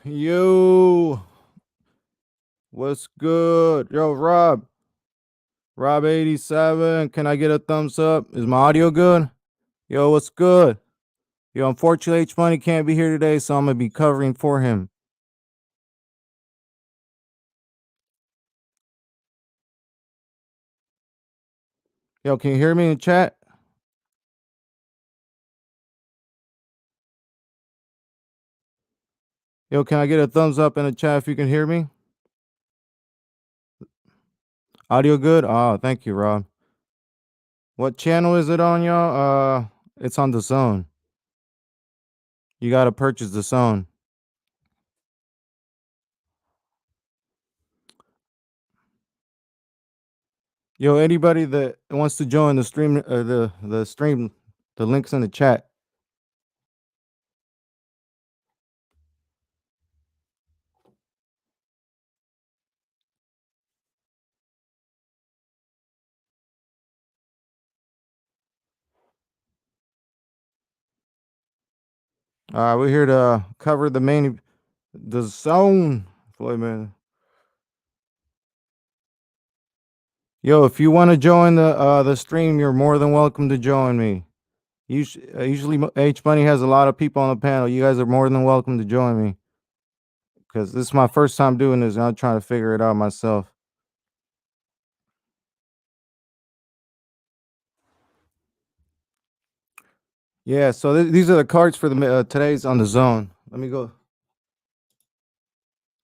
Yo, what's good? Yo, Rob 87. Can I get a thumbs up? Is my audio good? Yo, what's good? Yo, unfortunately, H Money can't be here today, so I'm gonna be covering for him. Yo, can you hear me in chat? Yo, can I get a thumbs up in the chat if you can hear me? Audio good? Oh, thank you, Rob. What channel is it on, y'all? It's on the Zone. You gotta purchase the Zone. Yo, anybody that wants to join the stream, the stream, the links in the chat. We're here to cover the zone. Wait a minute. Yo, if you want to join the stream, you're more than welcome to join me. Usually, H Money has a lot of people on the panel. You guys are more than welcome to join me because this is my first time doing this, and I'm trying to figure it out myself. Yeah, so these are the cards for the today's on the zone. Let me go.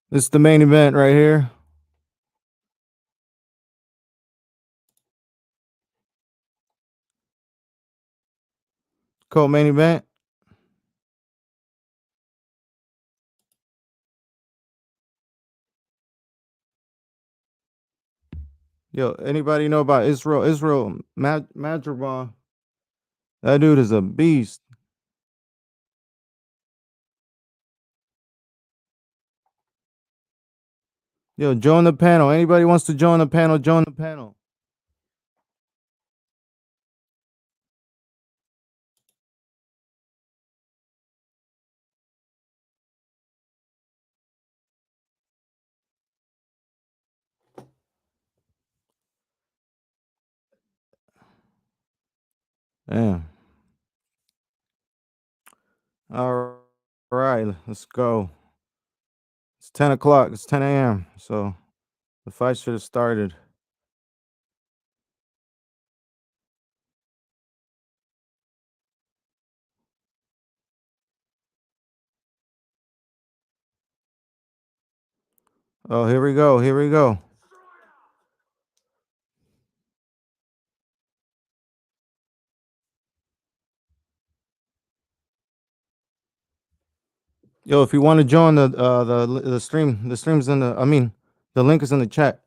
This is the main event right here. Co-main event. Yo, anybody know about Israel Madrigal? That dude is a beast. Yo, join the panel. Anybody wants to join the panel, join the panel. Damn. All right, let's go. It's 10 o'clock. It's 10 a.m. So the fight should have started. Oh, here we go. Here we go. Yo, if you want to join the stream, the stream's in the. I mean, the link is in the chat.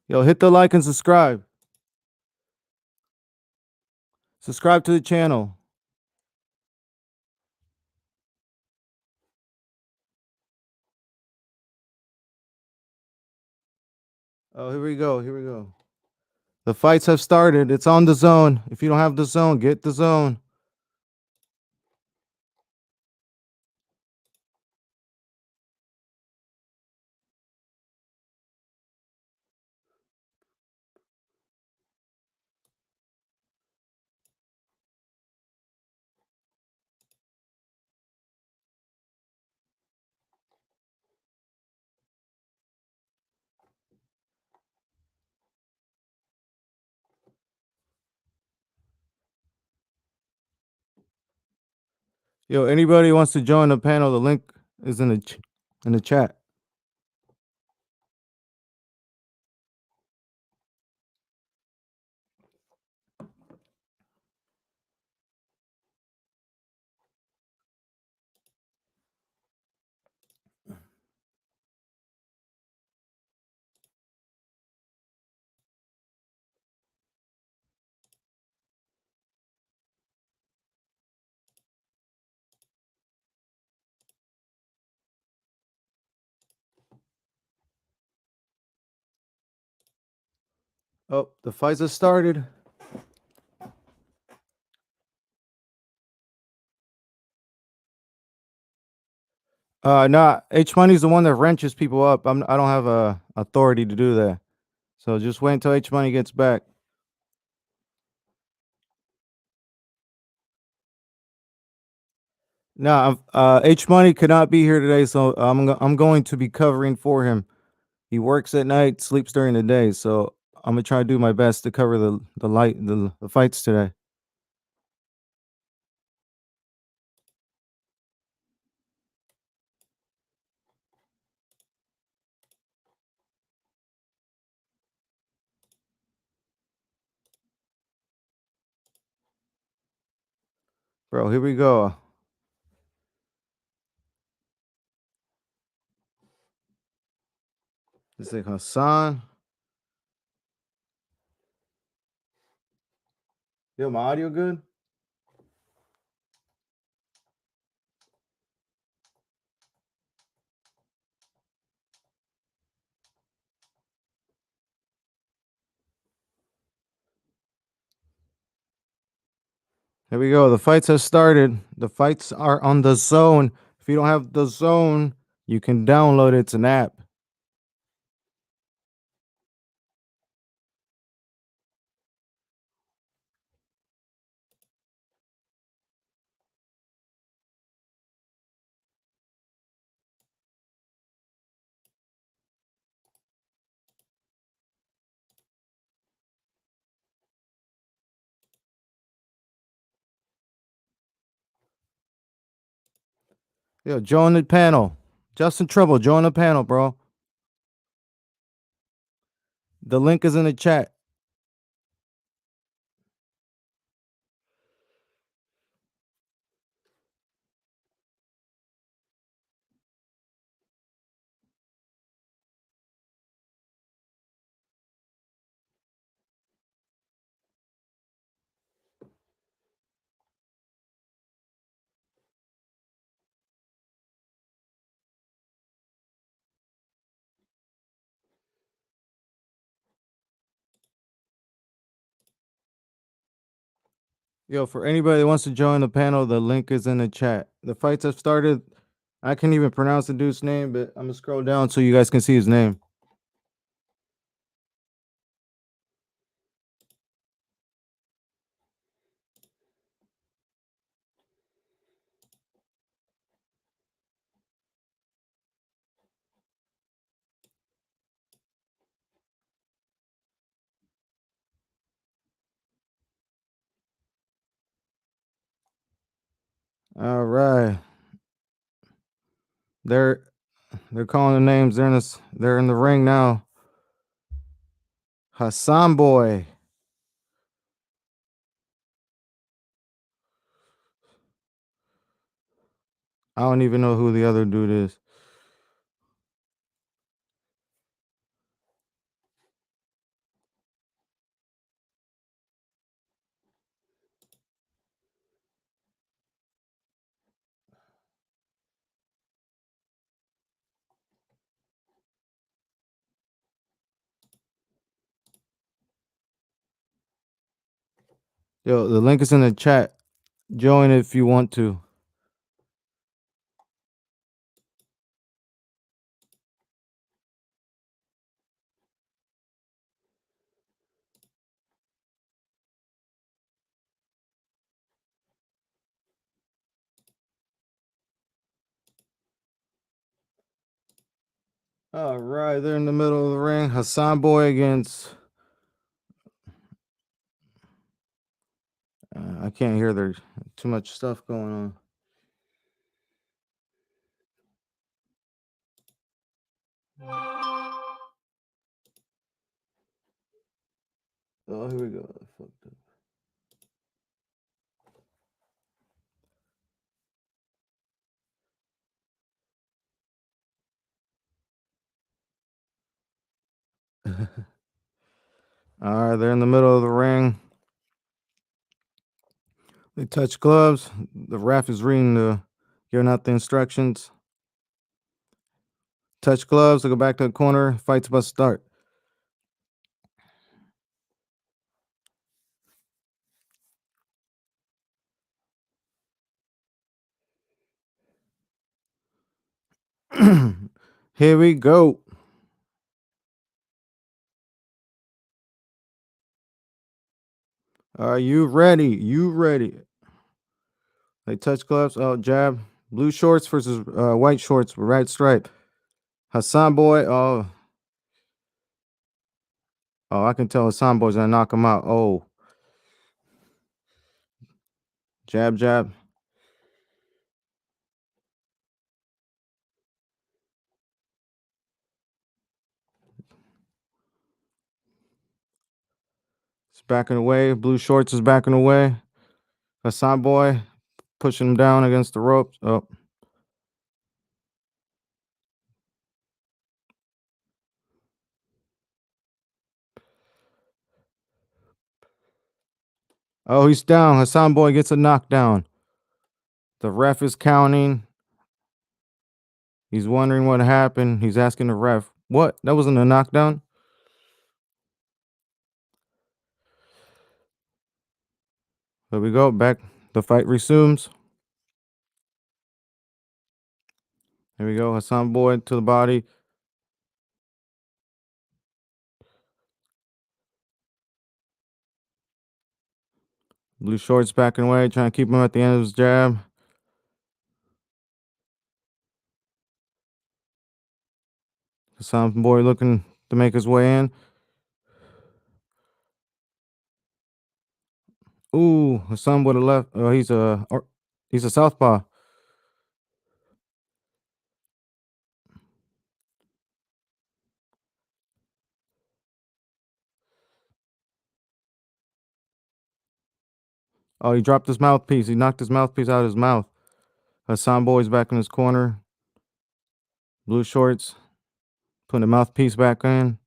Yo, hit the like and subscribe. Subscribe to the channel. Oh, here we go. Here we go. The fights have started. It's on the zone. If you don't have the zone, get the zone. Yo, anybody wants to join the panel, the link is in the chat. Oh, the fights have started. Nah, H Money's the one that wrenches people up. I don't have authority to do that. So just wait until H Money gets back. Nah, H Money could not be here today, so I'm going to be covering for him. He works at night, sleeps during the day, so I'm gonna try to do my best to cover the fights today. Bro, here we go. This is Hassan. Yo, my audio good? Here we go. The fights have started. The fights are on the zone. If you don't have the zone, you can download it. It's an app. Yo, join the panel. Justin Trouble, join the panel, bro. The link is in the chat. Yo, for anybody that wants to join the panel, the link is in the chat. The fights have started. I can't even pronounce the dude's name, but I'm gonna scroll down so you guys can see his name. All right. They're they're calling the names. They're in the ring now. Hassan Boy. I don't even know who the other dude is. Yo, the link is in the chat. Join if you want to. All right, they're in the middle of the ring. Hassan Boy against. I can't hear. There's too much stuff going on. Oh, here we go. Fucked up. All right, they're in the middle of the ring. They touch gloves. The ref is giving out the instructions. Touch gloves. They go back to the corner. Fight's about to start. Here we go. Are you ready? You ready? They touch gloves. Oh, jab. Blue shorts versus white shorts with red stripe. Hassan boy. Oh, I can tell Hassan boy's gonna knock him out. Oh, jab, jab. It's backing away. Blue shorts is backing away. Hassan boy pushing him down against the ropes. Oh, he's down. Hassan boy gets a knockdown. The ref is counting. He's wondering what happened. He's asking the ref, "What? That wasn't a knockdown." There we go. Back. The fight resumes. Here we go. Hassan boy to the body. Blue shorts backing away, trying to keep him at the end of his jab. Hassan boy looking to make his way in. Ooh, Hassan would have left. Oh, he's a southpaw. Oh, he dropped his mouthpiece. He knocked his mouthpiece out of his mouth. Hassan boy's back in his corner. Blue shorts, putting the mouthpiece back in.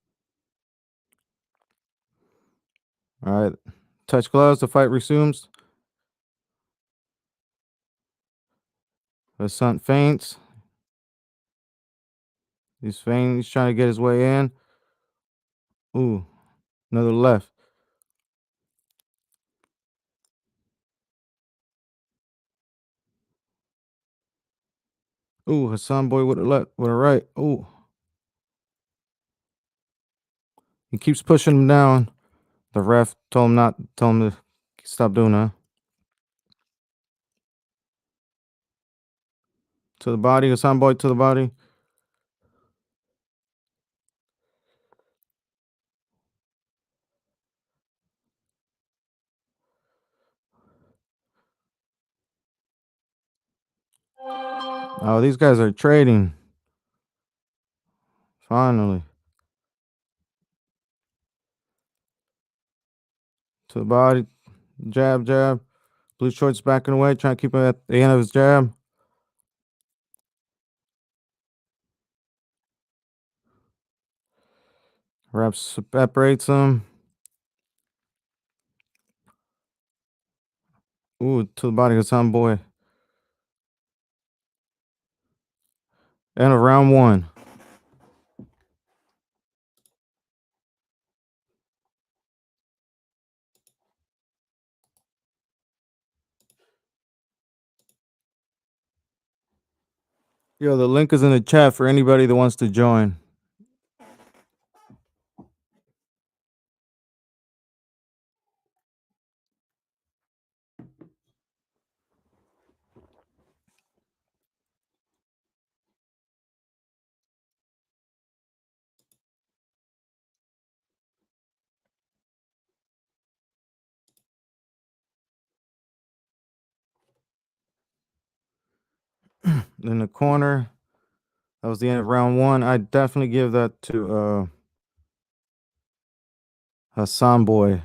All right, touch gloves. The fight resumes. Hassan feints. He's feinting. He's trying to get his way in. Ooh, another left. Ooh, Hassan boy with a left, with a right. Ooh, he keeps pushing him down. The ref told him to stop doing that. To the body, Hassan boy to the body. Oh, these guys are trading. Finally. To the body. Jab, jab. Blue shorts backing away, trying to keep him at the end of his jab. Ref separates him. Ooh, to the body, Hassan boy. End of round one. Yo, the link is in the chat for anybody that wants to join. In the corner. That was the end of round one. I definitely give that to Hassan boy.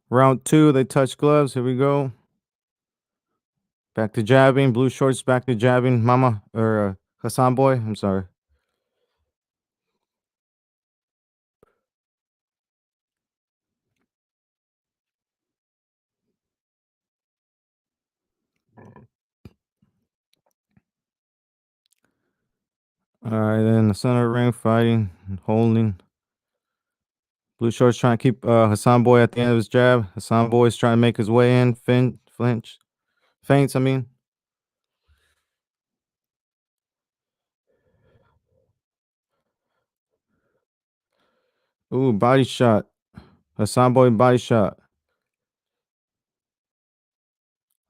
Round two, they touch gloves. Here we go. Back to jabbing. Blue shorts back to jabbing. Mama or Hassan boy. I'm sorry. All right, then the center ring fighting, holding. Blue shorts trying to keep Hassan Boy at the end of his jab. Hassan Boy's trying to make his way in. Feints. I mean. Ooh, body shot. Hassan Boy body shot.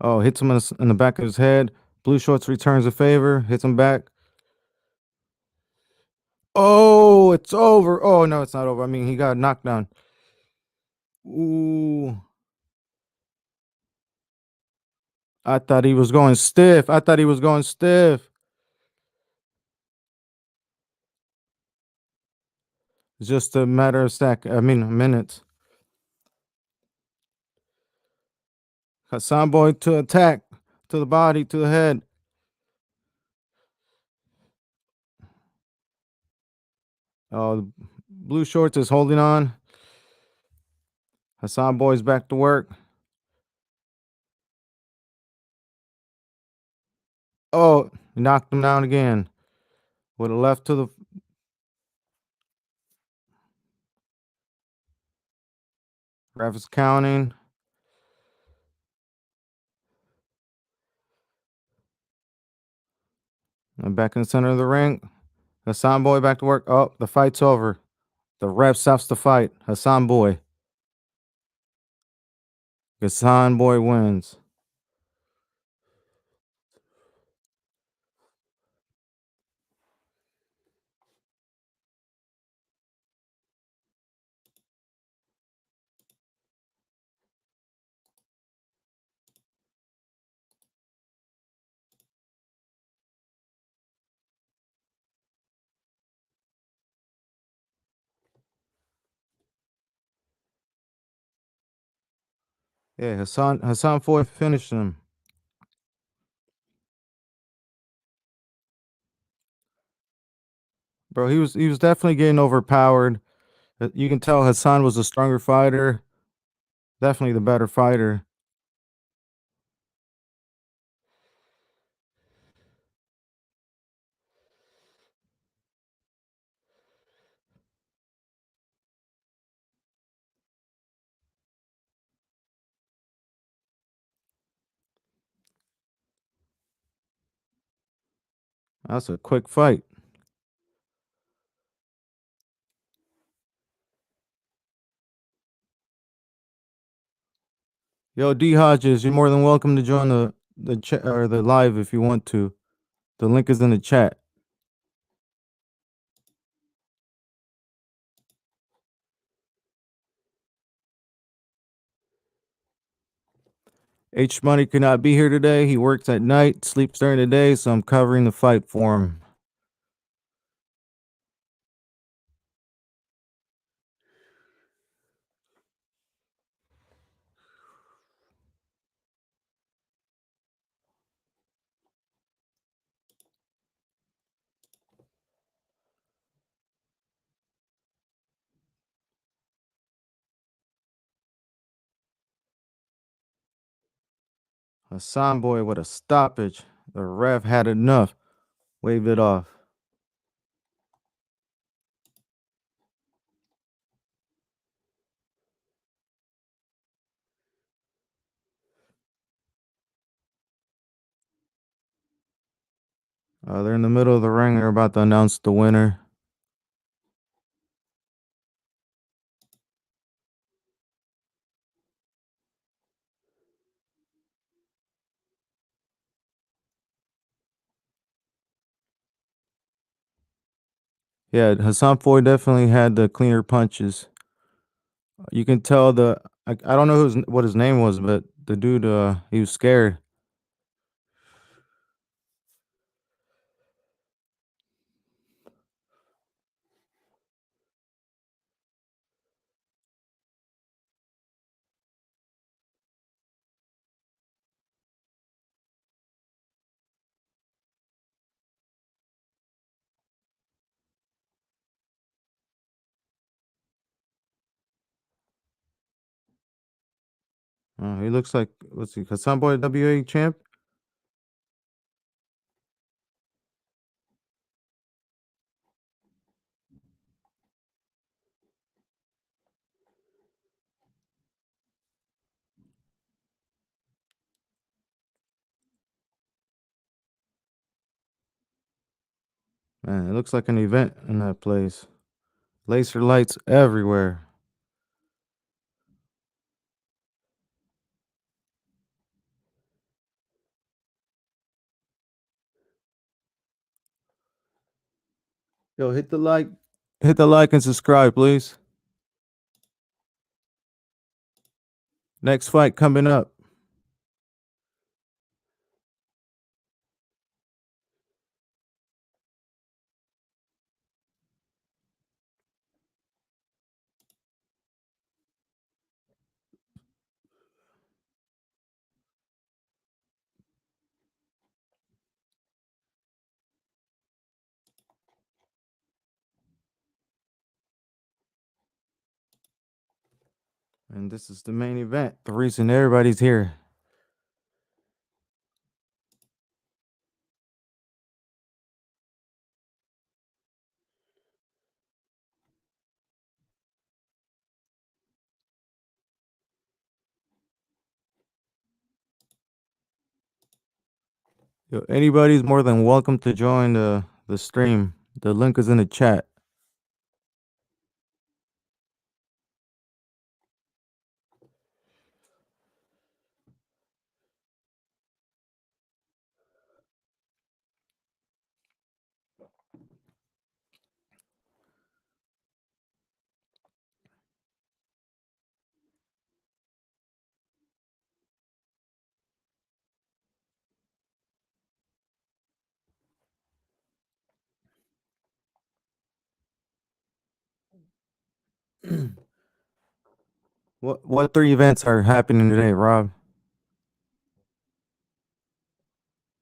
Oh, hits him in the back of his head. Blue shorts returns a favor. Hits him back. Oh, it's over. Oh no, it's not over. I mean, he got knocked down. Ooh. I thought he was going stiff. I thought he was going stiff. It's just a matter of minutes. Hassan Boy to attack. To the body, to the head. Oh, blue shorts is holding on. Hassan Boy's back to work. Oh, he knocked him down again. With a left to the ref is counting. And back in the center of the ring. Hassan Boy back to work. Oh, the fight's over. The ref stops the fight. Hassan Boy. Hassan Boy wins. Yeah, Hassan Boy finished him. Bro, he was definitely getting overpowered. You can tell Hassan was a stronger fighter. Definitely the better fighter. That's a quick fight. Yo, D Hodges, you're more than welcome to join the chat or the live if you want to. The link is in the chat. H Money could not be here today. He works at night, sleeps during the day, so I'm covering the fight for him. Hassan Boy with a stoppage. The ref had enough. Waved it off. They're in the middle of the ring. They're about to announce the winner. Yeah, Hassan Boy definitely had the cleaner punches. You can tell I don't know what his name was, but the dude he was scared. He looks like what's he Hassan Boy WA champ? Man, it looks like an event in that place. Laser lights everywhere. Yo, hit the like and subscribe, please. Next fight coming up. And this is the main event. The reason everybody's here. Yo, anybody's more than welcome to join the stream. The link is in the chat. What three events are happening today, Rob?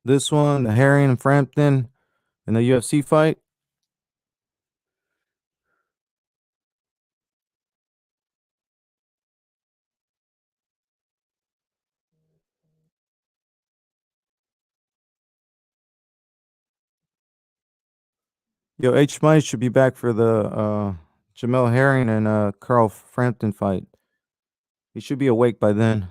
This one, the Herring and Frampton, and the UFC fight. Yo, H Money should be back for the Jamel Herring and Carl Frampton fight. He should be awake by then.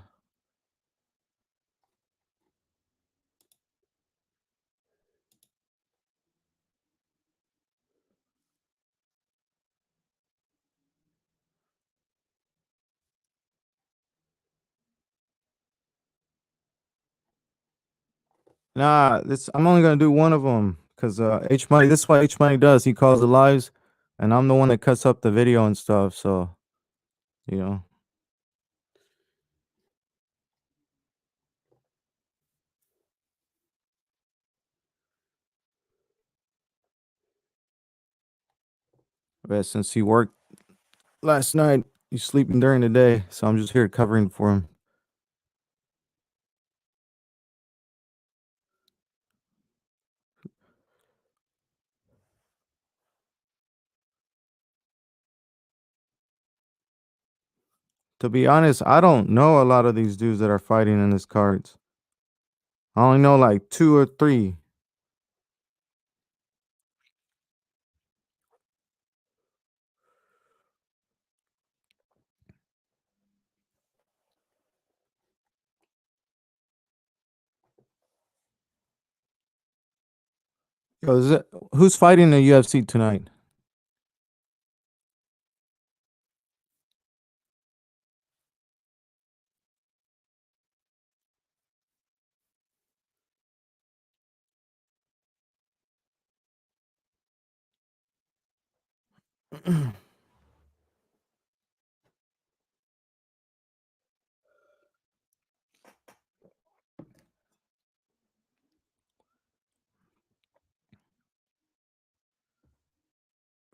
Nah, this I'm only gonna do one of them because H Money. This is what H Money does. He calls the lives, and I'm the one that cuts up the video and stuff. So you know, but since he worked last night, he's sleeping during the day, so I'm just here covering for him. To be honest, I don't know a lot of these dudes that are fighting in this cards. I only know like two or three. Yo, who's fighting in the UFC tonight?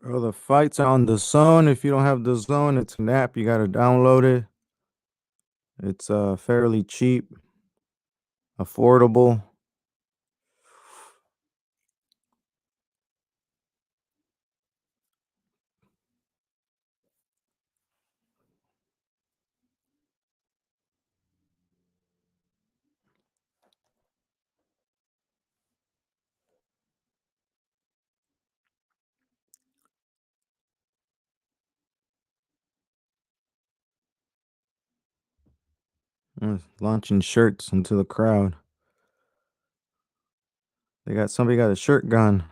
Bro, the fight's on the zone. If you don't have the zone, it's an app. You gotta download it. It's fairly cheap, affordable. Launching shirts into the crowd. Somebody got a shirt gun.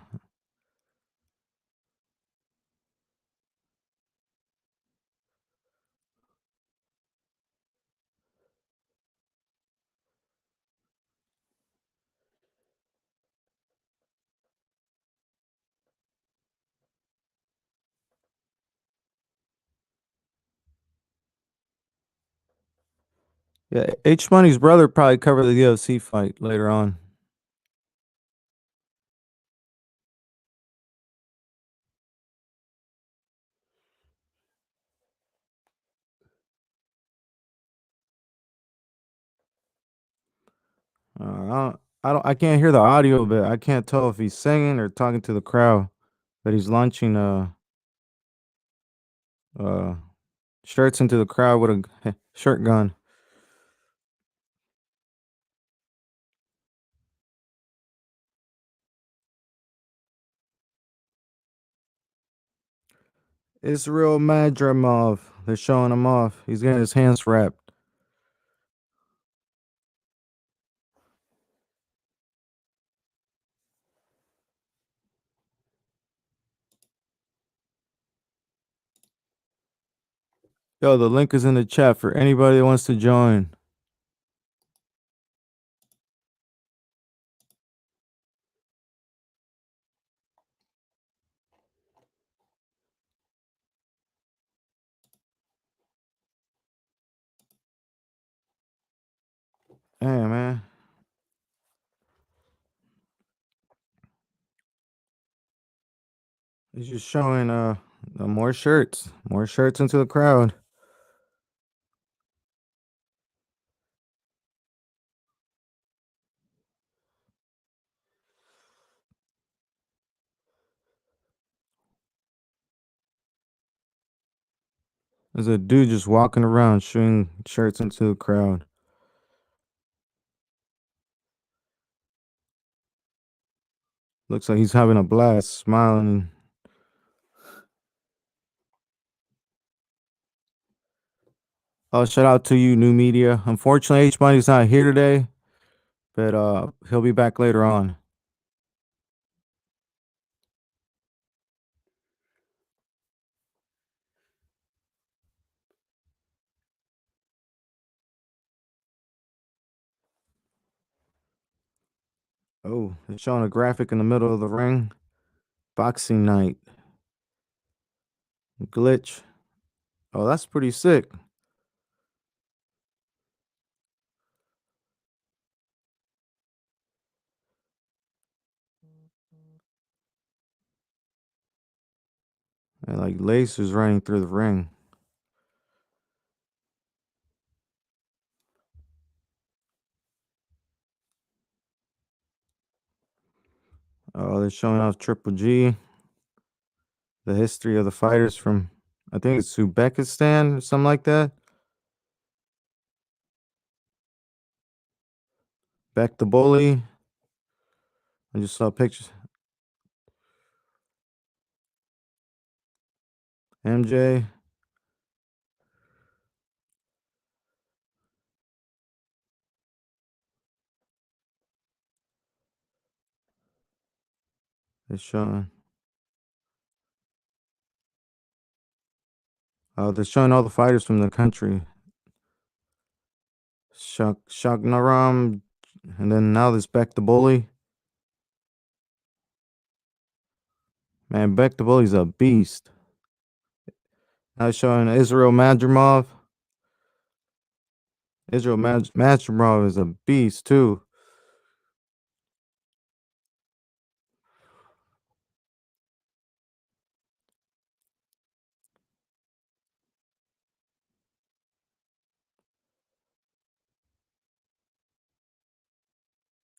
Yeah, H Money's brother probably covered the UFC fight later on. I can't hear the audio of it. I can't tell if he's singing or talking to the crowd. But he's launching uh shirts into the crowd with a shirt gun. Israel Madramov. They're showing him off. He's getting his hands wrapped. Yo, the link is in the chat for anybody that wants to join. Hey, man. He's just showing more shirts. More shirts into the crowd. There's a dude just walking around shooting shirts into the crowd. Looks like he's having a blast, smiling. Oh, shout out to you, new media. Unfortunately, H Money's not here today, but he'll be back later on. Oh, they're showing a graphic in the middle of the ring. Boxing night. Glitch. Oh, that's pretty sick. And like lasers running through the ring. Oh, they're showing off Triple G. The history of the fighters from, I think it's Uzbekistan or something like that. Back to Bully. I just saw pictures. MJ. They're showing. Oh, they're showing all the fighters from the country. Shagnaram, and then now this Back to Bully. Man, Back to Bully's a beast. Now showing Israel Madrimov. Israel Madrimov is a beast too.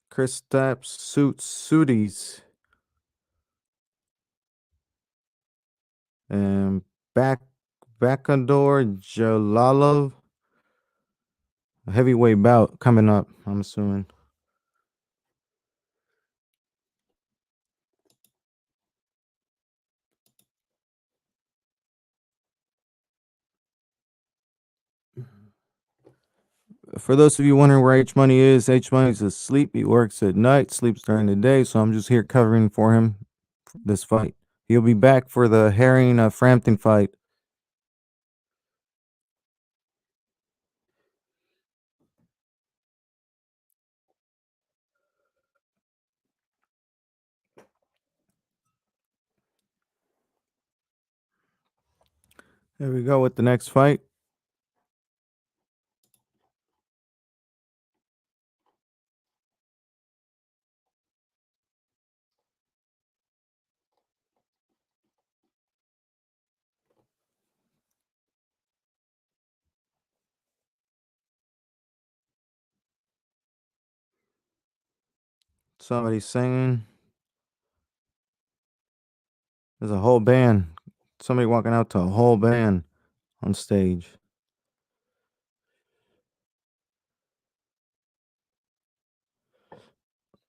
Kristaps Suities and back Bakandor Jalalov. A heavyweight bout coming up, I'm assuming. For those of you wondering where H Money is, H Money's asleep. He works at night, sleeps during the day, so I'm just here covering for him this fight. He'll be back for the Herring Frampton fight. There we go with the next fight. Somebody singing. There's a whole band. Somebody walking out to a whole band on stage.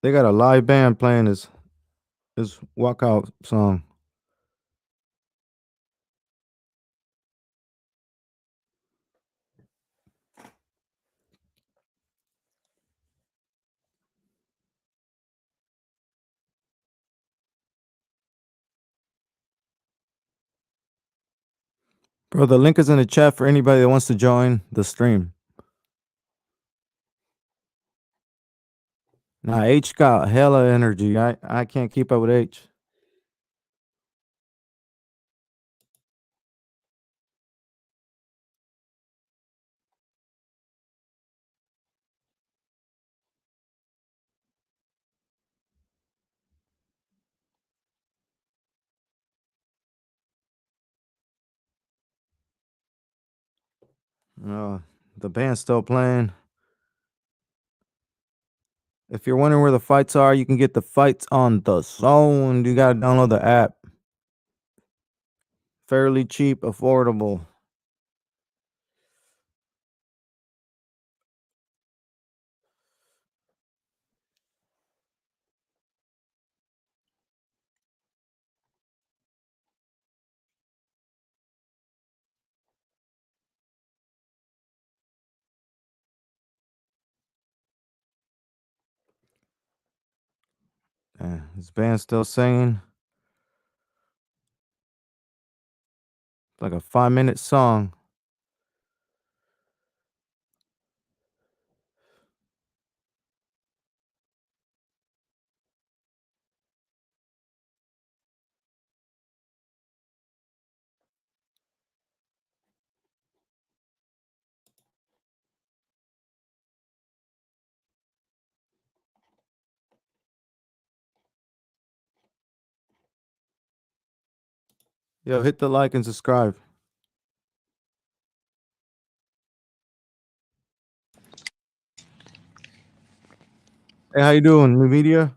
They got a live band playing his walkout song. Bro, the link is in the chat for anybody that wants to join the stream. Nah, H got hella energy. I can't keep up with H. Uh, the band's still playing. If you're wondering where the fights are, you can get the fights on the zone. You gotta download the app. Fairly cheap, affordable. This band's still singing. It's like a 5-minute song. Yo, hit the like and subscribe. Hey, how you doing, new media?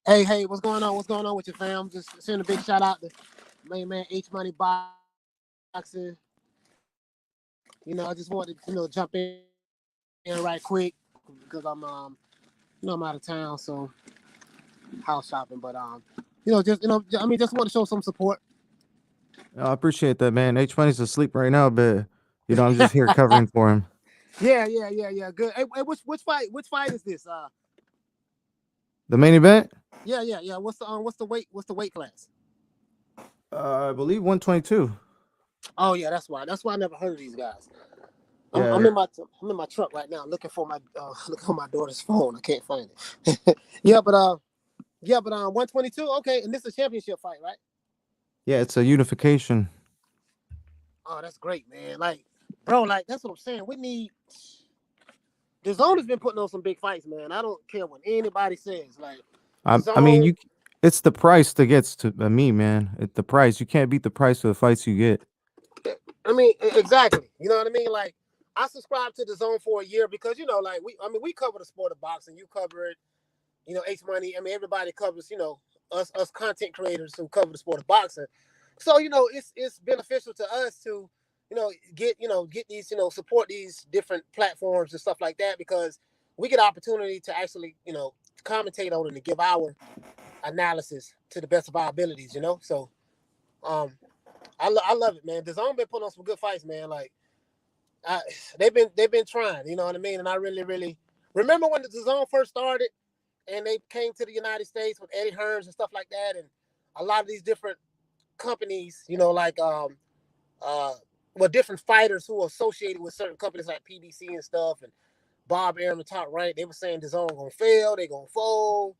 Hey, what's going on? What's going on with your fam? Just send a big shout out to main man H Money Boxing. I just wanted to jump in right quick because I'm out of town, so house shopping. But just want to show some support. I appreciate that, man. H Money's asleep right now, but I'm just here covering for him. Yeah. Good. Hey, which fight is this? The main event? Yeah. What's the weight class? I believe 122. Oh yeah, that's why. That's why I never heard of these guys. Yeah. I'm in my truck right now, looking for my looking on my daughter's phone. I can't find it. Yeah, but 122. Okay, and this is a championship fight, right? Yeah, it's a unification. Oh, that's great, man. Like, bro, like that's what I'm saying. We need. The zone has been putting on some big fights, man. I don't care what anybody says. Like, the I mean, zone. it's the price that gets to me, man. It's the price. You can't beat the price of the fights you get. I mean, exactly. You know what I mean? Like, I subscribed to the zone for a year because like we cover the sport of boxing. You cover it. H Money. I mean, everybody covers. Us content creators who cover the sport of boxing. So it's beneficial to us to get these support these different platforms and stuff like that because we get opportunity to actually commentate on it and give our analysis to the best of our abilities. So um I love it, man. The zone been putting on some good fights, man. Like I, they've been trying, you know what I mean? And I really remember when the zone first started and they came to the United States with Eddie Hearns and stuff like that, and a lot of these different companies, like different fighters who are associated with certain companies like PBC and stuff, and Bob Arum, the top rank, they were saying the zone gonna fail, they gonna fold.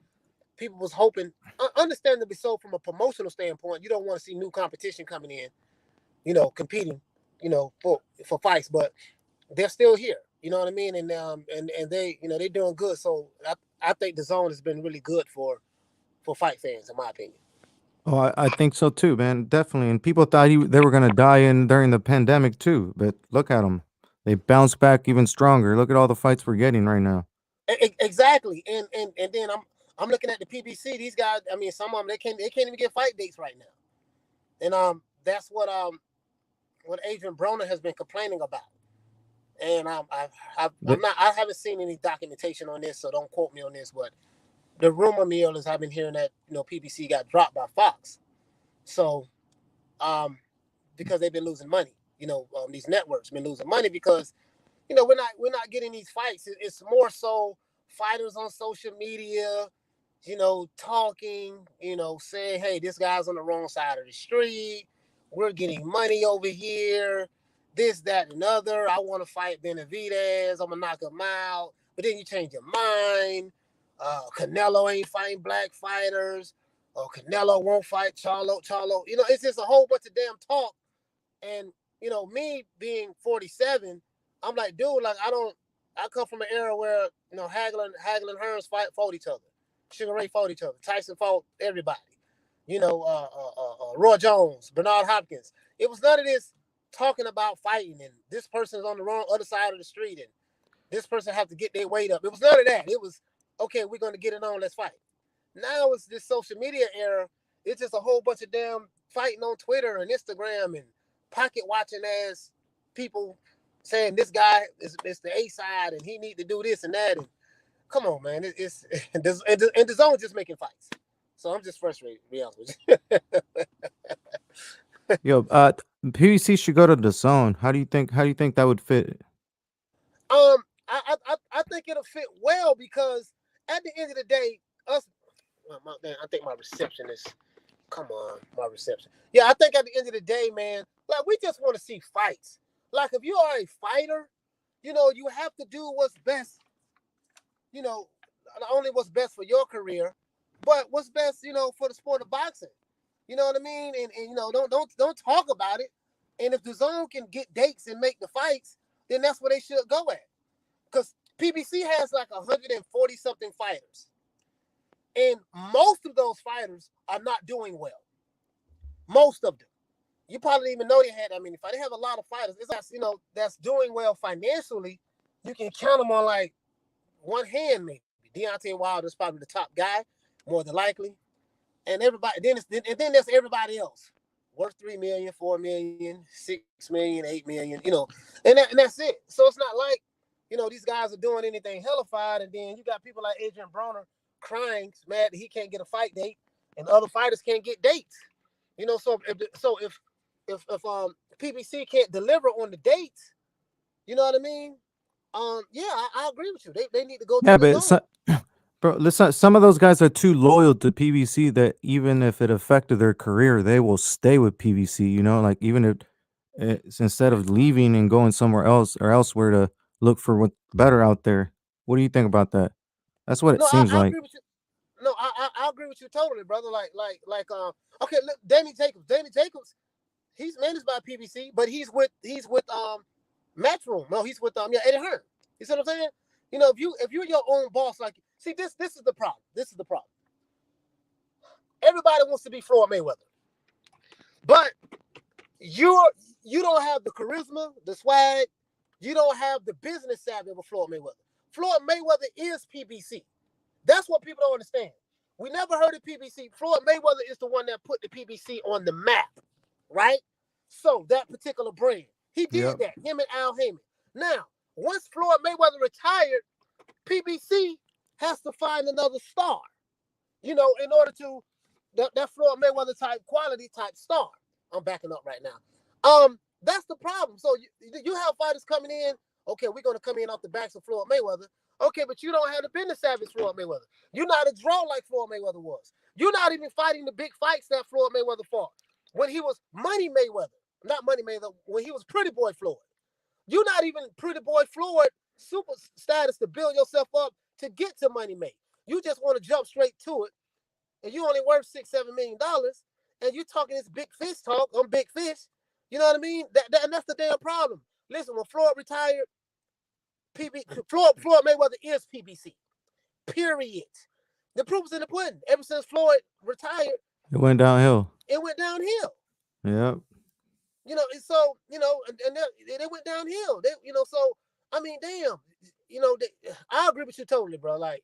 People was hoping, understandably so, from a promotional standpoint, you don't want to see new competition coming in, competing, for fights, but they're still here. You know what I mean? And they, they're doing good. So I think the zone has been really good for fight fans, in my opinion. Oh, I think so too, man. Definitely. And people thought they were gonna die in during the pandemic too, but look at them. They bounced back even stronger. Look at all the fights we're getting right now. Exactly. And then I'm looking at the PBC. These guys, I mean, some of them they can't even get fight dates right now. And that's what Adrian Broner has been complaining about. And I haven't seen any documentation on this, so don't quote me on this. But the rumor mill is I've been hearing that PBC got dropped by Fox. So because they've been losing money, these networks been losing money because we're not getting these fights. It's more so fighters on social media, talking, saying, hey, this guy's on the wrong side of the street. We're getting money over here, this, that, and other. I want to fight Benavidez. I'm going to knock him out. But then you change your mind. Canelo ain't fighting black fighters. Canelo won't fight Charlo. It's just a whole bunch of damn talk. And, me being 47, I'm like, dude, like, I come from an era where, Hagler and Hearns fought each other. Sugar Ray fought each other. Tyson fought everybody. Roy Jones, Bernard Hopkins. It was none of this talking about fighting and this person is on the wrong other side of the street and this person have to get their weight up. It was none of that. It was, okay, we're going to get it on, let's fight. Now it's this social media era. It's just a whole bunch of damn fighting on Twitter and Instagram and pocket watching ass people saying this guy is the A side and he need to do this and that. And come on, man, it's and the zone just making fights. So I'm just frustrated, to be honest with you. Yo, PBC should go to the zone. How do you think that would fit? I think it'll fit well because at the end of the day, us. I think my reception is. Come on, my reception. Yeah, I think at the end of the day, man, like we just want to see fights. Like if you are a fighter, you have to do what's best. Not only what's best for your career, but what's best, for the sport of boxing. You know what I mean? And don't talk about it. And if the zone can get dates and make the fights, then that's where they should go at. Because PBC has like 140 something fighters. And most of those fighters are not doing well. Most of them. You probably didn't even know they had. I mean, if they have a lot of fighters, it's that's doing well financially. You can count them on like one hand, maybe. Deontay Wilder is probably the top guy, more than likely. And everybody, then there's everybody else. Worth 3 million, 4 million, 6 million, 8 million, and that's it. So it's not like, these guys are doing anything hellified. And then you got people like Adrian Broner crying, mad that he can't get a fight date, and other fighters can't get dates. So if PBC can't deliver on the dates, you know what I mean? Yeah, I agree with you. They need to go to Yeah, the but zone. bro, listen, some of those guys are too loyal to PBC that even if it affected their career, they will stay with PBC. Like even if it's instead of leaving and going somewhere else or elsewhere to look for what's better out there. What do you think about that? That's what it No, seems I like. agree with you. No, I agree with you totally, brother. Okay, look, Danny Jacobs. Danny Jacobs, he's managed by PBC, but he's with Matchroom. No, he's with Eddie Hearn. You see what I'm saying? If you're your own boss, like, see, this is the problem. This is the problem. Everybody wants to be Floyd Mayweather, but you don't have the charisma, the swag. You don't have the business savvy of a Floyd Mayweather. Floyd Mayweather is PBC. That's what people don't understand. We never heard of PBC. Floyd Mayweather is the one that put the PBC on the map, right? So that particular brand, he did Yep. that. Him and Al Heyman. Now, once Floyd Mayweather retired, PBC has to find another star, in order to that Floyd Mayweather type quality type star. I'm backing up right now. That's the problem. So you have fighters coming in. Okay, we're going to come in off the backs of Floyd Mayweather. Okay, but you don't have the business savvy Floyd Mayweather. You're not a draw like Floyd Mayweather was. You're not even fighting the big fights that Floyd Mayweather fought when he was Money Mayweather, not Money Mayweather. When he was Pretty Boy Floyd. You're not even Pretty Boy Floyd super status to build yourself up to get to Money May. You just want to jump straight to it, and you only worth $6-7 million, and you're talking this big fish talk on big fish. You know what I mean? And that's the damn problem. Listen, when Floyd retired, Floyd Mayweather is PBC. Period. The proof is in the pudding. Ever since Floyd retired, It went downhill. it went downhill. Yep. And so, and it went downhill. So I mean, damn, I agree with you totally, bro. Like,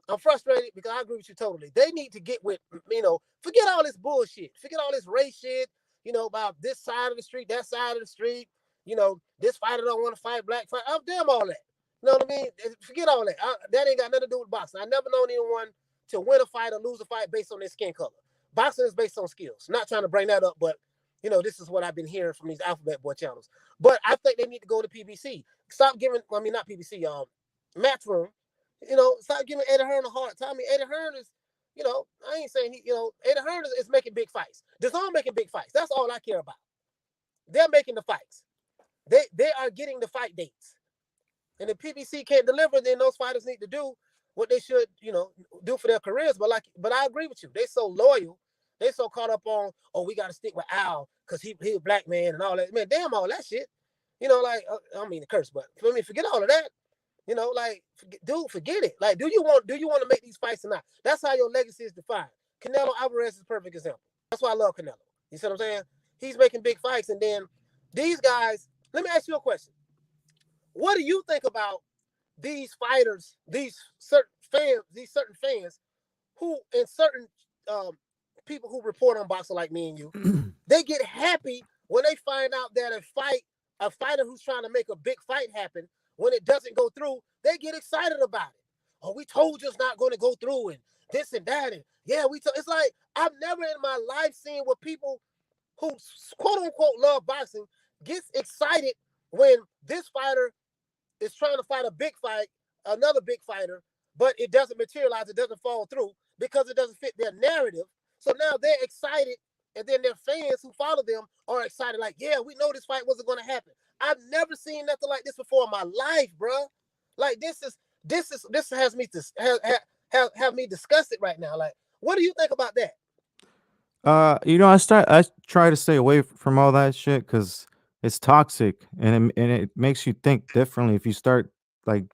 I'm frustrated because I agree with you totally. They need to get with, forget all this bullshit. Forget all this race shit, about this side of the street, that side of the street. This fighter don't want to fight black fight. I'm damn all that. You know what I mean? Forget all that. That ain't got nothing to do with boxing. I never known anyone to win a fight or lose a fight based on their skin color. Boxing is based on skills. Not trying to bring that up, but this is what I've been hearing from these Alphabet Boy channels. But I think they need to go to PBC. Stop giving, not PBC, Matchroom. Stop giving Eddie Hearn a hard time. I mean, Eddie Hearn is, I ain't saying Eddie Hearn is making big fights. DAZN making big fights. That's all I care about. They're making the fights. They are getting the fight dates. And if PBC can't deliver, then those fighters need to do what they should, do for their careers. But I agree with you. They so loyal. They so caught up on, we got to stick with Al because he a black man and all that. Man, damn all that shit. I don't mean to curse, but forget all of that. Forget it. Like, do you want to make these fights or not? That's how your legacy is defined. Canelo Alvarez is a perfect example. That's why I love Canelo. You see what I'm saying? He's making big fights, and then these guys. Let me ask you a question. What do you think about these fighters, these certain fans who, and certain people who report on boxing like me and you, they get happy when they find out that a fighter who's trying to make a big fight happen, when it doesn't go through, they get excited about it. Oh, we told you it's not going to go through, and this and that, and it's like, I've never in my life seen where people who quote unquote love boxing gets excited when this fighter is trying to fight a big fight, another big fighter, but it doesn't materialize, it doesn't fall through because it doesn't fit their narrative. So now they're excited, and then their fans who follow them are excited, like, yeah, we know this fight wasn't going to happen. I've never seen nothing like this before in my life, bro. Like, this has me have me disgusted right now. Like, what do you think about that? I try to stay away from all that shit because it's toxic and it makes you think differently if you start like,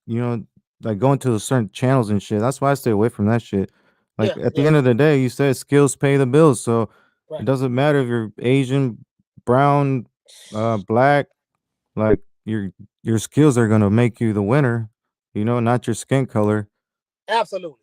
you know, like going to certain channels and shit. That's why I stay away from that shit. Like Yeah, at the yeah, end of the day, you said skills pay the bills, so it right. doesn't matter if you're Asian, brown, black. Like your skills are gonna make you the winner, not your skin color. Absolutely.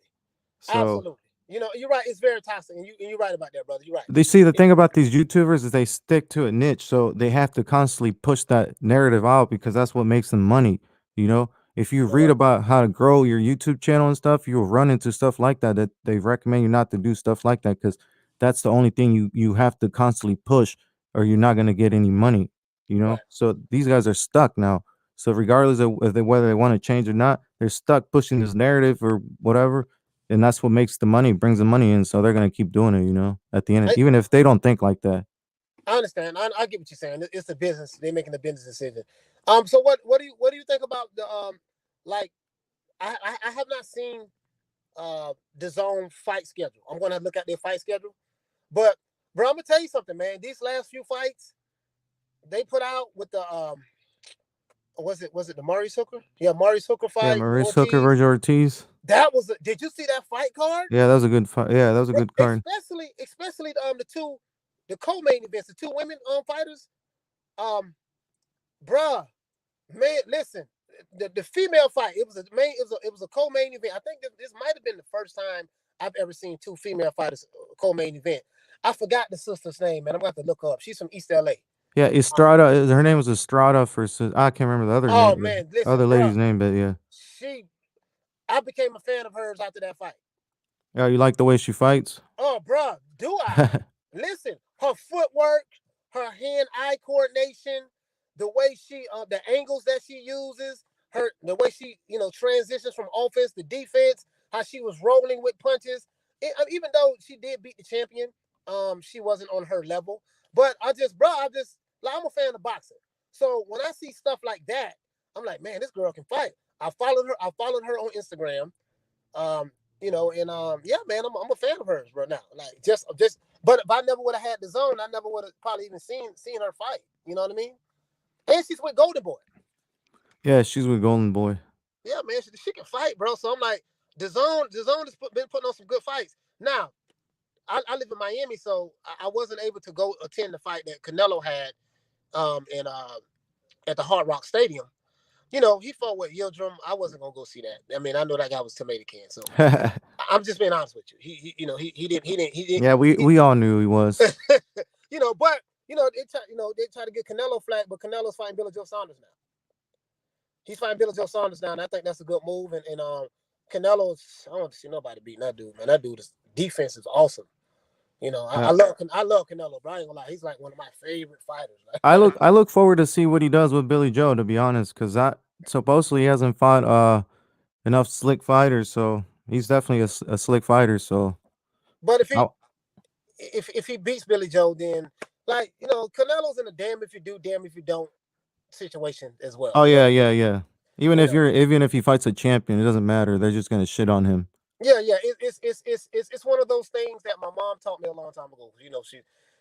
So Absolutely. You're right. It's very toxic, and you're right about that, brother. You're right. they see the thing about these YouTubers is they stick to a niche, so they have to constantly push that narrative out because that's what makes them money. If you You're read right. about how to grow your YouTube channel and stuff, you'll run into stuff like that. That they recommend you not to do stuff like that because that's the only thing you have to constantly push, or you're not gonna get any money. Right. So these guys are stuck now. So regardless of whether they want to change or not, they're stuck pushing this narrative or whatever, and that's what makes the money, brings the money in. So they're gonna keep doing it. At the end, I, even if they don't think like that. I understand. I get what you're saying. It's a business. They're making a business decision. So what do you think about the like I have not seen the zone fight schedule. I'm gonna look at their fight schedule. But bro, I'm gonna tell you something, man. These last few fights they put out with the was it the Maurice Hooker? Yeah, Maurice Hooker Yeah, fight with Maurice Hooker, Ortiz. Virgil Ortiz. Did you see that fight card? Yeah, that was a good fight. Yeah, that was a good card. Especially the co-main events, the two women fighters. Um, bruh, man, listen, the female fight, it was a co-main event. I think this might have been the first time I've ever seen two female fighters co-main event. I forgot the sister's name, man. I'm gonna have to look her up. She's from East LA. Yeah, Estrada. Her name was Estrada I can't remember the other Oh name, man, the listen, other bruh. lady's name, but yeah. She I became a fan of hers after that fight. Yeah, you like the way she fights? Oh, bruh, do I? Listen, her footwork, her hand-eye coordination, the way the angles that she uses, the way she, transitions from offense to defense, how she was rolling with punches. Even though she did beat the champion, she wasn't on her level. But I'm a fan of boxing. So when I see stuff like that, I'm like, man, this girl can fight. I followed her. I followed her on Instagram. Yeah, man, I'm a fan of hers right now. Like but if I never would have had the zone, I never would have probably even seen her fight. You know what I mean? And she's with Golden Boy. Yeah, she's with Golden Boy. Yeah, man, she can fight, bro. So I'm like, the zone has been putting on some good fights. Now, I live in Miami, so I wasn't able to go attend the fight that Canelo had at the Hard Rock Stadium. he fought with Yildirim. I wasn't gonna go see that. I mean, I know that guy was tomato can, so I'm just being honest with you. Yeah, we all knew he was. But they try to get Canelo flag, but Canelo's fighting Billy Joe Saunders now. He's fighting Billy Joe Saunders now, and I think that's a good move. And Canelo's, I don't see nobody beating that dude, man. That dude's defense is awesome. Yeah. I love Canelo, bro. I ain't gonna lie, he's like one of my favorite fighters. I look forward to see what he does with Billy Joe. To be honest, because that supposedly he hasn't fought enough slick fighters, so he's definitely a slick fighter. So, But I'll, if he beats Billy Joe, then Canelo's in a damn if you do, damn if you don't situation as well. oh You know yeah, what I mean? yeah, yeah. Even if he fights a champion, it doesn't matter. They're just gonna shit on him. Yeah, yeah. It's one of those things that my mom taught me a long time ago.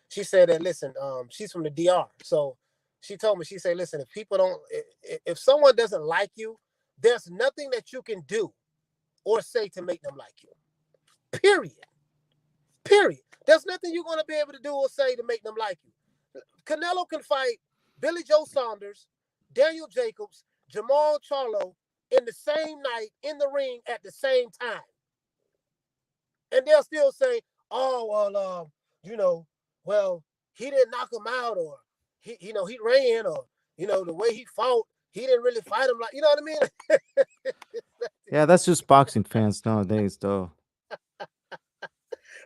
She said that, listen, she's from the DR, so she told me, she said, listen, if people don't, if someone doesn't like you, there's nothing that you can do or say to make them like you. Period. Period. There's nothing you're going to be able to do or say to make them like you. Canelo can fight Billy Joe Saunders, Daniel Jacobs, Jamal Charlo in the same night in the ring at the same time. And they'll still say, oh, well, he didn't knock him out, or he ran, or the way he fought, he didn't really fight him, like, you know what I mean? Yeah, that's just boxing fans nowadays, though.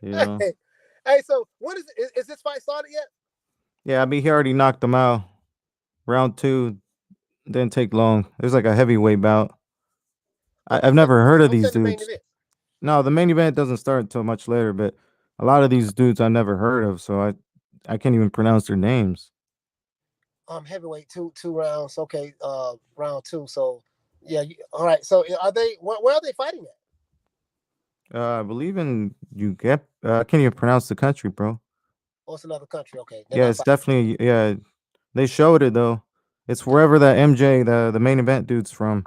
You know. Hey, hey, so what is it? Is this fight started yet? Yeah, I mean he already knocked him out. Round two didn't take long. It was like a heavyweight bout. No, I've never heard of I'm these saying the main dudes. event. No, the main event doesn't start until much later, but a lot of these dudes I never heard of, so I can't even pronounce their names. Heavyweight, two rounds. Okay, round two. So yeah, all right. So are they? Where are they fighting at? I believe in you get. I can't even pronounce the country, bro. Oh, it's another country. Okay, they're Yeah, not it's fighting. definitely yeah. They showed it though. It's wherever that MJ the main event dude's from.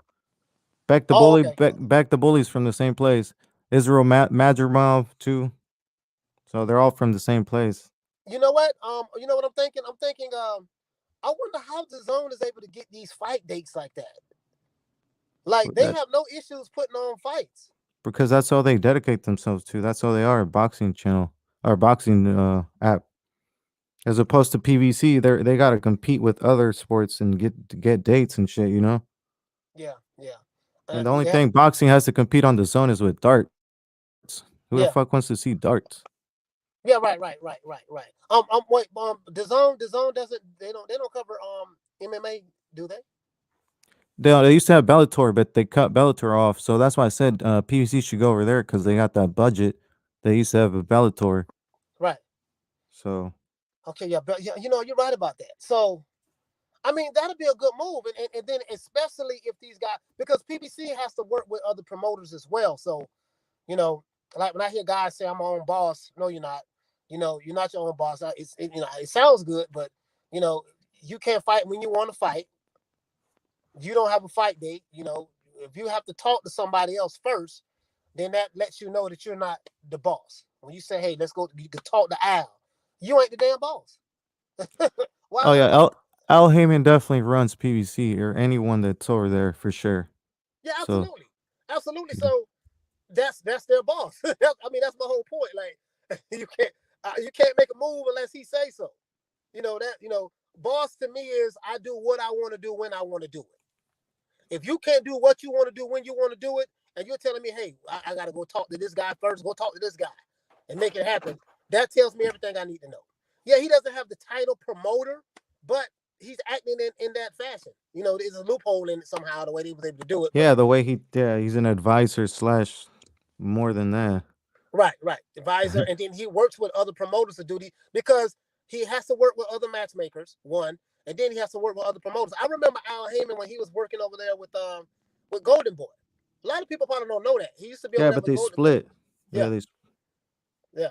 Oh, okay. Back the bullies from the same place. Israel Madrimov too. So they're all from the same place. You know what? You know what I'm thinking? I'm thinking, I wonder how the zone is able to get these fight dates like that. Like they That have no issues putting on fights. because that's all they dedicate themselves to. That's all they are, a boxing channel or boxing app. As opposed to PVC, they got to compete with other sports and get dates and shit, you know. Yeah, yeah, And the only yeah, thing boxing has to compete on the zone is with darts. Who the fuck yeah, wants to see darts? yeah. Right. Wait, the zone doesn't. They don't cover MMA, do they? They used to have Bellator, but they cut Bellator off. So that's why I said PVC should go over there because they got that budget. They used to have a Bellator. Right. So Okay. Yeah. But yeah, you're right about that. So I mean, that'd be a good move, and then especially if these guys, because PBC has to work with other promoters as well. So you know, like when I hear guys say I'm my own boss, no, you're not. You're not your own boss. It sounds good, but you know, you can't fight when you want to fight. You don't have a fight date. If you have to talk to somebody else first, then that lets you know that you're not the boss. When you say, "Hey, let's go to talk to Al," you ain't the damn boss. Why oh am yeah, I? Al Heyman definitely runs PVC or anyone that's over there for sure. Yeah, So absolutely, absolutely. So that's their boss. I mean, that's my whole point. Like you can't make a move unless he say so. Boss to me is I do what I want to do when I want to do it. If you can't do what you want to do when you want to do it, and you're telling me, hey, I got to go talk to this guy first, go talk to this guy, and make it happen, that tells me everything I need to know. Yeah, he doesn't have the title promoter, but he's acting in that fashion. There's a loophole in it somehow the way they was able to do it, but yeah, the way he's an advisor slash more than that. right, advisor, and then he works with other promoters to do because he has to work with other matchmakers, one, and then he has to work with other promoters. I remember Al Heyman when he was working over there with Golden Boy. A lot of people probably don't know that he used to be over Yeah, there but with they Golden Boy. split. Yeah, Yeah, yeah,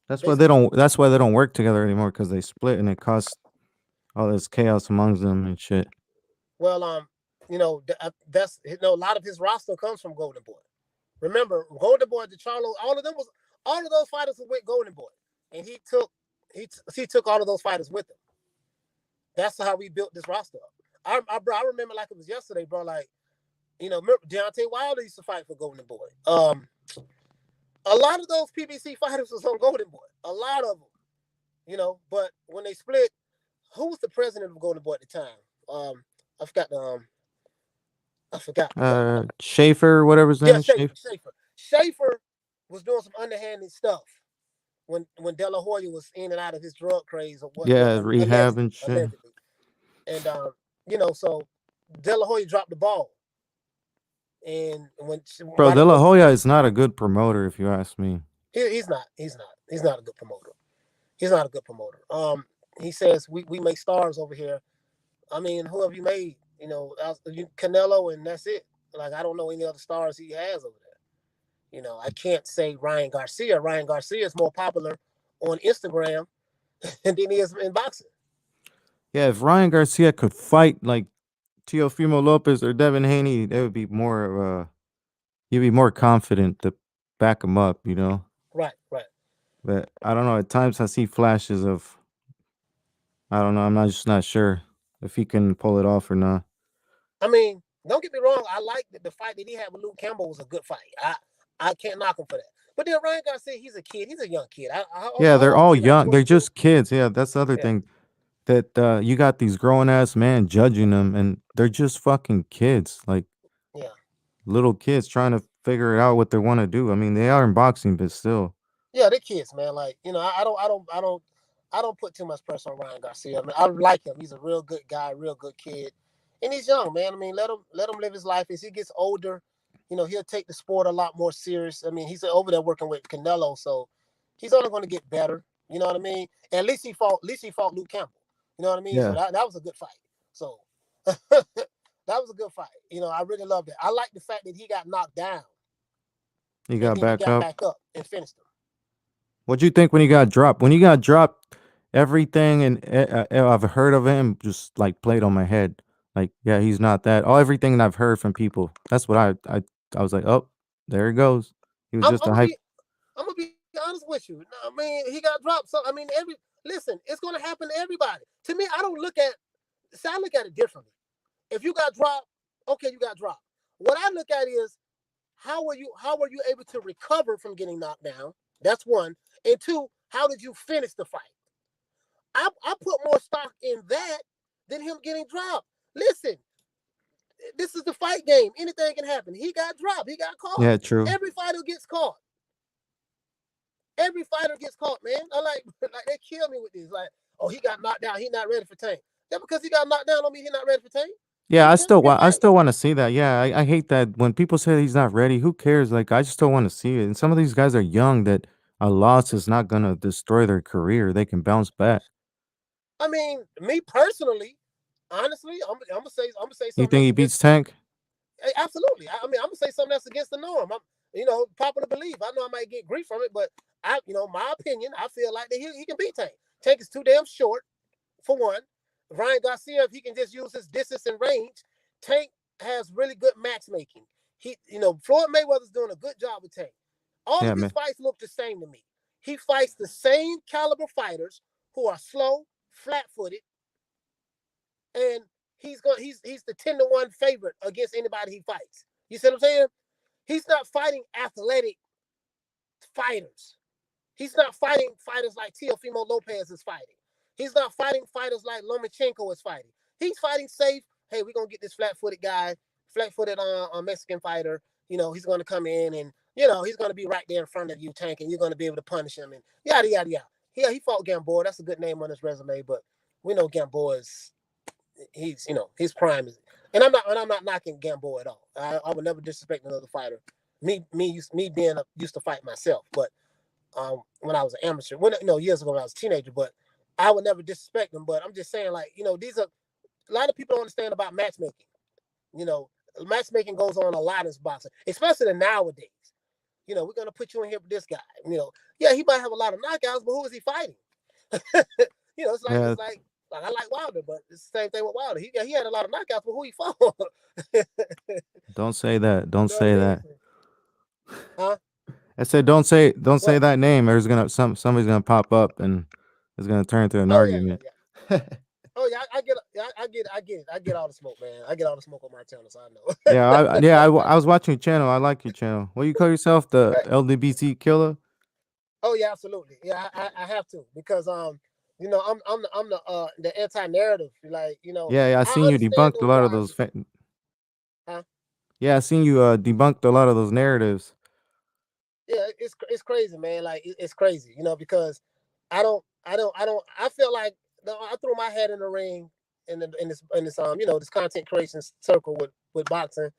that's why they basically. don't. That's why they don't work together anymore because they split and it caused all this chaos amongst them and shit. Well, that's a lot of his roster comes from Golden Boy. Remember, Golden Boy, DeCharlo, all of those fighters were with Golden Boy, and he took all of those fighters with him. That's how we built this roster up. Bro, I remember like it was yesterday, bro. Like, remember Deontay Wilder used to fight for Golden Boy. A lot of those PBC fighters was on Golden Boy. A lot of them, But when they split, who was the president of Golden Boy at the time? I forgot the I forgot. Schaefer, whatever his name Yeah, is, Schaefer. Schaefer was doing some underhanded stuff when De La Hoya was in and out of his drug craze or what, Yeah, rehab and shit. allegedly, and so De La Hoya dropped the ball, and when Bro, right De La before Hoya is not a good promoter, if you ask me. he's not a good promoter. He's not a good promoter. He says we make stars over here. I mean, who have you made? Canelo, and that's it. Like, I don't know any other stars he has over there. I can't say Ryan Garcia. Ryan Garcia is more popular on Instagram than he is in boxing. Yeah, if Ryan Garcia could fight like Teofimo Lopez or Devin Haney, they would be more you'd be more confident to back him up, you know. Right, right. But I don't know. At times I see flashes of I don't know. I'm not just not sure if he can pull it off or not. I mean, don't get me wrong. I like the fight that he had with Luke Campbell was a good fight. I can't knock him for that. But then Ryan Garcia, he's a kid. He's a young kid. Yeah, How they're old is all he now? young. They're 22? just kids. Yeah, that's the other Yeah, thing. That you got these grown ass men judging them, and they're just fucking kids, like yeah. little kids trying to figure it out what they want to do. I mean, they are in boxing, but still, Yeah, they're kids, man. Like, I don't put too much pressure on Ryan Garcia. I mean, I like him. He's a real good guy, real good kid, and he's young, man. I mean, let him live his life. As he gets older, he'll take the sport a lot more serious. I mean, he's over there working with Canelo, so he's only going to get better. You know what I mean? And at least he fought Luke Campbell. You know what I mean? So yeah, that was a good fight. So that was a good fight. I really loved it. I like the fact that he got knocked down he and got then he back got up. back up and finished him. What'd you think when he got dropped? When he got dropped, everything and I've heard of him just like played on my head. Like, yeah, he's not that. All everything I've heard from people. That's what I was like, oh, there he goes. He was I'm, just I'm a gonna hype. be I'm gonna be honest with you. No, I mean, he got dropped. So I mean, listen, it's gonna happen to everybody. To me, I look at it differently. If you got dropped, okay, you got dropped. What I look at is how were you able to recover from getting knocked down? That's one. And two, how did you finish the fight? I put more stock in that than him getting dropped. Listen, this is the fight game. Anything can happen. He got dropped. He got caught. Yeah, true. Every fighter gets caught. Every fighter gets caught, man. I like they kill me with this. Like, oh, he got knocked down. He's not ready for Tank. Just because he got knocked down don't mean he's not ready for Tank. Yeah, Tank can I fight. still want to see that. Yeah, I hate that when people say he's not ready. Who cares? Like, I just still want to see it. And some of these guys are young that a loss is not gonna destroy their career. They can bounce back. I mean, me personally, honestly, I'm gonna say You something think that's he against. beats Tank? Absolutely. I mean, I'm gonna say something that's against the norm. Popular belief. I know I might get grief from it, but my opinion, I feel like that he can beat Tank. Tank is too damn short, for one. Ryan Garcia, if he can just use his distance and range, Tank has really good matchmaking. Floyd Mayweather's doing a good job with Tank. All Yeah, of his man. fights look the same to me. He fights the same caliber fighters who are slow, flat-footed, and he's the 10-1 favorite against anybody he fights. You see what I'm saying? He's not fighting athletic fighters. He's not fighting fighters like Teofimo Lopez is fighting. He's not fighting fighters like Lomachenko is fighting. He's fighting safe. Hey, we're gonna get this flat-footed guy, flat-footed Mexican fighter. He's gonna come in and he's gonna be right there in front of you, Tank, and you're gonna be able to punish him and yada yada yada. Yeah, he fought Gamboa. That's a good name on his resume, but we know Gamboa is his prime is, and I'm not knocking Gamboa at all. I would never disrespect another fighter. Me being used to fight myself, but when I was an amateur, years ago when I was a teenager, but I would never disrespect them. But I'm just saying, like, these are a lot of people don't understand about matchmaking. You know, Matchmaking goes on a lot in boxing, especially nowadays. We're gonna put you in here with this guy. Yeah, he might have a lot of knockouts, but who is he fighting? It's like Yeah, I like Wilder, but it's the same thing with Wilder. He had a lot of knockouts, but who he fought? don't say that. Don't You know what I say mean? that. Huh? I said don't say What? that name. There's gonna somebody's gonna pop up and it's gonna turn into an Oh yeah, yeah, argument. yeah. Oh yeah, I get. Yeah, I get it. I get all the smoke, man. I get all the smoke on my channel, so I Yeah, know. I was watching your channel. I like your channel. What you call yourself? The Right. LGBT killer? Oh yeah, absolutely. Yeah, I have to because I'm the anti-narrative. Like Yeah, yeah. I I seen you understand debunked a those lot of guys. those. Huh? Yeah, I seen you debunked a lot of those narratives. Yeah, it's crazy, man. Like it's crazy, because I feel like I threw my head in the ring in this content creation circle with boxing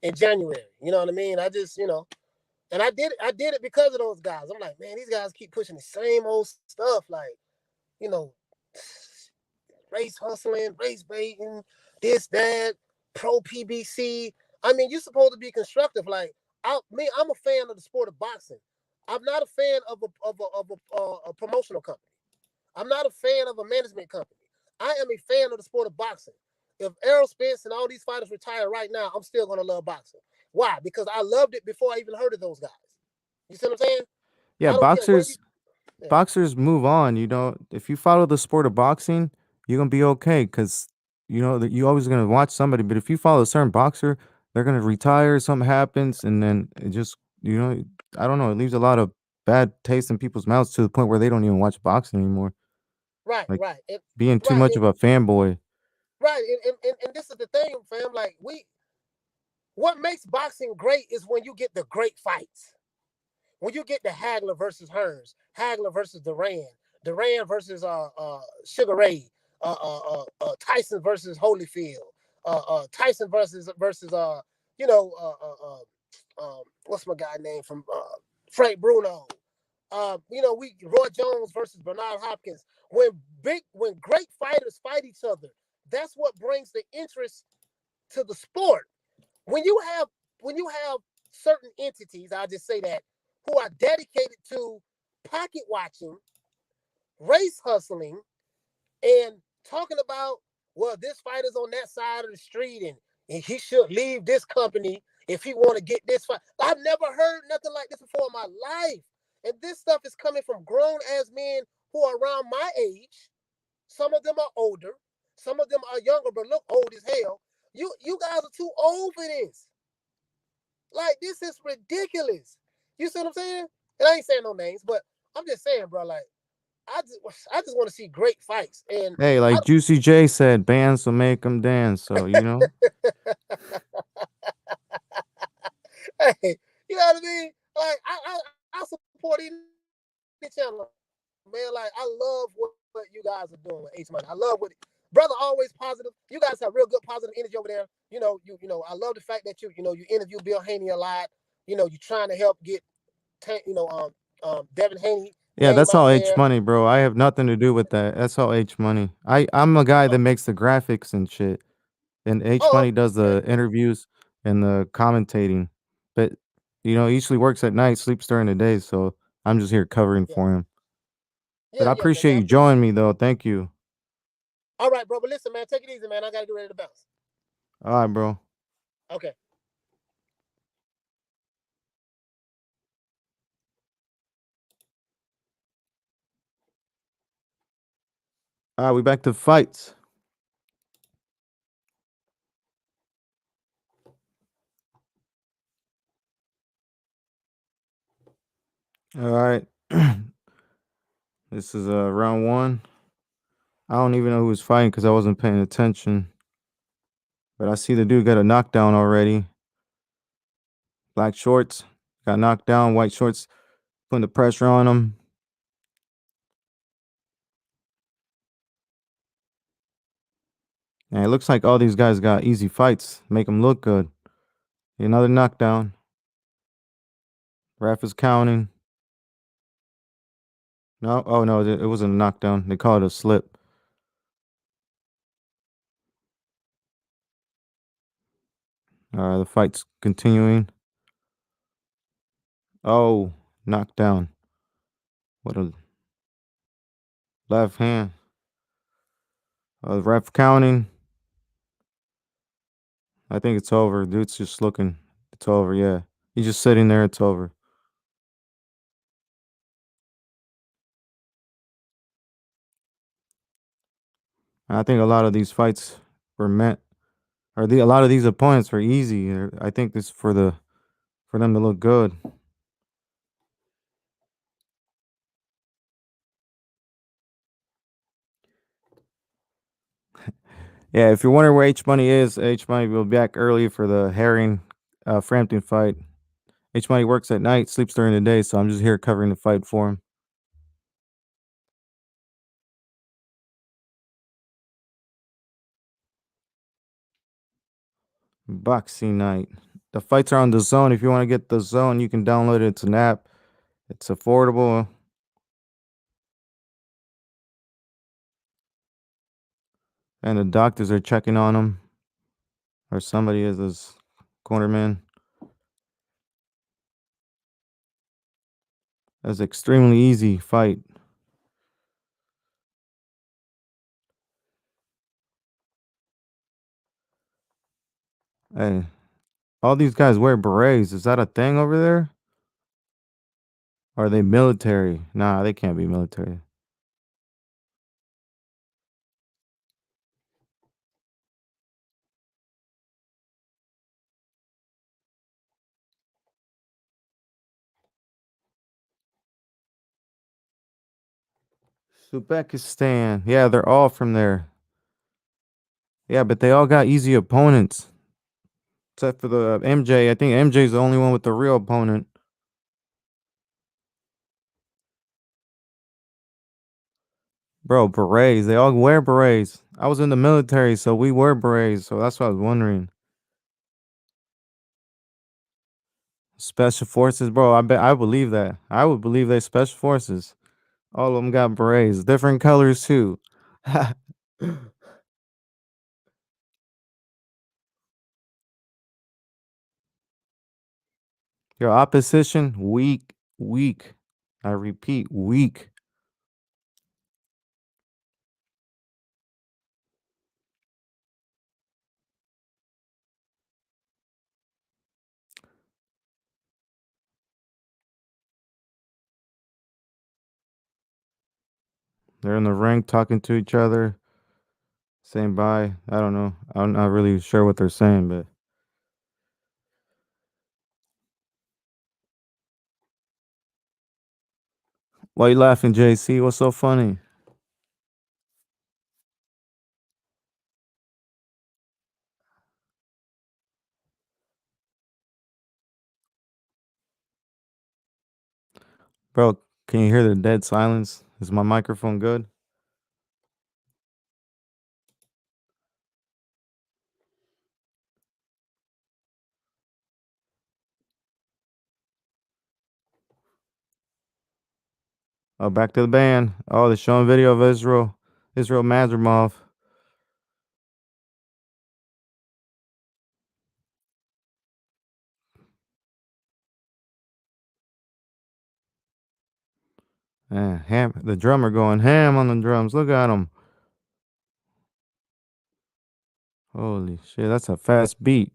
in January. You know what I mean? I just and I did it because of those guys. I'm like, man, these guys keep pushing the same old stuff, like you know, race hustling, race baiting, this that, pro PBC. I mean, you're supposed to be constructive. Like I'm a fan of the sport of boxing. I'm not a fan of a promotional company. I'm not a fan of a management company. I am a fan of the sport of boxing. If Errol Spence and all these fighters retire right now, I'm still gonna love boxing. Why? Because I loved it before I even heard of those guys. You see what I'm saying? Yeah, I don't care where you. Yeah. boxers move on. You know, if you follow the sport of boxing, you're gonna be okay because you know that you always gonna watch somebody. But if you follow a certain boxer, they're gonna retire. Something happens, and then it just I don't know. It leaves a lot of bad taste in people's mouths to the point where they don't even watch boxing anymore. Right, Like right, being too right, much of a fanboy. right. And this is the thing, fam. Like what makes boxing great is when you get the great fights. When you get the Hagler versus Hearns, Hagler versus Duran versus Sugar Ray, Tyson versus Holyfield, Tyson versus what's my guy name from Frank Bruno. We Roy Jones versus Bernard Hopkins. When great fighters fight each other, that's what brings the interest to the sport. When you have when you have certain entities, I'll just say that, who are dedicated to pocket watching, race hustling, and talking about, well, this fighter's on that side of the street and he should leave this company if he want to get this fight. I've never heard nothing like this before in my life. And this stuff is coming from grown ass men who are around my age. Some of them are older, some of them are younger, but look old as hell. You guys are too old for this. Like, this is ridiculous. You see what I'm saying? And I ain't saying no names, but I'm just saying, bro. Like, I just want to see great fights, and Hey, I like Juicy J said, bands will make them dance. So you know. hey, you know what I mean? Like, I support any channel, man. Like, I love what you guys are doing with H Money. I love what brother always positive. You guys have real good positive energy over there. I love the fact that you interview Bill Haney a lot. You're trying to help get Devin Haney Yeah, name that's out all H there. money, bro. I have nothing to do with that. That's all H money. I'm a guy Oh, that makes the graphics and shit, and H oh, money does okay. the interviews and the commentating. But he usually works at night, sleeps during the day, so I'm just here covering Yeah, for him. But yeah, I yeah, yeah, yeah. appreciate I you appreciate joining me though. Thank you. All right, bro. But listen, man, take it easy, man. I gotta get ready to bounce. All right, bro. Okay. All right, we back to fights. All right. This is round one. I don't even know who was fighting because I wasn't paying attention. But I see the dude got a knockdown already. Black shorts got knocked down. White shorts putting the pressure on him. And it looks like all these guys got easy fights. Make them look good. Another knockdown. Ref is counting. No, oh no, it wasn't a knockdown. They call it a slip. The fight's continuing. Oh, knockdown. What a left hand. Ref counting. I think it's over. Dude's just looking. It's over. Yeah, he's just sitting there. It's over. I think a lot of these fights were meant, a lot of these opponents were easy. I think this for them to look good. Yeah, if you're wondering where H Money is, H Money will be back early for the Herring Frampton fight. H Money works at night, sleeps during the day, so I'm just here covering the fight for him. Boxing night. The fights are on the zone. If you want to get the zone, you can download it. It's an app. It's affordable. And the doctors are checking on him. Or somebody is his cornerman. That's extremely easy fight. Hey, all these guys wear berets. Is that a thing over there? Or are they military? Nah, they can't be military. Uzbekistan. Yeah, they're all from there. Yeah, but they all got easy opponents. Except for the MJ. I think MJ's the only one with the real opponent. Bro, berets. They all wear berets. I was in the military, so we wear berets. So that's what I was wondering. Special forces, bro. I bet I believe that. I would believe they special forces. All of them got berets, different colors too. Your opposition weak, weak. I repeat, weak. They're in the ring talking to each other, saying bye. I don't know. I'm not really sure what they're saying, but why you laughing, JC? What's so funny? Bro, can you hear the dead silence? Is my microphone good? Oh, back to the band. Oh, they're showing video of Israel Madrimov. Ham, the drummer going ham on the drums. Look at him. Holy shit, that's a fast beat.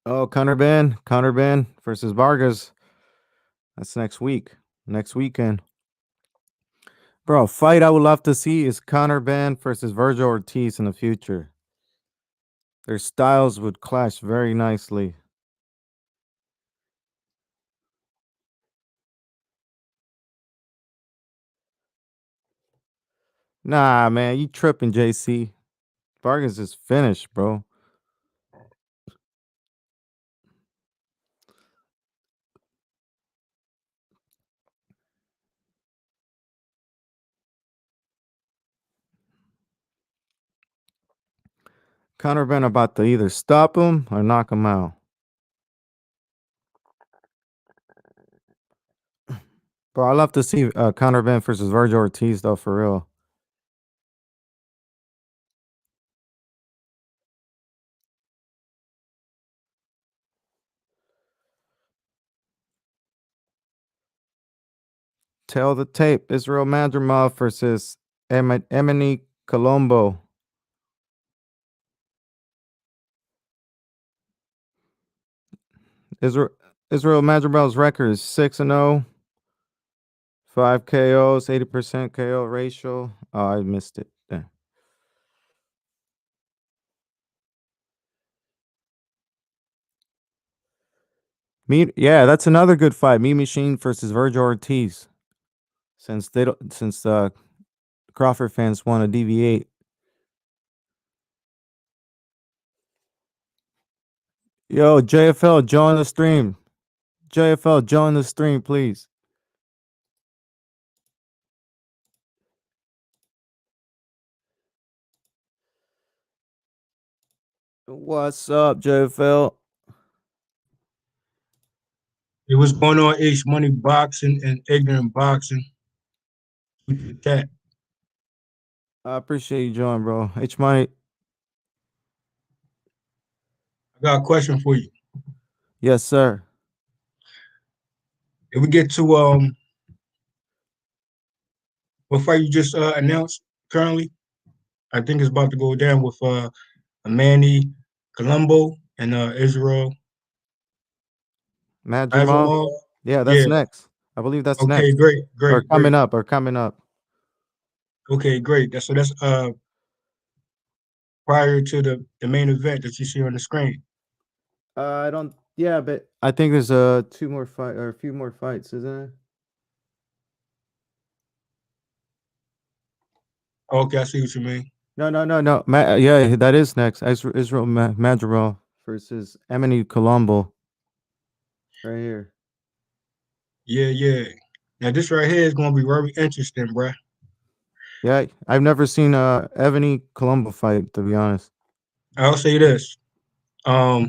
Oh, Conor Ben versus Vargas. That's next week, next weekend. Bro, a fight I would love to see is Conor Ben versus Virgil Ortiz in the future. Their styles would clash very nicely. Nah, man, you tripping, JC. Vargas is finished, bro. Conor Ben about to either stop him or knock him out. Bro, I love to see Conor Ben versus Virgil Ortiz though, for real. Tell the tape. Israel Madrimov versus Emily Colombo. Israel Israel Madrigal's record is 6-0, 5 KOs, 80% KO ratio. Oh, I missed it. Damn. Yeah, that's another good fight. Me Machine versus Virgil Ortiz. Since Crawford fans want to deviate. Yo, JFL, join the stream. JFL, join the stream, please. What's up, JFL? It was going on H Money Boxing and Ignorant Boxing. That I appreciate you joining, bro. H Money. I got a question for you. Yes, sir. If we get to what fight you just announced currently, I think it's about to go down with Manny Colombo and Israel Madrimal. Azamov. Yeah, that's Yeah. next. I believe that's Okay. next. Great. Or Great. coming Great. up, or coming up. Okay. Great. That's prior to the main event that you see on the screen. I don't. Yeah, but I think there's two more fight or a few more fights, isn't it? Okay, I see what you mean. No. Yeah, that is next. Israel Madrigal versus Emily Colombo. Right here. Yeah. Now this right here is gonna be very interesting, bruh. Yeah, I've never seen Ebony Colombo fight, to be honest. I'll say this. I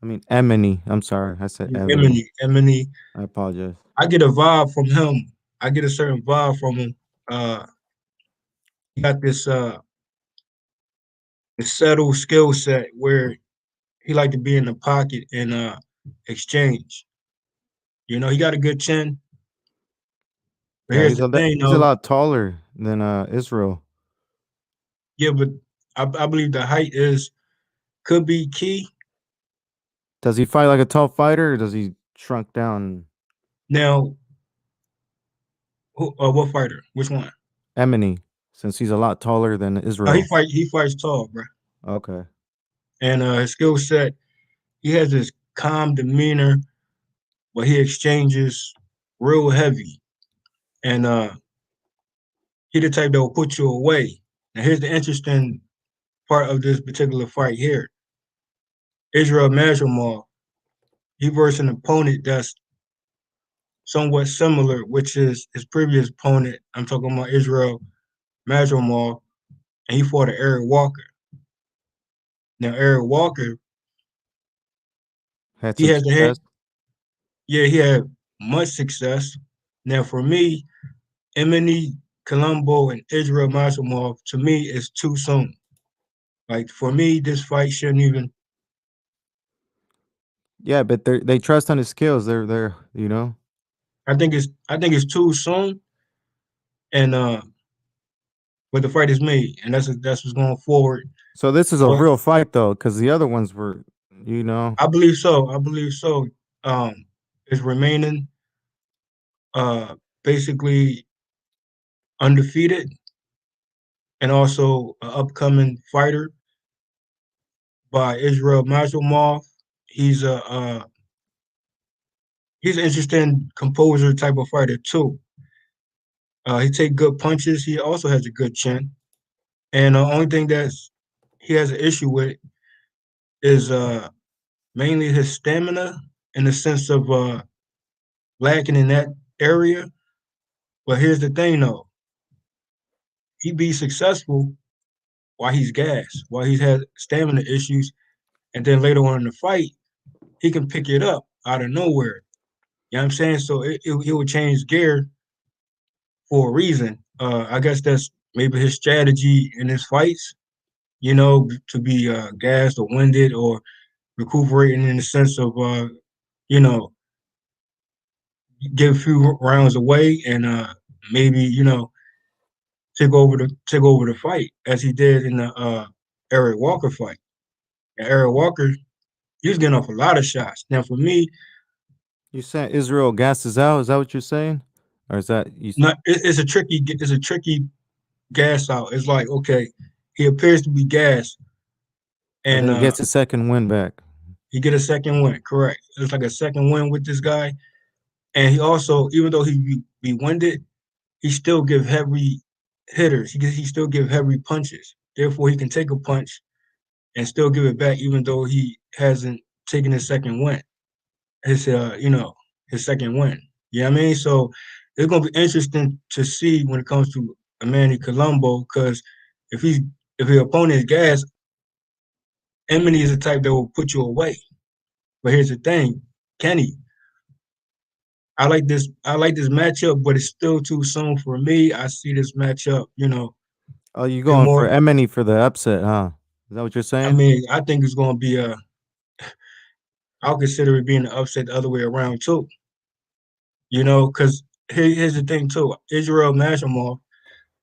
mean Emily. I'm sorry, I said Ebony. Emily. I apologize. I get a vibe from him. I get a certain vibe from him. Uh, he got this subtle skill set where he like to be in the pocket and exchange. You know, he got a good chin. But Yeah, here's the thing, he's a though. lot taller than Israel. Yeah, but I believe the height is could be key. Does he fight like a tall fighter, or does he shrunk down? Now, what fighter? Which one? Emily, since he's a lot taller than He Israel. fights tall, bro. Okay. And his skill set, he has this calm demeanor, but he exchanges real heavy. And he the type that will put you away. Now here's the interesting part of this particular fight here. Israel Majumov, he versed an opponent that's somewhat similar, which is his previous opponent. I'm talking about Israel Majumov, and he fought Eric Walker. Now Eric Walker, Had he some has the head. success. Yeah, he had much success. Now for me, Emini Colombo and Israel Majumov, to me, is too soon. Like for me, this fight shouldn't even. Yeah, but they trust on his skills. They're I think it's too soon, and but the fight is made, and that's what's going forward. So this is a But real fight though, because the other ones were, you know. I believe so. I believe so. Is remaining basically undefeated, and also an upcoming fighter by Israel Mazomov. He's a he's an interesting composer type of fighter too. He take good punches. He also has a good chin. And the only thing that's he has an issue with is mainly his stamina in the sense of lacking in that area. But here's the thing though, he be successful while he's gassed, while he's had stamina issues, and then later on in the fight, he can pick it up out of nowhere. You know what I'm saying? So it would change gear for a reason. I guess that's maybe his strategy in his fights, to be gassed or winded or recuperating in the sense of you know, give a few rounds away and maybe, take over the fight as he did in the Eric Walker fight. And Eric Walker, he was getting off a lot of shots. Now for me, You saying Israel gasses out? Is that what you're saying, or is that you? it's a tricky gas out. It's like, okay, he appears to be gassed, And and then he gets a second win back. he get a second win. Correct. It's like a second win with this guy, and he also, even though he be winded, he still give heavy hitters. He still give heavy punches. Therefore, he can take a punch and still give it back, even though he hasn't taken his second win. His second win. You know what I mean? So it's gonna be interesting to see when it comes to Manny Colombo, because if he's if your opponent is gas, Emily is the type that will put you away. But here's the thing, Kenny, I like this matchup, but it's still too soon for me. I see this matchup, Oh, you being going for more. Emini for the upset, huh? Is that what you're I saying? mean, I think it's gonna be a. I'll consider it being an upset the other way around too. Because here's the thing too. Israel Mashimov,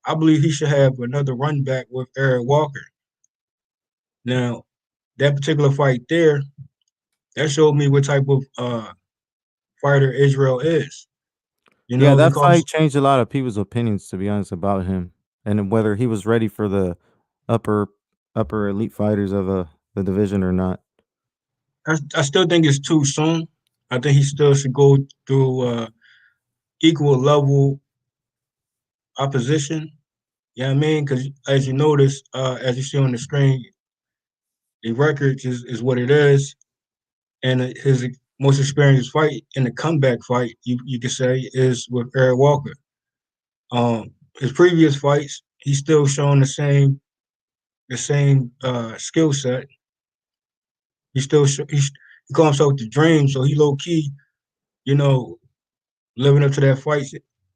I believe he should have another run back with Eric Walker. Now, that particular fight there, that showed me what type of fighter Israel is. Yeah, He that comes fight changed a lot of people's opinions, to be honest, about him and whether he was ready for the upper upper elite fighters of the division or not. I still think it's too soon. I think he still should go through equal level opposition. You know what I mean? Because as you notice, as you see on the screen, the records is what it is. And his most experienced fight in the comeback fight, you could say, is with Eric Walker. His previous fights, he's still showing the same skill set. He calls himself the Dream, so he low key, you know, living up to that fight,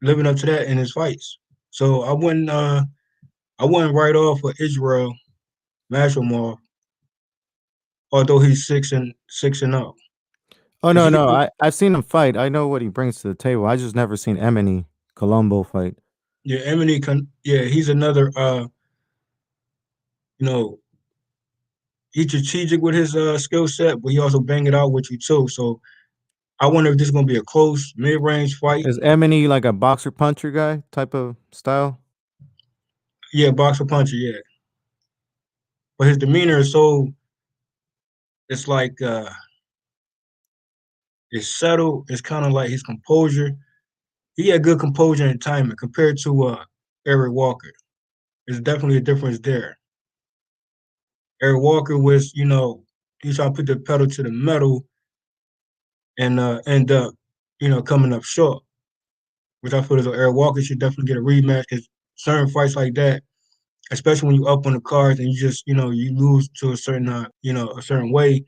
living up to that in his fights. So I wouldn't write off for Israel Mashimov, although he's 6-0, Oh because no, no, I've seen him fight. I know what he brings to the table. I just never seen Emini Colombo fight. yeah, he's another you know, he's strategic with his skill set, but he also bang it out with you too. So I wonder if this is gonna be a close mid range fight. Is Emini like a boxer puncher guy type of style? Yeah, boxer puncher, yeah. But his demeanor is so it's like it's subtle. It's kind of like his composure. He had good composure and timing compared to Eric Walker. There's definitely a difference there. Eric Walker was, he's trying to put the pedal to the metal and end up, coming up short. Which I feel as though Eric Walker should definitely get a rematch, because certain fights like that, especially when you up on the cards and you just, you lose to a certain, a certain way,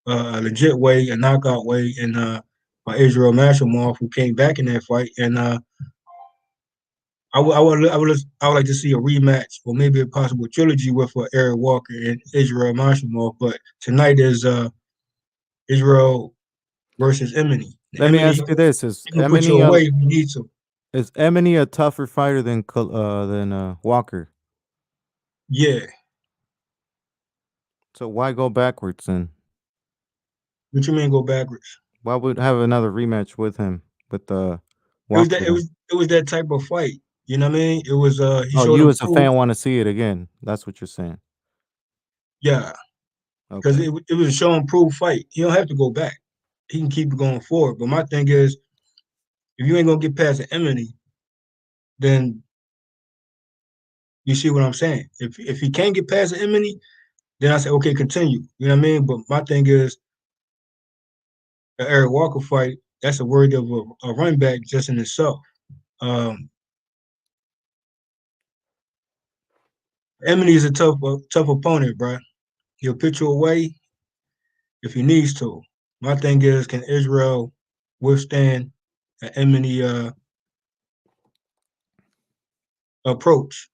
a legit way, a knockout way, and by Israel Mashimov, who came back in that fight, and I would like to see a rematch or maybe a possible trilogy with Eric Walker and Israel Mashimov. But tonight is Israel versus Emini. Let me Emini ask you this: can put you away if you need to. Is Emini a tougher fighter than Walker? Yeah. So why go backwards then? What you mean go backwards? Why would have another rematch with him with It was that Walker it then? was it was that type of fight. You know what I mean? It was he Oh, showed you him as a proof. fan want to see it again. That's what you're saying. Yeah, because Okay. it was a show and prove fight. He don't have to go back. He can keep going forward. But my thing is, if you ain't gonna get past the Emini, then you see what I'm saying. If he can't get past the Emini, then I say okay, continue. You know what I mean? But my thing is, the Eric Walker fight, that's a word of a run back just in itself. Um, Emini is a tough opponent, bro. He'll put you away if he needs to. My thing is, can Israel withstand an Emini approach?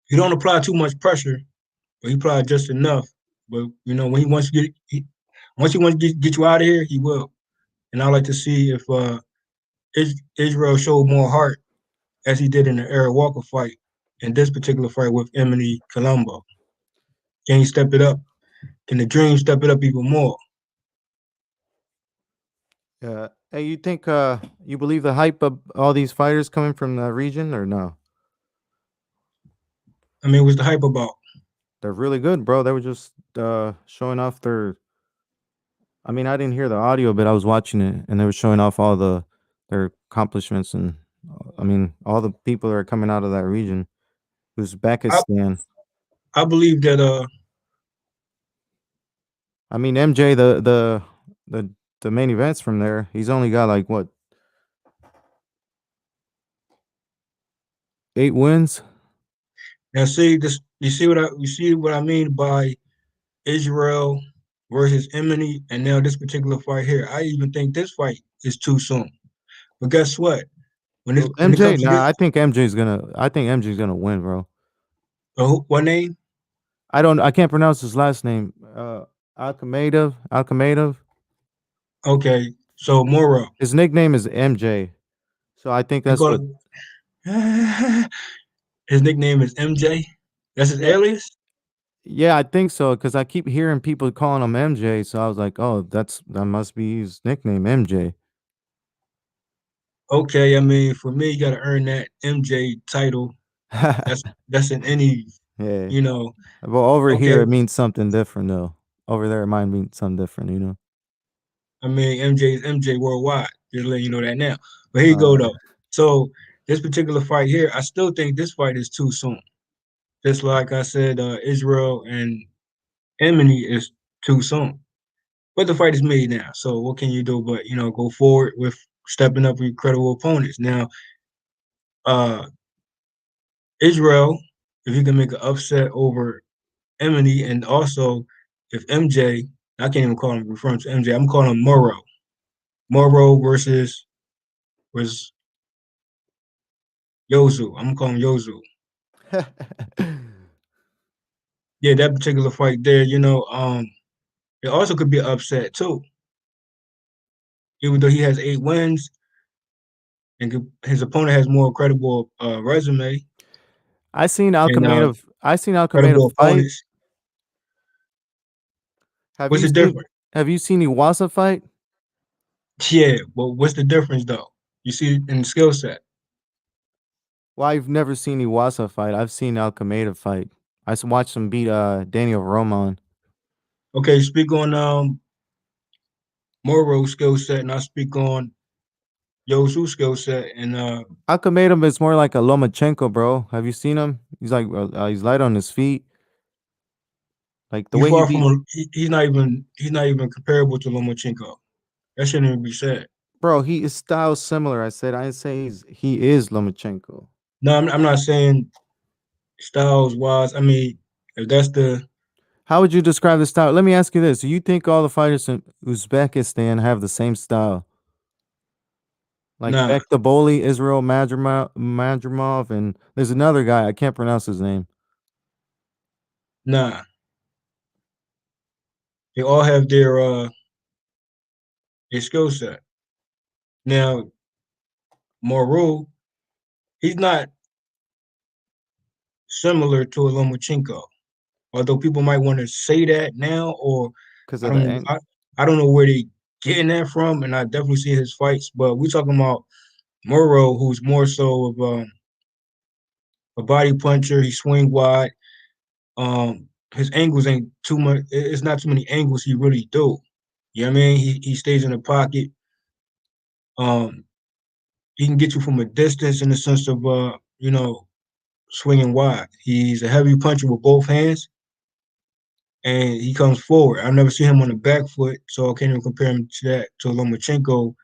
He don't apply too much pressure, but he applies just enough. But when he wants to once he wants to get you out of here, he will. And I like to see if Israel showed more heart as he did in the Eric Walker fight, in this particular fight with Emily Colombo? Can he step it up? Can the Dream step it up even more? Hey, you think you believe the hype of all these fighters coming from the region or no? I mean, what's the hype about? They're really good, bro. They were just showing off their. I mean, I didn't hear the audio, but I was watching it, and they were showing off all their accomplishments, and I mean, all the people that are coming out of that region. I, Uzbekistan. I believe that I mean, MJ, the main events from there. He's only got like what 8 wins. now see this you see what I mean by Israel versus Emily, and now this particular fight here. I even think this fight is too soon. But guess what? Well, When it MJ, comes to nah, this, I think MJ's gonna. I think MJ's gonna win, bro. what name? I don't. I can't pronounce his last name. Akhmadaliev. Akhmadaliev. Okay, so Moro. His nickname is MJ. So I think They that's call what. it. His nickname is MJ. That's his Yeah. alias. Yeah, I think so because I keep hearing people calling him MJ. So I was like, oh, that must be his nickname, MJ. Okay, I mean, for me, you got to earn that MJ title. That's in any, Yeah. you know. Well, over here Okay, it means something different though. Over there it might mean something different. I mean, MJ is MJ worldwide. Just letting you know that now. But here you All go right. though. So this particular fight here, I still think this fight is too soon. Just like I said, Israel and Emily is too soon. But the fight is made now. So what can you do but go forward with stepping up with credible opponents? Now, uh, Israel, if you can make an upset over Emily, and also if MJ, I can't even call him referring to MJ, I'm calling him Moro. Moro versus Yozu. I'm gonna call him Yozu. Yeah, that particular fight there, it also could be an upset too. Even though he has 8 wins and his opponent has more credible resume and I seen Alchemative credible fight. opponents. Have What's you the seen difference? have you seen Iwasa fight? Yeah, but what's the difference though? You see in the skill set. Well, I've never seen Iwasa fight. I've seen Alchemative fight. Watched him beat Daniel Roman. Okay, speak on Moro's skill set, and I speak on Yosu's skill set. And Alchemative is more like a Lomachenko, bro. Have you seen him? He's light on his feet. Like the he's way he far from beat he's not even comparable to Lomachenko. That shouldn't even be said. bro, his style's similar. I didn't say he is Lomachenko. No, I'm not saying styles wise. I mean, if that's the How would you describe the style? Let me ask you this. Do you think all the fighters in Uzbekistan have the same style? Like nah, Bektaboli, Israel Madrimov, and there's another guy, I can't pronounce his name. nah. They all have their skill set. Now, Moru, he's not similar to a Lomachenko. Although people might want to say that now, or Because I of the don't, I, I don't know where they getting that from, and I definitely see his fights. But we're talking about Moro, who's more so of a body puncher. He swing wide. His angles ain't too much. It's not too many angles he really do. You know what I mean? He stays in the pocket. Um, he can get you from a distance in the sense of swinging wide. He's a heavy puncher with both hands, and he comes forward. I've never seen him on the back foot, so I can't even compare him to that to Lomachenko.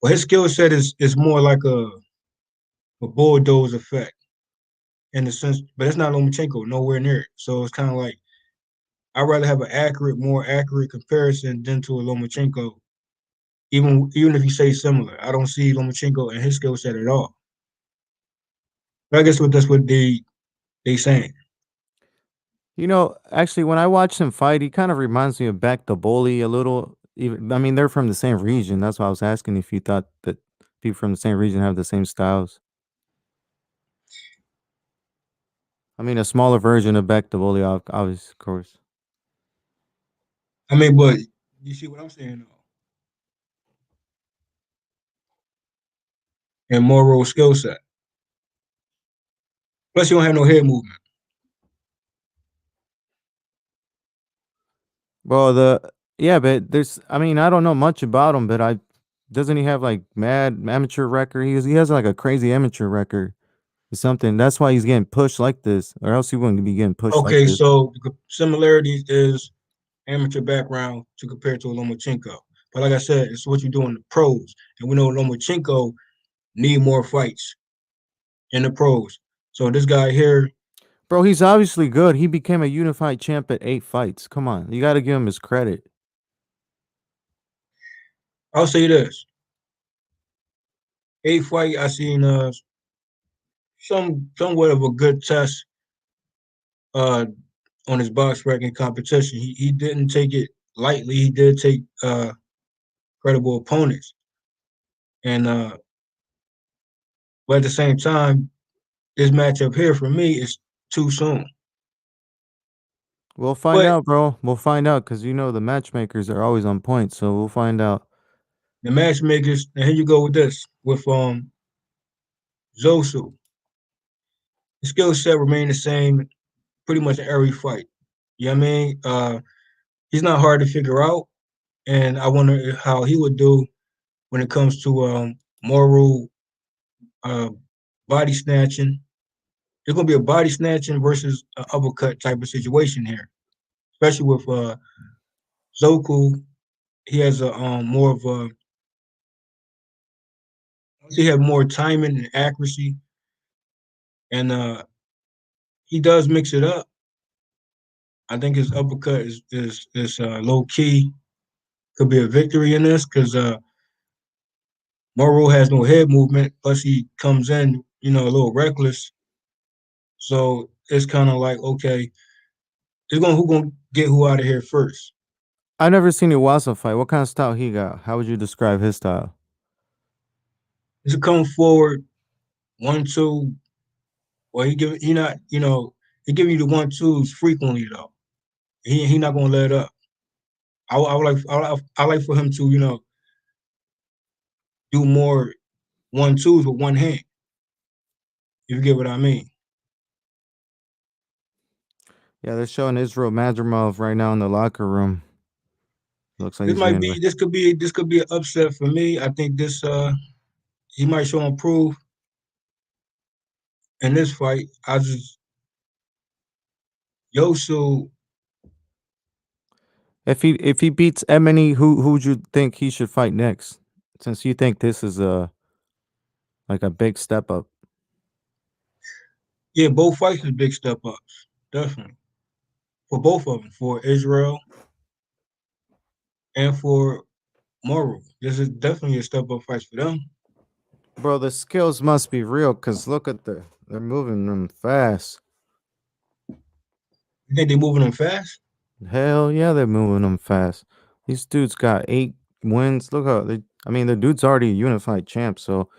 But his skill set is more like a bulldoze effect in the sense, but it's not Lomachenko, nowhere near it. So it's kind of like I'd rather have an more accurate comparison than to a Lomachenko. Even if you say similar, I don't see Lomachenko and his skill set at all. But I guess that's what they saying. actually, when I watched him fight, he kind of reminds me of Bektaboli a little. Even, I mean, they're from the same region. That's why I was asking if you thought that people from the same region have the same styles. I mean, a smaller version of Bektaboli, obviously, of course. I mean, but you see what I'm saying though. And moral skill set. Plus, you don't have no head movement. Well, yeah, but there's. I mean, I don't know much about him, but I doesn't he have like mad amateur record? He has like a crazy amateur record or something. That's why he's getting pushed like this, or else he wouldn't be getting pushed like Okay, this. so the similarities is amateur background to compare to Lomachenko. But like I said, it's what you do in the pros. And we know Lomachenko need more fights in the pros. So this guy here, Bro, he's obviously good. He became a unified champ at 8 fights. Come on, you got to give him his credit. I'll say this. 8 fight, I seen somewhat of a good test uh on his box ranking competition. He didn't take it lightly. He did take credible opponents. And but at the same time, this matchup here for me is too soon. We'll find But out, bro. We'll find out because you know the matchmakers are always on point. So we'll find out. the matchmakers, and here you go with this with Zosu. The skill set remained the same pretty much in every fight. You know what I mean? He's not hard to figure out, and I wonder how he would do when it comes to moral uh, body snatching. It's gonna be a body snatching versus an uppercut type of situation here, especially with Zoku. He has a more of a he have more timing and accuracy, and he does mix it up. I think his uppercut is low key. Could be a victory in this because Moro has no head movement. Plus, he comes in, a little reckless. So it's kind of like, okay, who gonna get who out of here first? I never seen Iwasa fight. What kind of style he got? How would you describe his style? Is it come forward 1-2? Or he not, he giving you the 1-2s frequently though. He not gonna let up. I would like I like for him to do more 1-2s with one hand. If you get what I mean. Yeah, they're showing Israel Madrimov right now in the locker room. Looks like This he's might getting be like. this could be an upset for me. I think this he might show improve in this fight. I just Yosu, If he beats Emini, who would you think he should fight next? Since you think this is a like a big step up. yeah, both fights is big step ups, definitely for both of them, for Israel and for Moro. This is definitely a step up fight for them. Bro, the skills must be real because look at they're moving them fast. You think they moving them fast? Hell yeah, they're moving them fast. These dudes got 8 wins. Look how they. I mean, the dude's already a unified champ. So,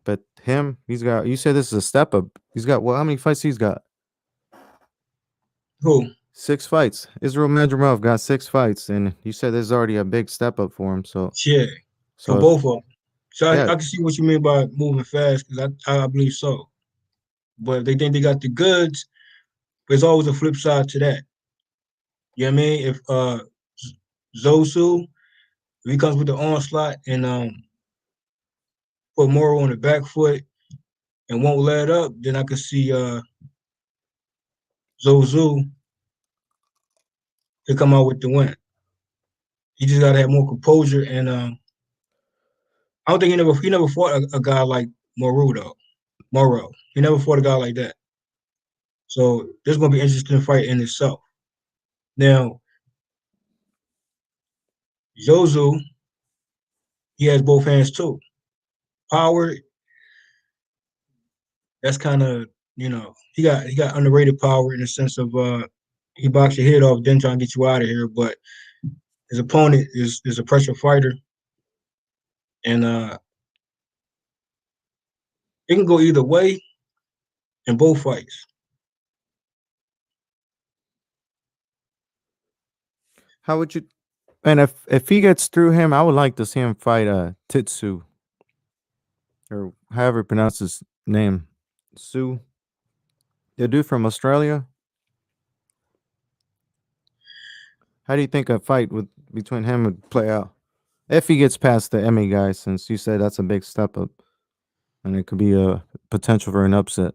but him, he's got. You said this is a step up. He's got what? How many fights he's got? Who? 6 fights. Israel Madrimov got 6 fights, and you said this is already a big step up for him. So, Yeah, for so if both of them. So I yeah, can see what you mean by moving fast because I believe so. But if they think they got the goods, there's always a flip side to that. You know what I mean? If Zosu, if he comes with the onslaught and put Moro on the back foot and won't let up, then I could see Zozu to come out with the win. He just got to have more composure, and I don't think he never fought a guy like Moro though. Moro, he never fought a guy like that. So this is gonna be an interesting fight in itself. Now Zozu, he has both hands too. Power, that's kind of he got underrated power in the sense of he boxed your head off, then trying to get you out of here. But his opponent is a pressure fighter, and it can go either way in both fights. How would you? And if he gets through him, I would like to see him fight Titsu or however you pronounce his name, Sue. The dude from Australia. How do you think a fight with between him would play out if he gets past the Emmy guy? Since you said that's a big step up, and it could be a potential for an upset.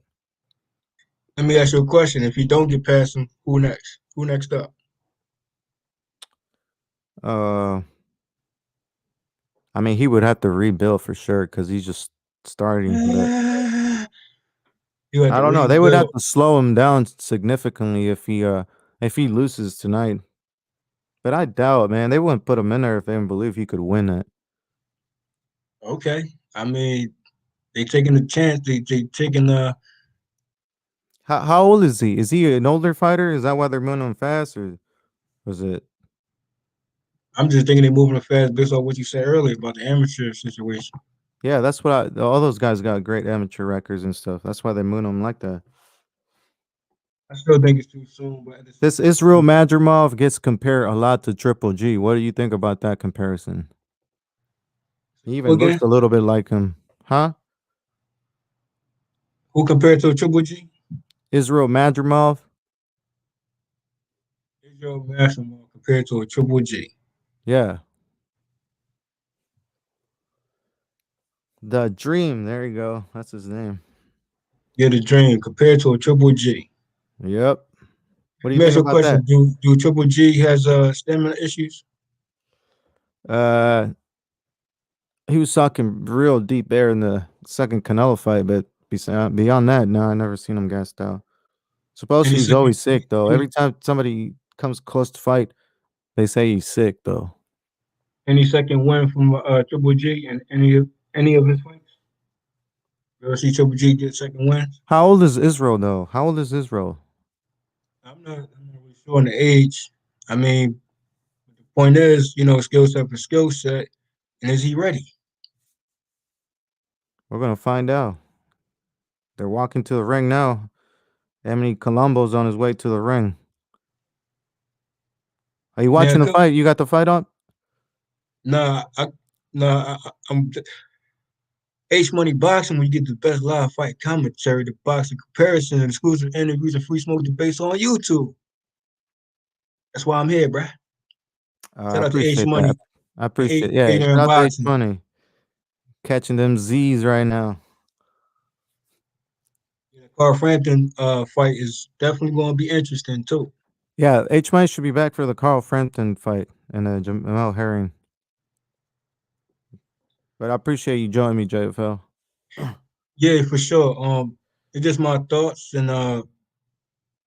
Let me ask you a question. If you don't get past him, who next? Who next up? Uh, I mean, he would have to rebuild for sure because he's just starting. But You have I to don't know. They would have rebuild. to slow him down significantly if he loses tonight. But I doubt, man. They wouldn't put him in there if they didn't believe he could win it. Okay. I mean, they taking a chance. They taking How old is he? Is he an older fighter? Is that why they're moving him fast, or was it? I'm just thinking they're moving fast based on what you said earlier about the amateur situation. Yeah, that's what all those guys got great amateur records and stuff. That's why they moon him like that. I still think it's too soon, but at the This same Israel time, Madrimov gets compared a lot to Triple G. What do you think about that comparison? He who even looks again? a little bit like him, huh? Who compared to a Triple G? Israel Madrimov. Israel Maximum compared to a Triple G. Yeah, the Dream. There you go. That's his name. Yeah, the Dream compared to a Triple G. Yep. What do Let you me ask think you a about question. that? Do Triple G has stamina issues? Uh, he was sucking real deep air in the second Canelo fight, but beyond that, no, I never seen him gassed out. Any Supposedly he's second always sick though. any, Every time somebody comes close to fight, they say he's sick though. any second win from Triple G in any of his fights? You ever see Triple G get second wins? How old is Israel though? How old is Israel? I'm not really sure on the age. I mean, the point is, skill set for skill set, and is he ready? We're gonna find out. They're walking to the ring now. Emily Colombo's on his way to the ring. Are you Now, watching the fight? You got the fight on? nah, I'm H Money Boxing. When you get the best live fight commentary, the boxing comparison, and exclusive interviews, and free smoke debates on YouTube. That's why I'm here, bruh. I Shout out to H appreciate that. Money I and appreciate. Yeah, shout Ignorant out to H Boxing. Money catching them Z's right now. Yeah, the Carl Frampton fight is definitely going to be interesting too. Yeah, H Money should be back for the Carl Frampton fight and Jamel Herring. But I appreciate you joining me, JFL. Yeah, for sure. It's just my thoughts, and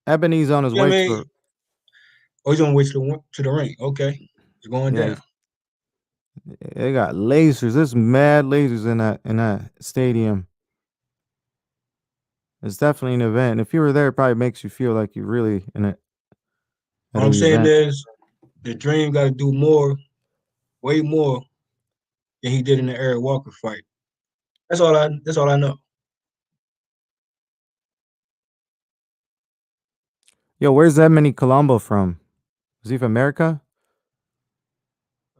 Ebony's on his yeah, I way to mean, the. oh, he's on the way to the ring. Okay, it's going Yeah, down. they got lasers. There's mad lasers in that stadium. It's definitely an event. If you were there, it probably makes you feel like you're really in it at All I'm an saying event. is, the Dream got to do more, way more than he did in the Eric Walker fight. That's all I know. Yo, where's Ebony Colombo from? Is he from America?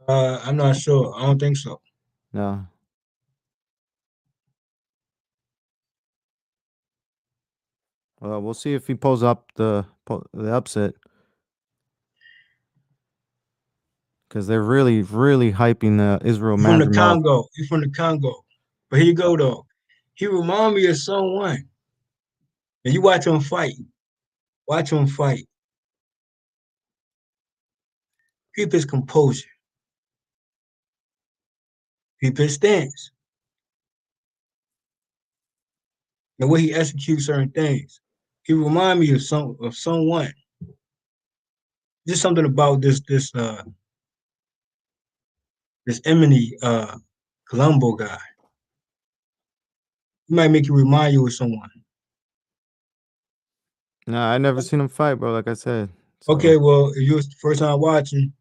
I'm not sure. I don't think so. No. Well, we'll see if he pulls up the upset because they're really, really hyping the Israel He's from the Madrimov. Congo. He's from the Congo. But here you go though. He remind me of someone. And you watch him fight. Watch him fight. Keep his composure. Keep his stance. The way he executes certain things. He remind me of someone. Just something about this Emily Colombo guy. He might make you remind you of someone. Nah, I never seen him fight, bro. Like I said, so Okay, well, if you was the first time watching,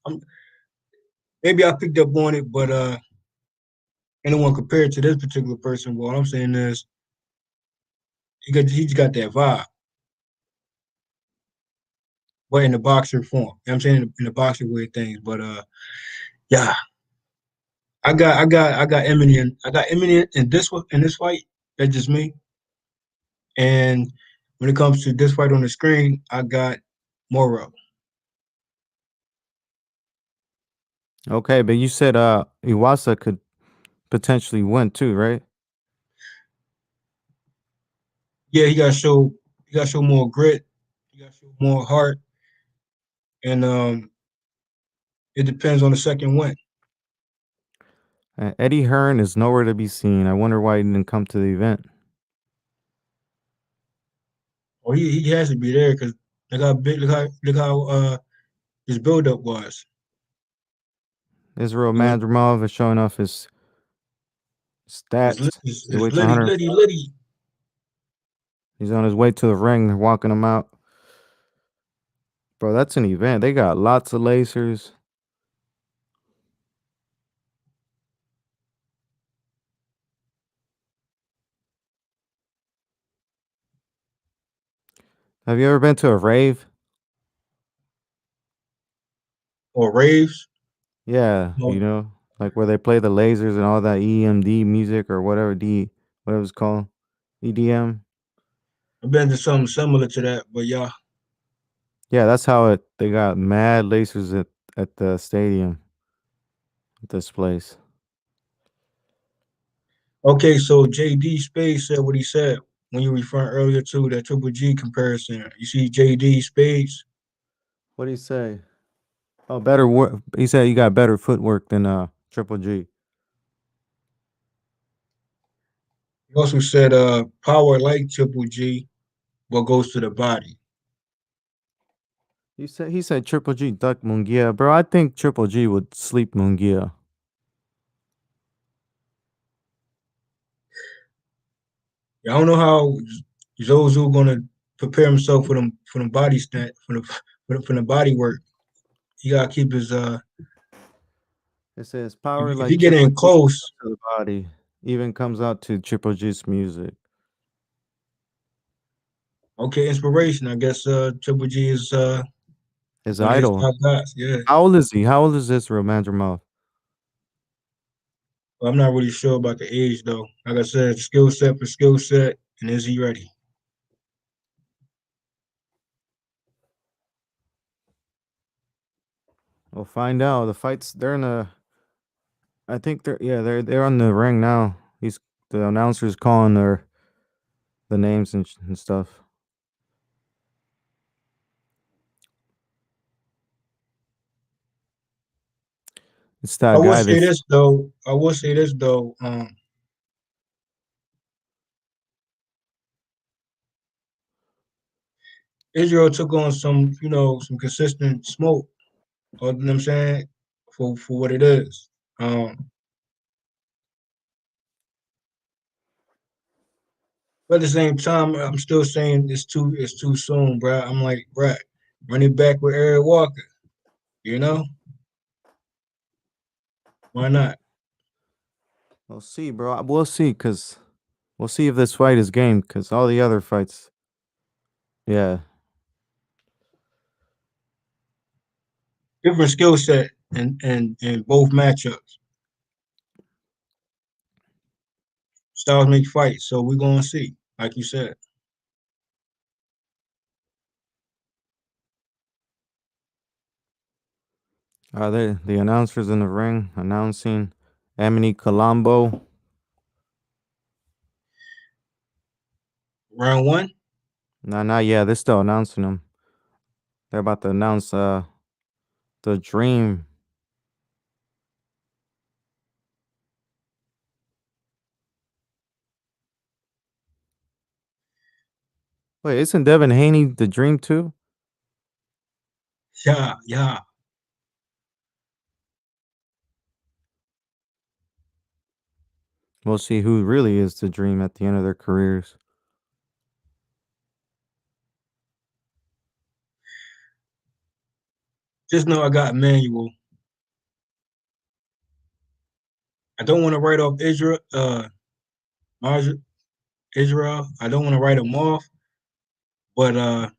I'm, maybe I picked up on it, but anyone compared to this particular person, what I'm saying is he's got that vibe. but in the boxer form. You know what I'm saying in the boxer way of things. But yeah, I got Eminem in this fight. That's just me. And when it comes to this fight on the screen, I got Moro. Okay, but you said Iwasa could potentially win too, right? Yeah, he got to show more grit. He got to show more heart, and it depends on the second win. Eddie Hearn is nowhere to be seen. I wonder why he didn't come to the event. Or he has to be there because look how big, look how his buildup was. Israel It was Madrimov is showing off his stats. He it's weighs litty, 100. litty, litty. He's on his way to the ring. They're walking him out. Bro, that's an event. They got lots of lasers. Have you ever been to a rave? Or raves. Yeah, No, like where they play the lasers and all that EMD music or whatever it's called, EDM. I've been to something similar to that, but yeah. Yeah, that's how it. They got mad lasers at the stadium at this place. Okay, so JD Spade said what he said when you referring earlier to that Triple G comparison. You see JD Spades. What do you say? Oh, better work. He said you got better footwork than Triple G. He also said power like Triple G, but goes to the body. He said Triple G ducked Mungia, bro. I think Triple G would sleep Mungia. I don't know how Zozu gonna prepare himself for them body stand for the body work. He gotta keep his It says power if he like get Triple in G close, to the body. Even comes out to Triple G's music. okay, inspiration. I guess Triple G is His one of his idol. top guys. Yeah. How old is he? How old is this Romandromov? Well, I'm not really sure about the age though. Like I said, skill set for skill set, and is he ready? We'll find out. The fights they're in a I think they're on the ring now. He's the announcer's calling the names and stuff. It's I that will guy say that's this though. I will say this though. Israel took on some consistent smoke. You know what I'm saying? For what it is. But at the same time, I'm still saying it's too soon, bro. I'm like, bro, running back with Eric Walker. You know, why not? we'll see, bro. We'll see cuz we'll see if this fight is game cuz all the other fights, yeah. Different skill set in both matchups. Styles make fights, so we're gonna see, like you said. The announcers in the ring announcing Emily Colombo. Round one. Nah, not yet. They're still announcing them. They're about to announce the Dream. Wait, isn't Devin Haney the Dream too? Yeah, yeah. We'll see who really is the Dream at the end of their careers. Just know I got manual. I don't want to write off Israel. Israel. I don't want to write him off, but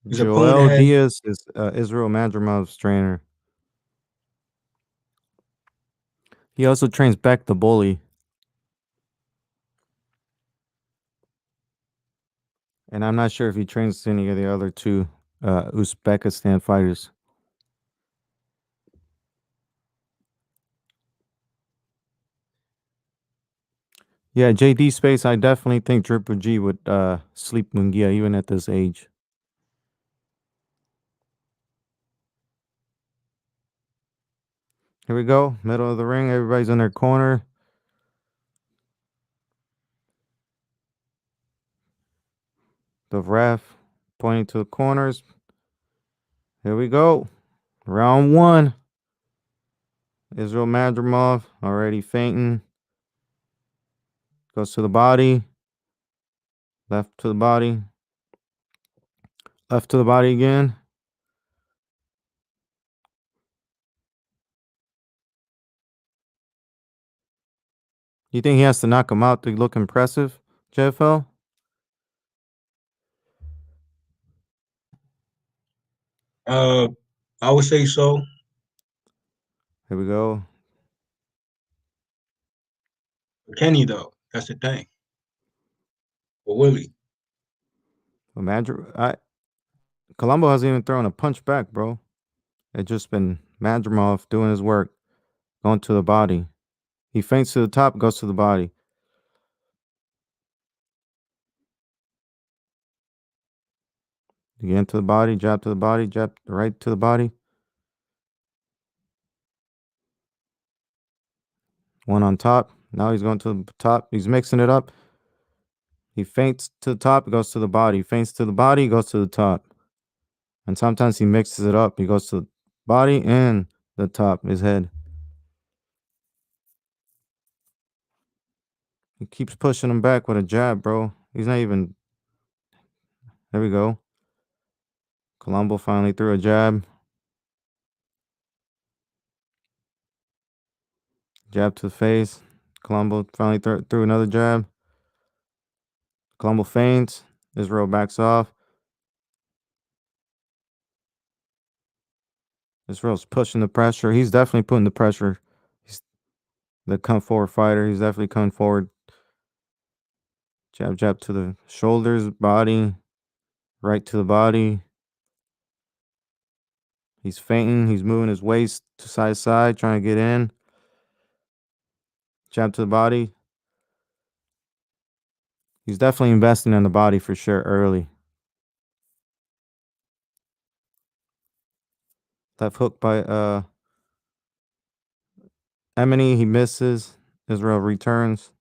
His opponent Joel has Diaz is Israel Madrimov's trainer. He also trains Beck the Bully. And I'm not sure if he trains any of the other two Uzbekistan fighters. Yeah, JD Space, I definitely think Triple G would sleep Mungia even at this age. Here we go. Middle of the ring. Everybody's in their corner. The ref pointing to the corners. Here we go. Round one. Israel Madrimov already fainting. Goes to the body. Left to the body. Left to the body again. You think he has to knock him out to look impressive, JFL? I would say so. Here we go. Kenny though, that's the thing. Or Willie. Colombo hasn't even thrown a punch back, bro. It's just been Madrimov doing his work, going to the body. He feints to the top, goes to the body. Again to the body, jab to the body, jab right to the body. One on top. Now he's going to the top. He's mixing it up. He feints to the top, goes to the body. Feints to the body, goes to the top. And sometimes he mixes it up. He goes to the body and the top, his head. He keeps pushing him back with a jab, bro. He's not even. There we go. Colombo finally threw a jab. Jab to the face. Colombo finally threw another jab. Colombo feints. Israel backs off. Israel's pushing the pressure. He's definitely putting the pressure. He's the come forward fighter. He's definitely coming forward. Jab, jab to the shoulders, body. Right to the body. He's feinting. He's moving his waist to side, trying to get in. Jab to the body. He's definitely investing in the body for sure early. Left hook by Emini. He misses. Israel returns.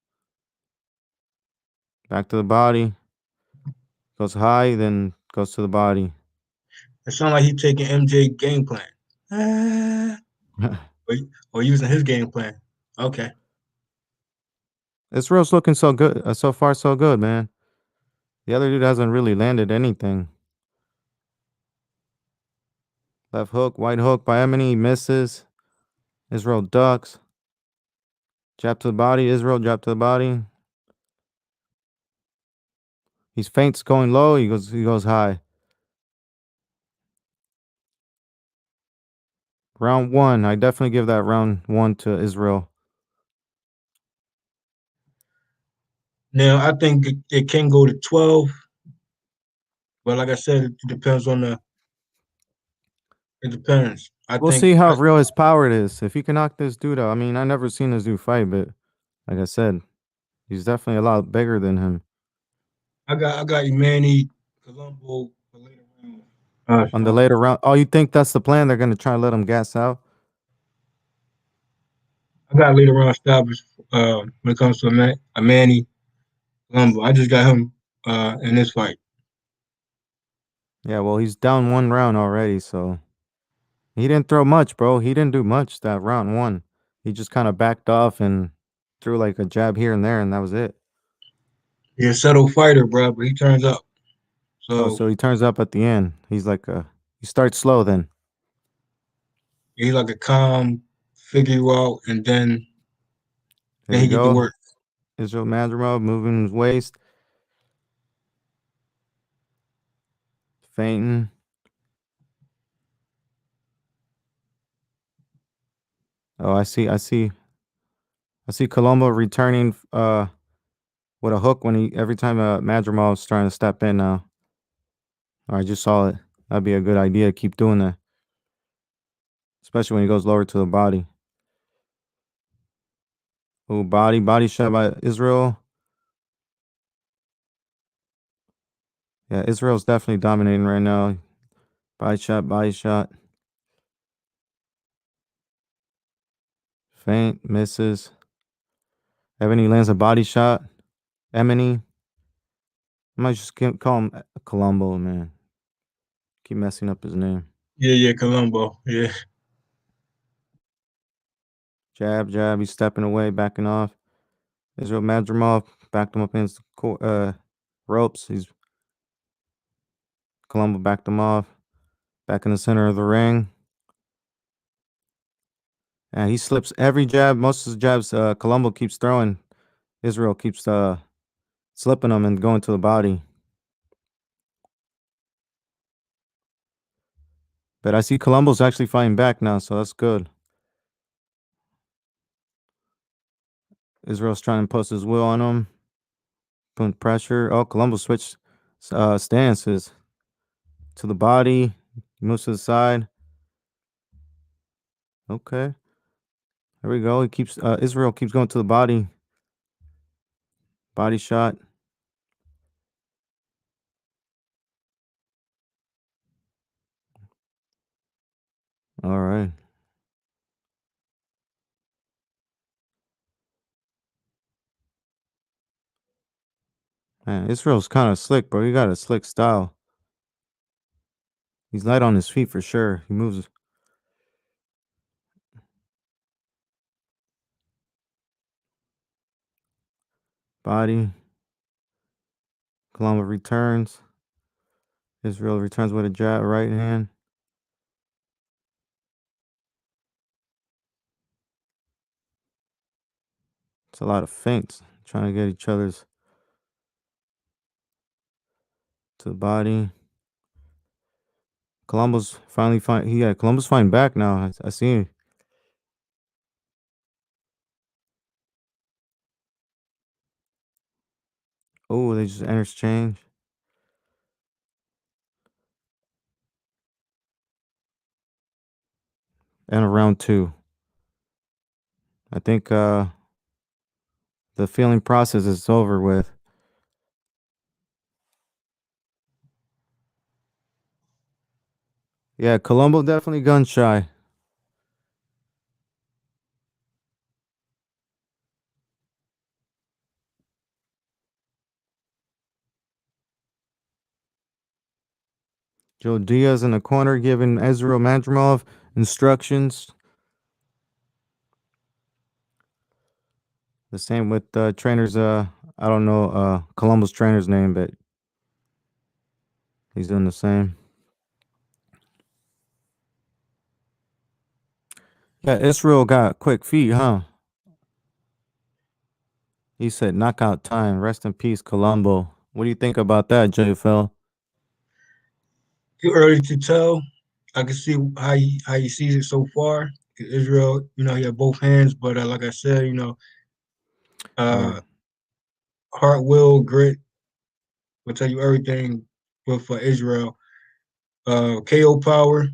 Back to the body. Goes high, then goes to the body. It sounds like he's taking MJ game plan. Or using his game plan. Okay. Israel's looking so good. So far, so good, man. The other dude hasn't really landed anything. Left hook, white hook by Emini. He misses. Israel ducks. Jab to the body. Israel jab to the body. He's feints going low. He goes high. Round one. I definitely give that round one to Israel. Now I think it can go to 12, but like I said, it depends on the. It depends. We'll see how real his power is. If he can knock this dude out. I mean, I never seen this dude fight, but like I said, he's definitely a lot bigger than him. I got Imani Colombo for later round. On the later round. Oh, you think that's the plan? They're gonna try to let him gas out? I got later round established when it comes to Imani Colombo. I just got him in this fight. Yeah, well, he's down one round already, so he didn't throw much, bro. He didn't do much that round one. He just kind of backed off and threw like a jab here and there, and that was it. He's a settled fighter, bro, but he turns up. Oh, So so he turns up at the end. He starts slow then. he's like a calm, figure you out, and Here then we he get to go. work. Israel Madrimov moving his waist. Feinting. Oh, I see Colombo returning with a hook when he every time Madrimov's trying to step in now. I just saw it. That'd be a good idea. Keep doing that, especially when he goes lower to the body. Oh, body shot by Israel. Yeah, Israel's definitely dominating right now. Body shot, body shot. Feint, misses. Ebony lands a body shot. Emily. I might just call him Colombo, man. Keep messing up his name. Yeah, Colombo. Yeah. Jab, jab. He's stepping away, backing off. Israel Madrimov backed him up against the ropes. Colombo backed him off. Back in the center of the ring. And he slips every jab. Most of the jabs Colombo keeps throwing. Israel keeps slipping them and going to the body. But I see Colombo's actually fighting back now, so that's good. Israel's trying to post his will on him. Putting pressure. Oh, Colombo switched stances to the body. He moves to the side. Okay. There we go. He keeps Israel keeps going to the body. Body shot. All right. Man, Israel's kind of slick, bro. He got a slick style. He's light on his feet for sure. He moves body. Colombo returns. Israel returns with a jab, right hand. It's a lot of feints. Trying to get each other's to the body. Colombo's finally Colombo's fighting back now. I see him. Oh, they just interchange. And a round two. I think the feeling process is over with. Yeah, Colombo definitely gun shy. Joe Diaz in the corner giving Israel Madrimov instructions. The same with trainers. I don't know Colombo's trainer's name, but he's doing the same. Yeah, Israel got quick feet, huh? He said knockout time. Rest in peace, Colombo. What do you think about that, JFL? Too early to tell. I can see how he sees it so far. Israel, he had both hands, but like I said, All right. uh, heart, will, grit will tell you everything. But for Israel, KO power,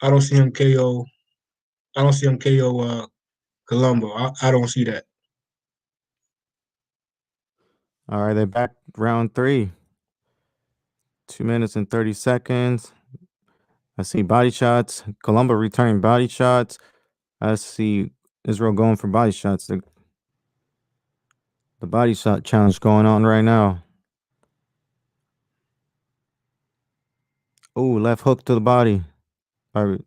I don't see him KO. I don't see him KO Colombo. I don't see that. All right, they back round three. 2 minutes and 30 seconds. I see body shots. Colombo returning body shots. I see Israel going for body shots. The body shot challenge going on right now. Oh, left hook to the body. All right.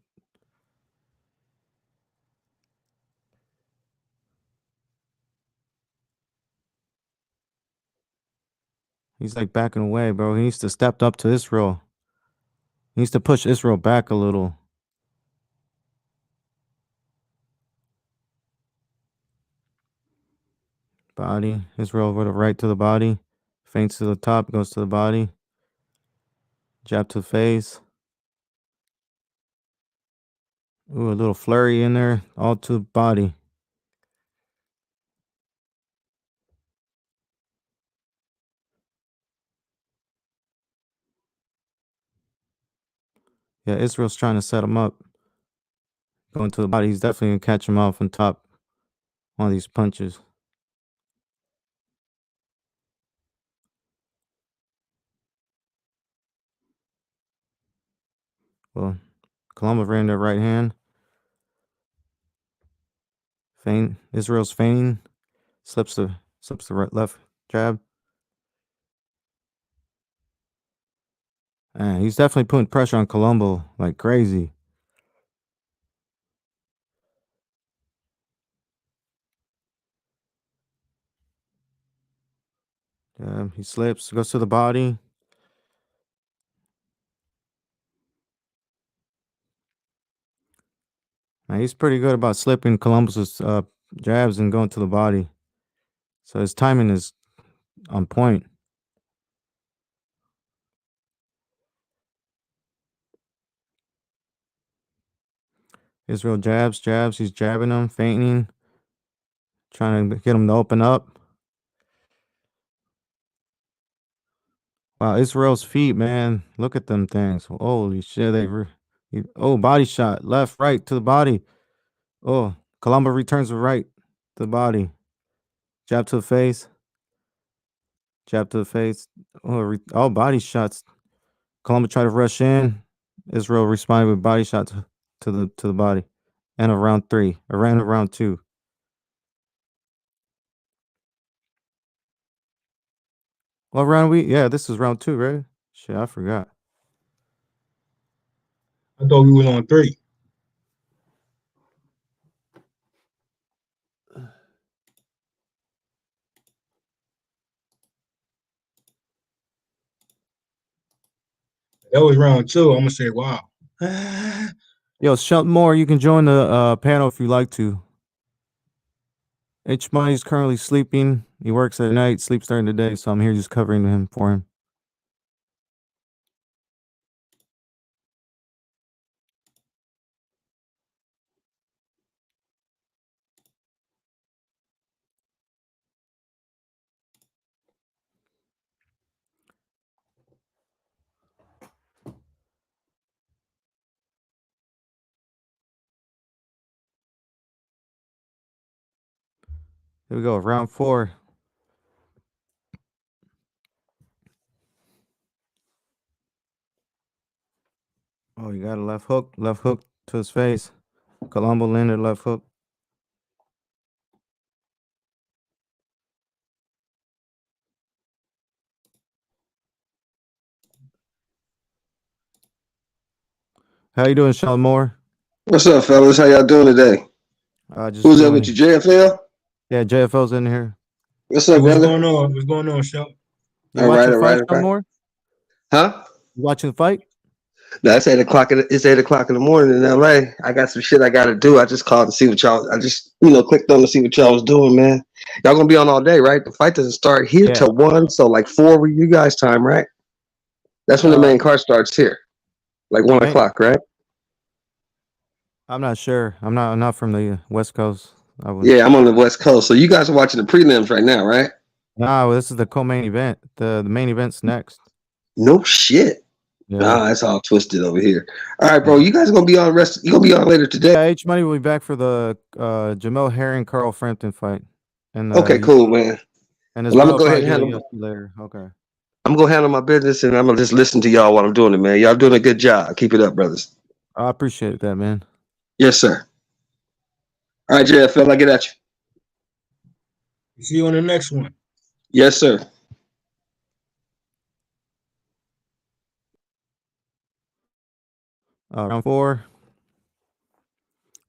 He's like backing away, bro. He needs to step up to Israel. He needs to push Israel back a little. Body. Israel with a right to the body. Feints to the top, goes to the body. Jab to the face. Ooh, a little flurry in there, all to the body. Yeah, Israel's trying to set him up. Going to the body. He's definitely going to catch him off on top. One of these punches. Well, Colombo ran their right hand. Feint. Israel's feigning. Slips the right left jab. And he's definitely putting pressure on Colombo like crazy. He slips, goes to the body. Man, he's pretty good about slipping Columbus's jabs and going to the body. So his timing is on point. Israel jabs. He's jabbing him, feinting, trying to get him to open up. Wow, Israel's feet, man. Look at them things. Holy shit. Body shot. Left, right to the body. Oh, Colombo returns the right to the body. Jab to the face. Jab to the face. Body shots. Colombo tried to rush in. Israel responded with body shots to the body. And a round 3. Around round 2. What round we? Yeah, this is round 2, right? Shit, I forgot. I thought we was on 3. That was round 2. I'm gonna say, wow. Yo, Shelton Moore, you can join the panel if you like to. H Money's currently sleeping. He works at night, sleeps during the day, so I'm here just covering him for him. Here we go, round 4. Oh, you got a left hook to his face. Colombo landed left hook. How you doing, Shelton Moore? What's up, fellas? How y'all doing today? Just Who's that with doing. you, JFL? Yeah, JFL's in here. What's Hey, up, what's brother? going on? What's going on, Shelton? You All right, watching the all fight, right, all Shelton right. Moore? Huh? You watching the fight? No, it's 8 o'clock. It's 8 o'clock in the morning in LA. I got some shit I gotta do. I just called to see what y'all. I just clicked on to see what y'all was doing, man. Y'all gonna be on all day, right? The fight doesn't start here Yeah. till 1, so like 4 with you guys time, right? That's when the main card starts here, like 1 o'clock, right? I'm not sure. I'm not from the West Coast. I would. Yeah, I'm on the West Coast, so you guys are watching the prelims right now, right? Nah, this is the co-main event. The main event's next. No shit. Yeah. Nah, it's all twisted over here. All right, bro. Yeah. You guys are gonna be on rest. You gonna be on later today? Yeah, H Money will be back for the Jamel Herring Carl Frampton fight. And Okay, cool, man. and his Well, I'm brother gonna will go ahead probably and do the handle. UFC later. Okay. I'm gonna handle my business, and I'm gonna just listen to y'all while I'm doing it, man. Y'all doing a good job. Keep it up, brothers. I appreciate that, man. Yes, sir. All right, JFL, I get at you. See you on the next one. Yes, sir. Round 4.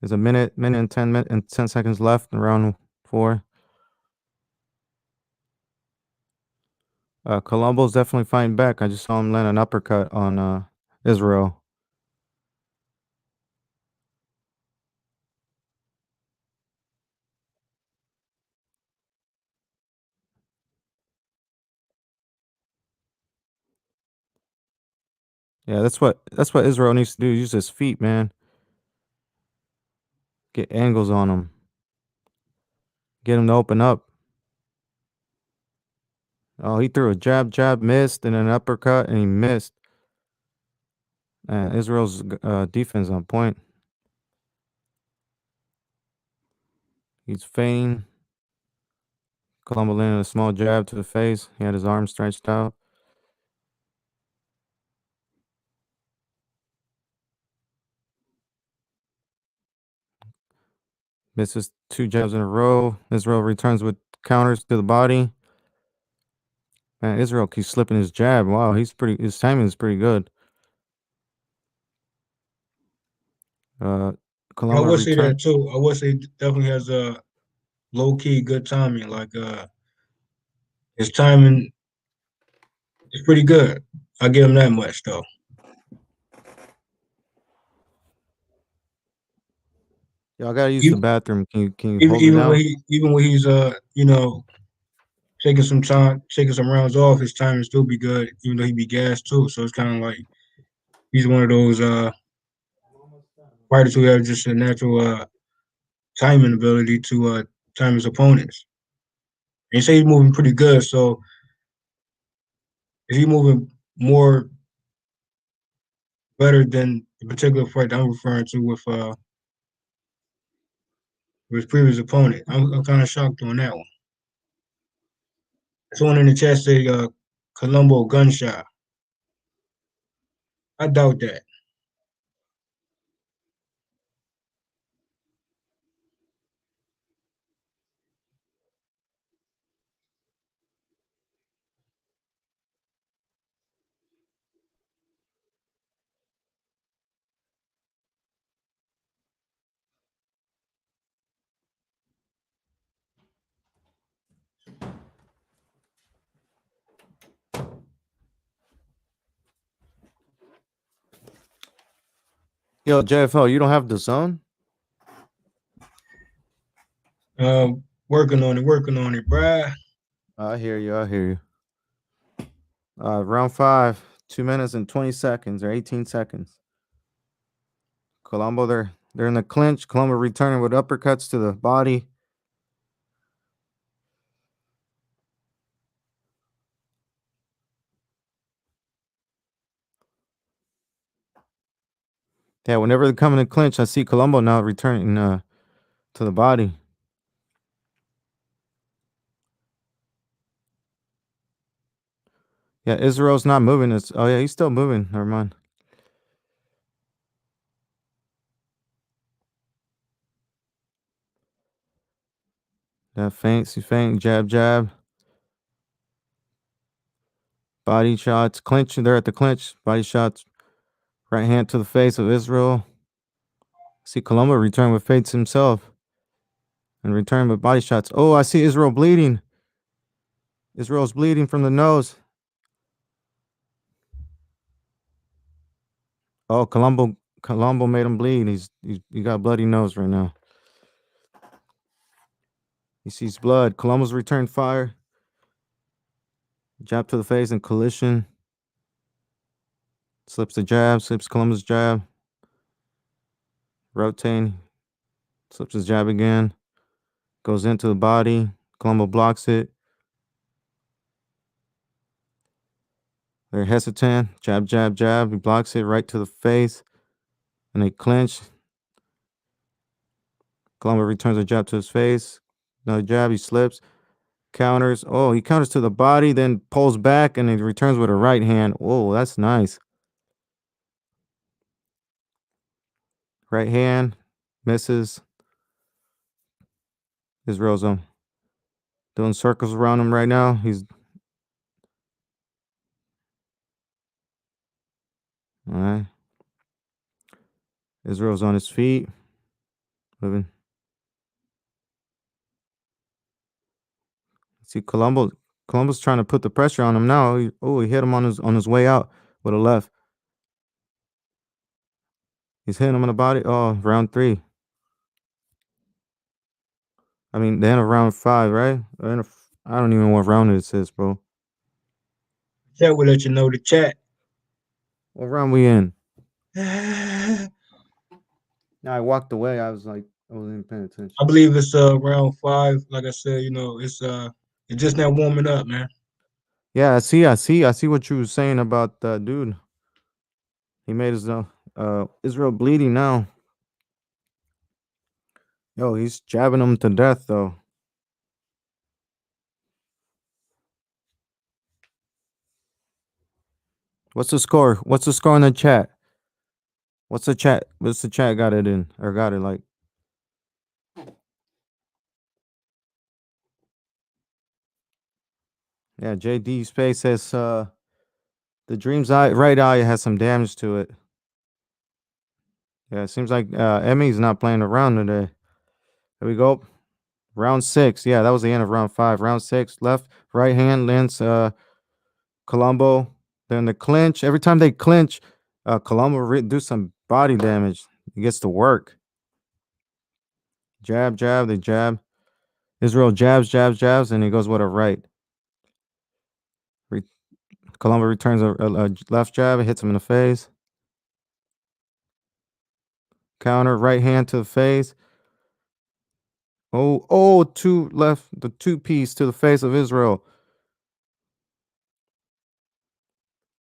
There's a minute and 10 seconds left in round 4. Colombo's definitely fighting back. I just saw him land an uppercut on Israel. Yeah, that's what Israel needs to do. Use his feet, man. Get angles on him. Get him to open up. Oh, he threw a jab, missed, and an uppercut, and he missed. Israel's defense on point. He's feinting. Colombo landed a small jab to the face. He had his arm stretched out. Misses 2 jabs in a row. Israel returns with counters to the body. Man, Israel keeps slipping his jab. Wow, his timing is pretty good. I Colombo would say that return. too. I would say definitely has a low key good timing. Like his timing is pretty good. I give him that much though. Y'all gotta use the Even bathroom. Can you even hold it down? even when he's taking some time, taking some rounds off, his timing still be good. Even though he be gassed too. So it's kind of like he's one of those fighters who have just a natural timing ability to time his opponents. And you say he's moving pretty good. So is he moving more better than the particular fight that I'm referring to with his previous opponent? I'm kind of shocked on that one. Someone in the chat say Colombo gunshot. I doubt that. Yo, JFL, you don't have the zone? Working on it, bruh. I hear you. Round 5, 2 minutes and 20 seconds or 18 seconds. Colombo, they're in the clinch. Colombo returning with uppercuts to the body. Yeah, whenever they come in the clinch, I see Colombo now returning to the body. Yeah, Israel's not moving. Oh yeah, he's still moving. Never mind. That feints, he feint, jab. Body shots, clinch. They're at the clinch. Body shots. Right hand to the face of Israel. See Colombo return with feints himself. And return with body shots. Oh, I see Israel bleeding. Israel's bleeding from the nose. Oh, Colombo made him bleed. He got a bloody nose right now. He sees blood. Colombo's returned fire. Jab to the face and collision. Slips the jab. Slips Colombo's jab. Rotating. Slips his jab again. Goes into the body. Colombo blocks it. They're hesitant. Jab. He blocks it right to the face. And they clinch. Colombo returns a jab to his face. Another jab. He slips. Counters. Oh, he counters to the body, then pulls back, and he returns with a right hand. Oh, that's nice. Right hand. Misses. Israel's doing circles around him right now. He's all right. Israel's on his feet. Moving. See Colombo's trying to put the pressure on him now. He hit him on his way out with a left. He's hitting him in the body. Oh, round 3. I mean, the end of round 5, right? I don't even know what round it is, bro. Chat will let you know the chat. What round we in? No, I walked away. I was like I wasn't paying attention. I believe it's round 5. Like I said, it's just now warming up, man. Yeah, I see what you were saying about that dude. He made his Israel bleeding now. Yo, he's jabbing him to death though. What's the score? What's the score in the chat? What's the chat? What's the chat got it in or got it like? Yeah, JD Space says the dream's right eye has some damage to it. Yeah, it seems like Emmy's not playing around today. Here we go. Round 6. Yeah, that was the end of round 5. Round 6. Left, right hand lands Colombo. Then the clinch. Every time they clinch, Colombo do some body damage. He gets to work. Jab, jab, they jab. Israel jabs, and he goes with a right. Colombo returns a left jab, hits him in the face. Counter, right hand to the face. Two left, the 2-piece to the face of Israel.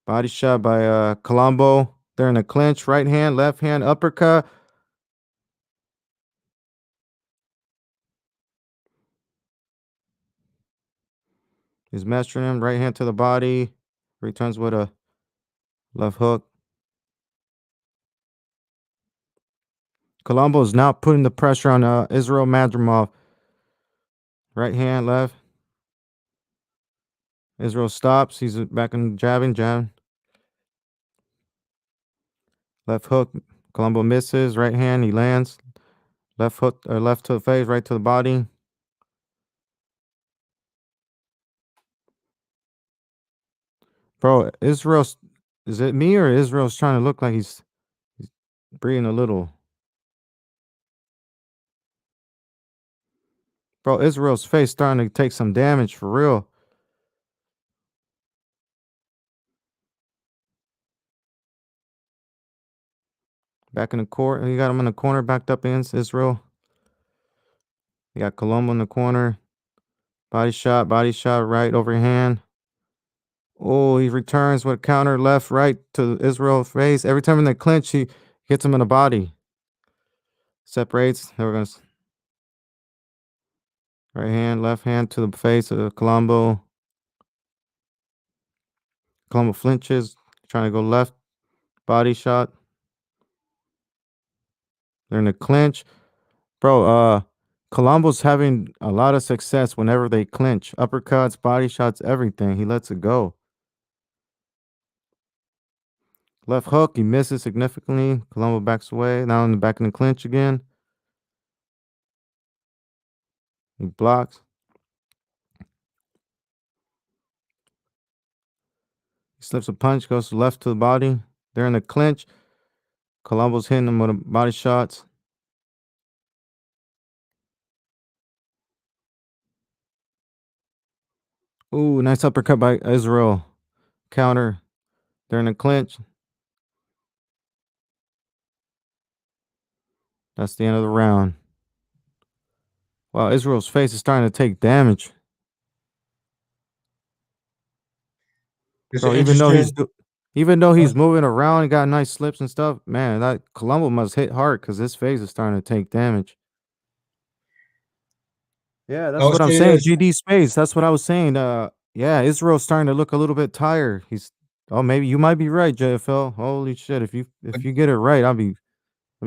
Body shot by Colombo. They're in a clinch. Right hand, left hand, uppercut. He's mastering him. Right hand to the body. Returns with a left hook. Colombo is now putting the pressure on Israel Madrimov. Right hand, left. Israel stops. He's back in jabbing. Left hook. Colombo misses. Right hand, he lands. Left hook, or left to the face, right to the body. Bro, Israel's, is it me or Israel's trying to look like he's breathing a little? Bro, Israel's face starting to take some damage for real. Back in the court. He got him in the corner, backed up against Israel. You got Colombo in the corner. Body shot, right overhand. Oh, he returns with counter left, right to Israel's face. Every time in the clinch, he hits him in the body. Separates. There we're going to. Right hand, left hand to the face of Colombo. Colombo flinches, trying to go left. Body shot. They're in the clinch. Bro, Colombo's having a lot of success whenever they clinch. Uppercuts, body shots, everything. He lets it go. Left hook, he misses significantly. Colombo backs away. Now in the back in the clinch again. He blocks. He slips a punch, goes left to the body. They're in the clinch. Colombo's hitting him with body shots. Ooh, nice uppercut by Israel. Counter. They're in the clinch. That's the end of the round. Wow, Israel's face is starting to take damage. It's Bro, an even though he's moving around and got nice slips and stuff, man, that Colombo must hit hard because his face is starting to take damage. Yeah, that's what I'm saying. GD Space. That's what I was saying. Yeah, Israel's starting to look a little bit tired. Maybe you might be right, JFL. Holy shit. If you get it right, I'll be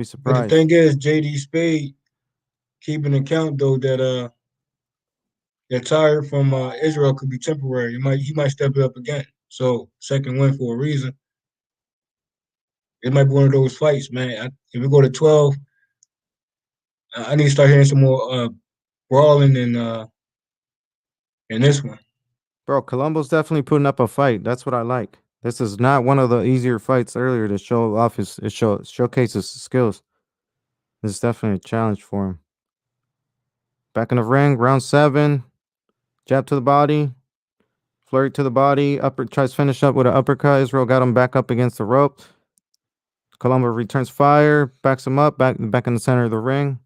surprised. But the thing is, JD Spade keeping account though that that tire from Israel could be temporary. He might step it up again. So second win for a reason. It might be one of those fights, man. If we go to 12, I need to start hearing some more brawling in this one. Bro, Colombo's definitely putting up a fight. That's what I like. This is not one of the easier fights earlier to show off showcase his skills. This is definitely a challenge for him. Back in the ring, round 7. Jab to the body. Flurry to the body. Tries to finish up with an uppercut. Israel got him back up against the rope. Colombo returns fire. Backs him up. Back in the center of the ring.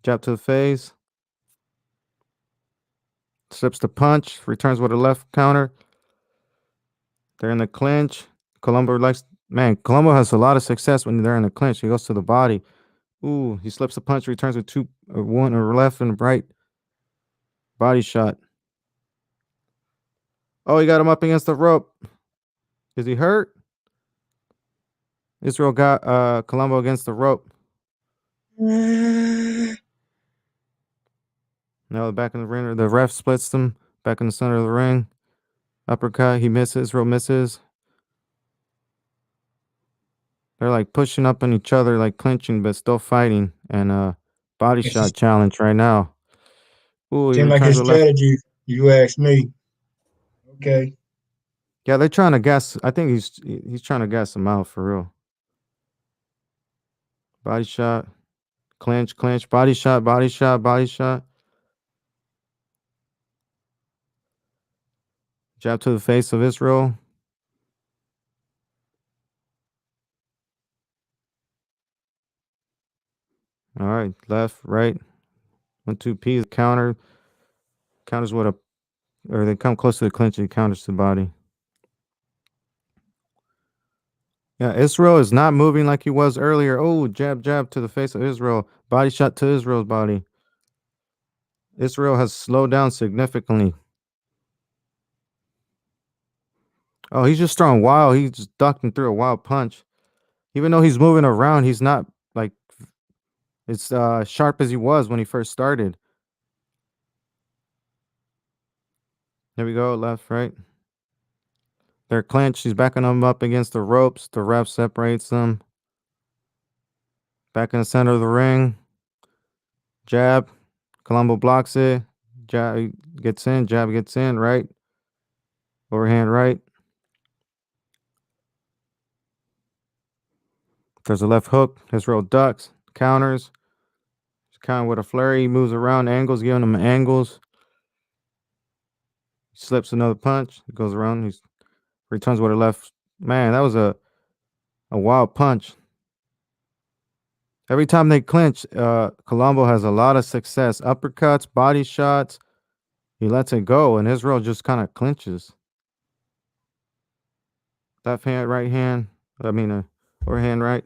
Jab to the face. Slips the punch. Returns with a left counter. They're in the clinch. Colombo Colombo has a lot of success when they're in the clinch. He goes to the body. Ooh, he slips the punch, returns with one or left and right. Body shot. Oh, he got him up against the rope. Is he hurt? Israel got Colombo against the rope. Now the back in the ring, the ref splits them. Back in the center of the ring. Uppercut, he misses. Israel misses. They're like pushing up on each other, like clinching, but still fighting. And body shot challenge right now. Ooh, he Seems like returns his with left. strategy. You ask me. Okay. Yeah, they're trying to guess. I think he's trying to guess him out for real. Body shot, clinch, body shot, body shot, body shot. Jab to the face of Israel. All right, left, right. 1-2 P. Counter. Counters with a, or they come close to the clinch and counters to the body. Yeah, Israel is not moving like he was earlier. Oh, jab to the face of Israel. Body shot to Israel's body. Israel has slowed down significantly. Oh, he's just throwing wild. He's just ducking through a wild punch. Even though he's moving around, he's not like it's sharp as he was when he first started. There we go. Left, right. They're clenched. He's backing them up against the ropes. The ref separates them. Back in the center of the ring. Jab. Colombo blocks it. Jab gets in. Jab gets in. Right. Overhand right. There's a left hook. Israel ducks. Counters. Counter with a flurry. He moves around. Angles. Giving him angles. Slips another punch. Goes around. He returns with a left. Man, that was a wild punch. Every time they clinch, Colombo has a lot of success. Uppercuts, body shots. He lets it go, and Israel just kind of clinches. Left hand, right hand. Overhand right.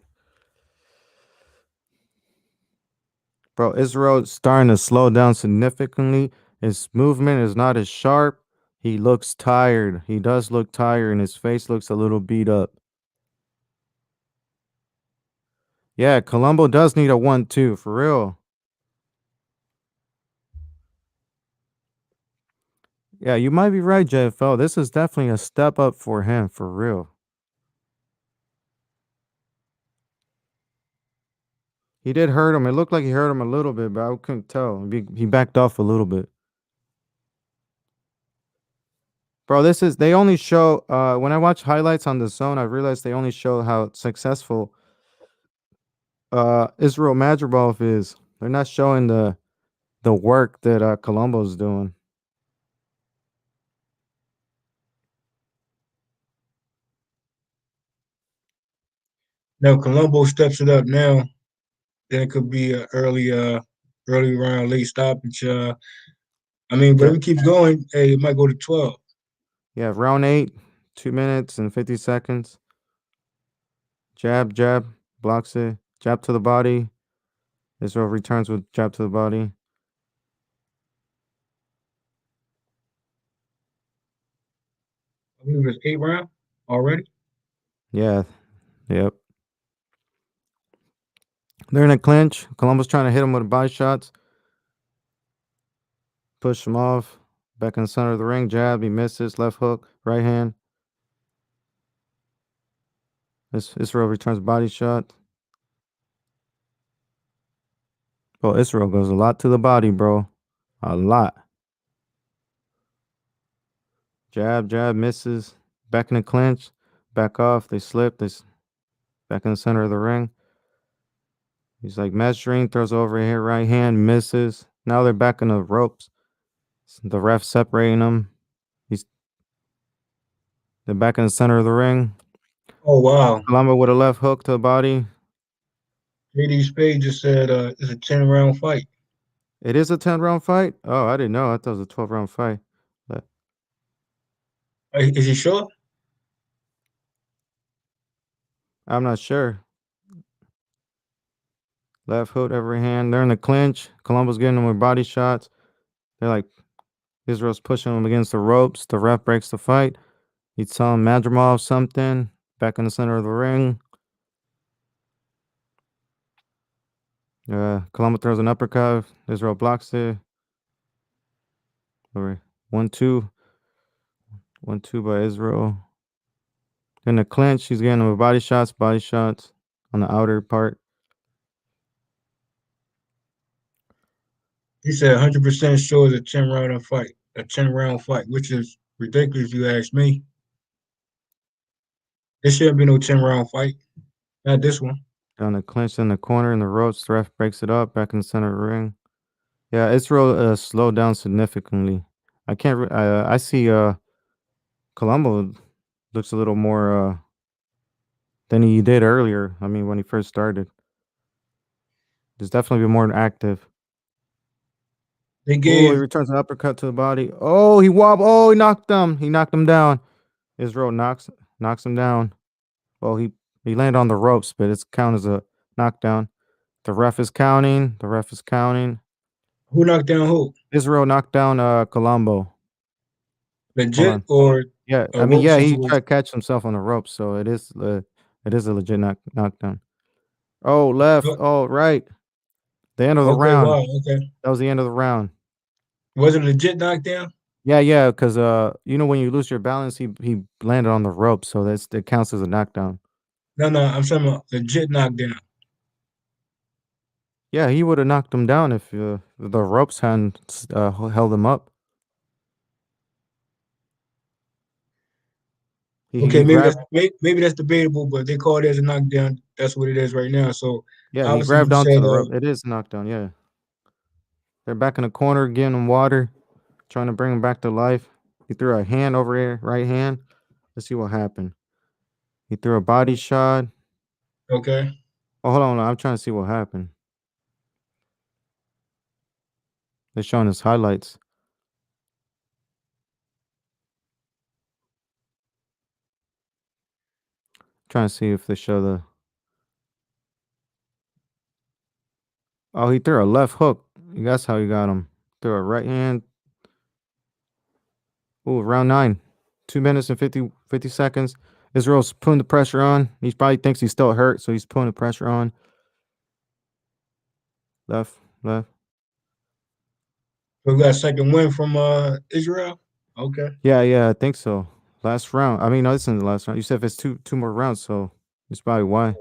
Bro, Israel is starting to slow down significantly. His movement is not as sharp. He looks tired. He does look tired, and his face looks a little beat up. Yeah, Colombo does need a 1-2, for real. Yeah, you might be right, JFL. This is definitely a step up for him, for real. He did hurt him. It looked like he hurt him a little bit, but I couldn't tell. He backed off a little bit. Bro, they only show, when I watch highlights on the zone, I realized they only show how successful Israel Madrigalov is. They're not showing the work that Colombo's doing. Now Colombo steps it up now. Then it could be an early round, late stoppage. But if it keeps going, hey, it might go to 12. Yeah, round 8, 2 minutes and 50 seconds. Jab, blocks it. Jab to the body. Israel returns with jab to the body. I believe it's 8 round already. Yeah, yep. They're in a clinch. Colombo's trying to hit him with body shots. Push him off. Back in the center of the ring. Jab. He misses. Left hook. Right hand. Israel returns body shot. Bro, Israel goes a lot to the body, bro. A lot. Jab, misses. Back in the clinch. Back off. They slip. Back in the center of the ring. He's like measuring. Throws over here. Right hand. Misses. Now they're back in the ropes. The ref separating them. They're back in the center of the ring. Oh, wow. Colombo with a left hook to the body. JD Spade just said it's a 10-round fight. It is a 10-round fight? Oh, I didn't know. I thought it was a 12-round fight. But Is he sure? I'm not sure. Left hook, every hand. They're in the clinch. Colombo's getting them with body shots. They're like, Israel's pushing him against the ropes. The ref breaks the fight. He's telling Madrimov something. Back in the center of the ring. Colombo throws an uppercut. Israel blocks it. Over 1-2. 1-2 by Israel. In the clinch, he's getting him with body shots on the outer part. He said 100% sure it's a 10-round fight. A 10-round fight, which is ridiculous, you ask me. There shouldn't be no 10-round fight. Not this one. Down the clinch in the corner in the ropes. The ref breaks it up back in the center of the ring. Yeah, Israel slowed down significantly. I can't. I see. Colombo looks a little more than he did earlier. I mean, when he first started, he's definitely been more active. They Oh, gave he returns an uppercut to the body. Oh, he wobbled. Oh, he knocked him. He knocked him down. Israel knocks him down. Well, he landed on the ropes, but it's counted as a knockdown. The ref is counting. who knocked down who? Israel knocked down Colombo. Hold Legit on. or Yeah, a I mean, rope yeah, he tried situation? to catch himself on the ropes, so it is a legit knockdown. Oh, left. Oh, right. The end of the Okay, round. wow, okay. That was the end of the round. Was it a legit knockdown? Yeah, because when you lose your balance, he landed on the rope, so it counts as a knockdown. No, I'm saying a legit knockdown. Yeah, he would have knocked him down if the ropes hadn't held him up. Okay, He grabbed. maybe that's debatable, but they call it as a knockdown. That's what it is right now. So Yeah, he obviously, grabbed you onto said the rope. It is a knockdown. Yeah, they're back in the corner, giving him water, trying to bring him back to life. He threw a hand over here, right hand. Let's see what happened. He threw a body shot. okay. Oh, hold on. I'm trying to see what happened. They're showing his highlights. Trying to see if they show the. Oh, he threw a left hook. That's how he got him. Threw a right hand. Ooh, round 9. 2 minutes and 50 seconds. Israel's putting the pressure on. He probably thinks he's still hurt, so he's putting the pressure on. Left. So we got a second win from Israel. Okay. Yeah, I think so. Last round. I mean, no, this isn't the last round. You said if it's two more rounds, so that's probably why.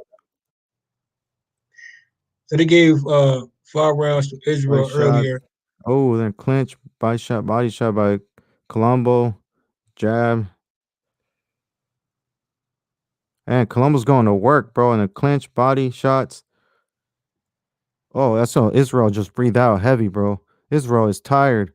So they gave 5 rounds to Body Israel shot. earlier. Oh, then clinch. Body shot by Colombo. Jab. And Colombo's going to work, bro, in the clinch, body shots. Oh, that's all. Israel just breathed out heavy, bro. Israel is tired.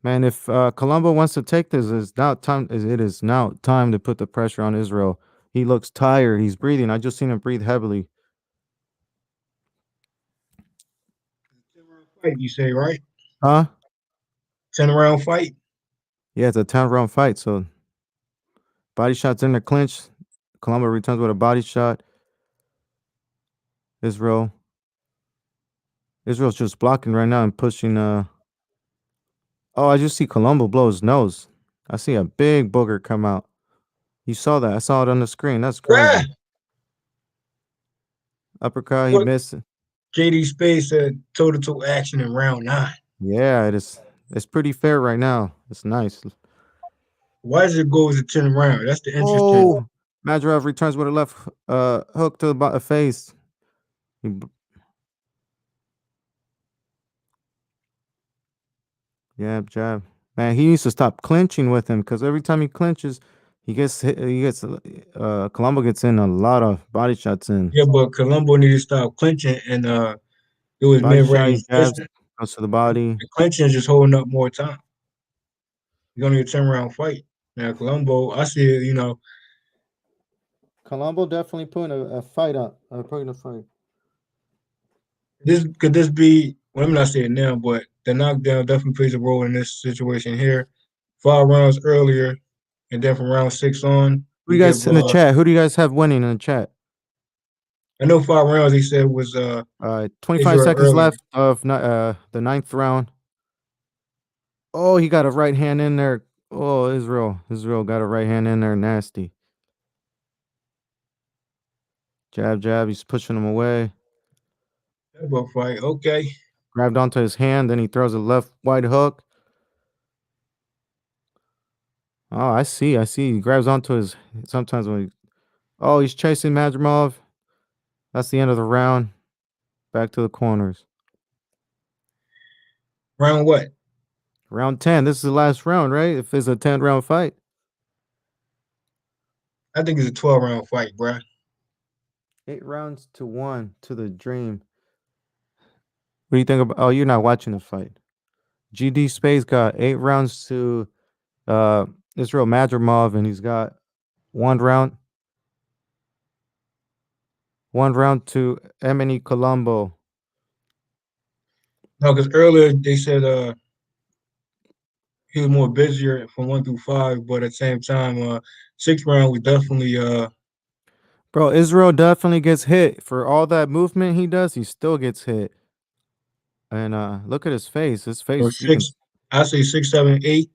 Man, if Colombo wants to take this, it is now time to put the pressure on Israel. He looks tired. He's breathing. I just seen him breathe heavily. 10-round fight, you say, right? Huh? 10-round fight. Yeah, it's a 10-round fight. So body shots in the clinch. Colombo returns with a body shot. Israel's just blocking right now and pushing. Oh, I just see Colombo blow his nose. I see a big booger come out. You saw that? I saw it on the screen. That's crazy. Yeah. Uppercut, he missed it. JD Space said toe-to-toe action in round 9. Yeah, it is. It's pretty fair right now. It's nice. Why does it go as a 10 round? That's the interesting. Oh, Madrimov returns with a left hook to the face. Jab. Man, he needs to stop clinching with him because every time he clinches, he gets hit. Colombo gets in a lot of body shots in. Yeah, but Colombo needed to stop clinching and it was Body shot, mid-range he jabs, pushing. goes to the body. The clinching is just holding up more time. It's gonna be a 10-round fight. Now Colombo, I see it, Colombo definitely putting a fight up. Putting a fight. This could this be? Well, I'm not saying now, but the knockdown definitely plays a role in this situation here. 5 rounds earlier, and then from round 6 on, Who do we you guys give. in the chat? Who do you guys have winning in the chat? I know 5 rounds. He said was 25 Israel seconds earlier. left of the ninth round. Oh, he got a right hand in there. Oh, Israel got a right hand in there. Nasty. Jab, jab. He's pushing him away. Elbow fight. Okay. Grabbed onto his hand. Then he throws a left wide hook. Oh, I see. He grabs onto his. Sometimes when he. Oh, he's chasing Madrimov. That's the end of the round. Back to the corners. Round what? Round 10. This is the last round, right? If it's a 10-round fight. I think it's a 12-round fight, bro. 8-1 to the dream. What do you think about? Oh, you're not watching the fight. GD Space got 8 rounds to Israel Madrimov, and he's got 1 round. 1 round to Emily Colombo. No, because earlier they said he was more busier from 1 through 5, but at the same time, 6 round was definitely Bro, Israel definitely gets hit. For all that movement he does, he still gets hit. And look at his face. His or face, you can. 6. I say 6, 7, 8.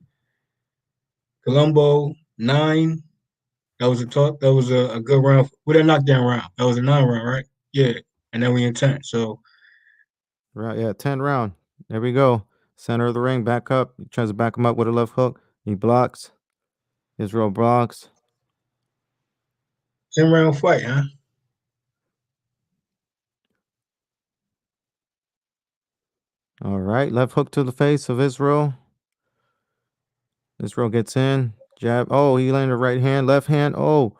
Colombo 9. That was a talk. That was a good round. With a knockdown round. That was a 9 round, right? Yeah. And then we in 10. So Right, yeah, 10 round. There we go. Center of the ring, back up. He tries to back him up with a left hook. He blocks. Israel blocks. 10-round fight, huh? All right, left hook to the face of Israel. Israel gets in. Jab. Oh, he landed right hand, left hand. Oh.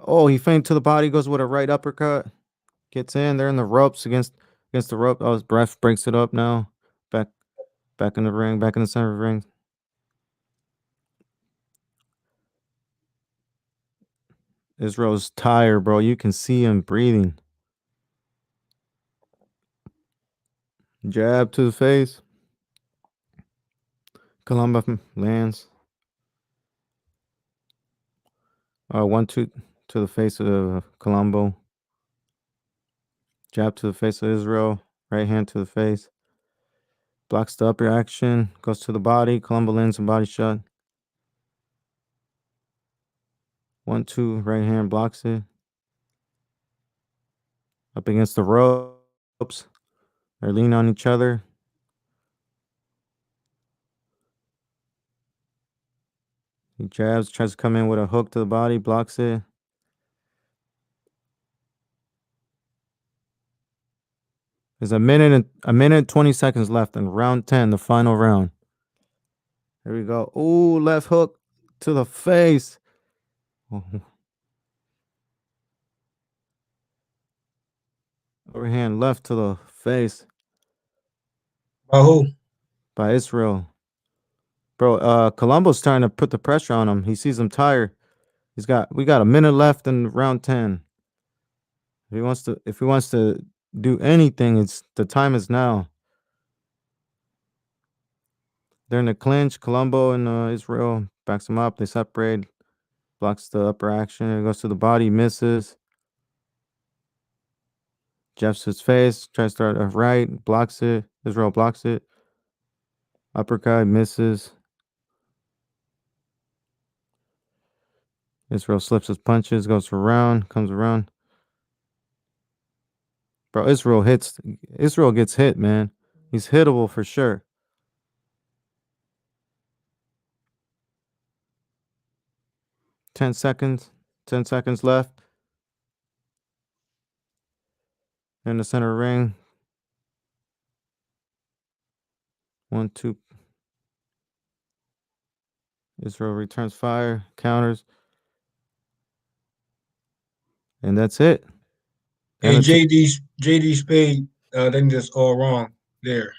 Oh, he feinted to the body, goes with a right uppercut. Gets in. They're in the ropes against the rope. Oh, his breath breaks it up now. Back in the ring, back in the center of the ring. Israel's tired, bro. You can see him breathing. Jab to the face. Colombo lands. 1-2 to the face of Colombo. Jab to the face of Israel. Right hand to the face. Blocks the upper action. Goes to the body. Colombo lands and body shot. 1-2. Right hand blocks it. Up against the ropes. They're leaning on each other. He jabs. Tries to come in with a hook to the body. Blocks it. There's a minute and 20 seconds left in round 10, the final round. Here we go. Ooh, left hook to the face. Overhand left to the face By who? by Israel. Bro, Colombo's starting to put the pressure on him. He sees him tired. We got a minute left in round 10. If he wants to do anything, the time is now. They're in the clinch. Colombo and Israel backs him up. They separate. Blocks the upper action. It goes to the body. Misses. Jabs to his face. Tries to start a right. Blocks it. Israel blocks it. Uppercut. Misses. Israel slips his punches. Goes around. Comes around. Bro, Israel gets hit, man. He's hittable for sure. Ten seconds left. In the center ring. 1-2. Israel returns fire, counters. And that's it. Hey, And JD Spade, I think that's all wrong there.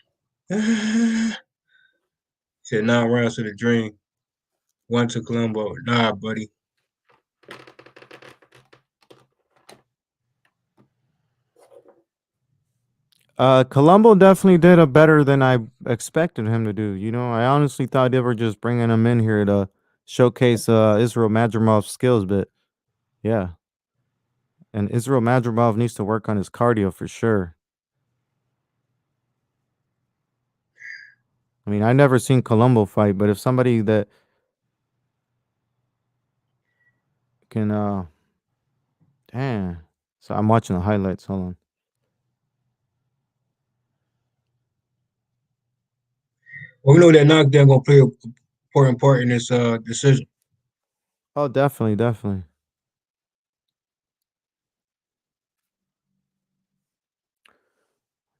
Said 9 rounds to the dream. One to Colombo. Nah, buddy. Colombo definitely did a better than I expected him to do. You know, I honestly thought they were just bringing him in here to showcase Israel Madrimov's skills, but yeah. And Israel Madrimov needs to work on his cardio for sure. I mean, I never seen Colombo fight, but if somebody that can damn. So I'm watching the highlights. Hold on. Well, we know that knockdown gonna play a important part in this decision. Oh, definitely, definitely.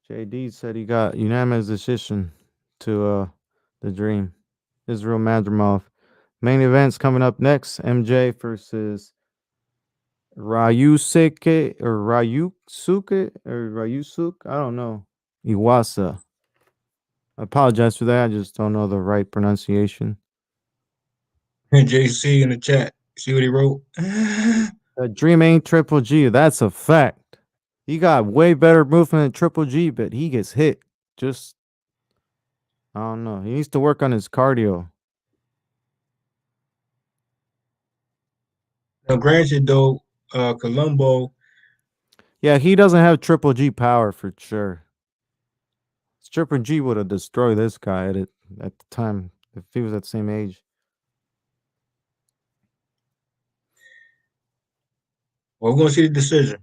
JD said he got unanimous decision to the Dream. Israel Madrimov. Main events coming up next. MJ versus Ryosuke or Ryusuke. I don't know. Iwasa. I apologize for that. I just don't know the right pronunciation. And JC in the chat. See what he wrote? Dream ain't Triple G. That's a fact. He got way better movement than Triple G, but he gets hit. Just, I don't know. He needs to work on his cardio. Now, granted, though, Colombo, Yeah, he doesn't have Triple G power for sure. Triple G would have destroyed this guy at the time if he was at the same age. well, we're gonna see the decision.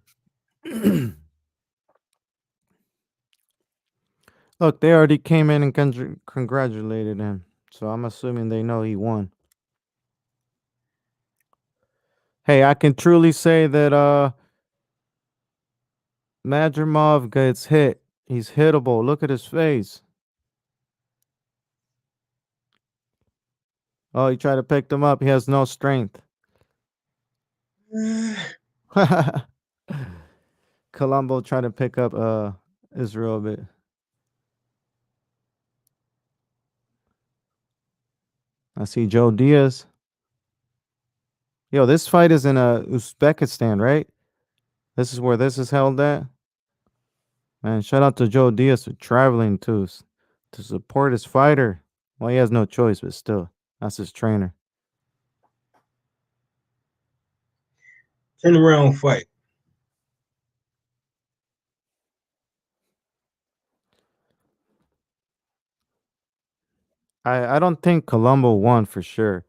Look, they already came in and congratulated him, so I'm assuming they know he won. Hey, I can truly say that Madrimov gets hit. He's hittable. Look at his face. Oh, he tried to pick him up. He has no strength. Colombo trying to pick up Israel a bit. I see Joe Diaz. Yo, this fight is in Uzbekistan, right? This is where this is held at. Man, shout out to Joe Diaz for traveling to support his fighter. Well, he has no choice, but still, that's his trainer. 10-round fight. I don't think Colombo won for sure.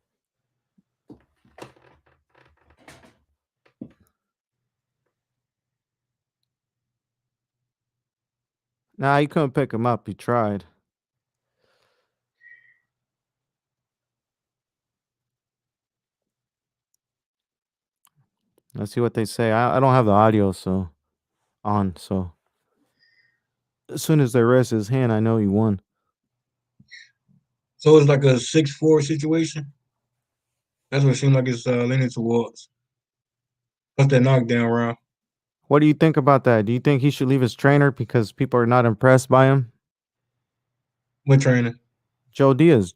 Nah, he couldn't pick him up. He tried. Let's see what they say. I don't have the audio so as soon as they rest his hand, I know he won. So it's like a 6-4 situation. That's what it seemed like it's leaning towards. Plus that knockdown round. What do you think about that? Do you think he should leave his trainer because people are not impressed by him? What trainer? Joel Diaz.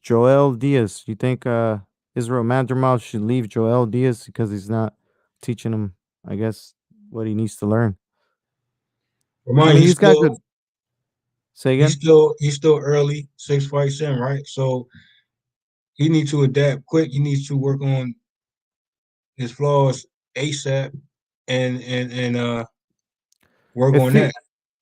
You think Israel Madrimov should leave Joel Diaz because he's not teaching him, I guess, what he needs to learn? Remind I you, mean, he's got good. Say again. he's still early, 6 fights in, right? So he needs to adapt quick. He needs to work on his flaws ASAP and work on that.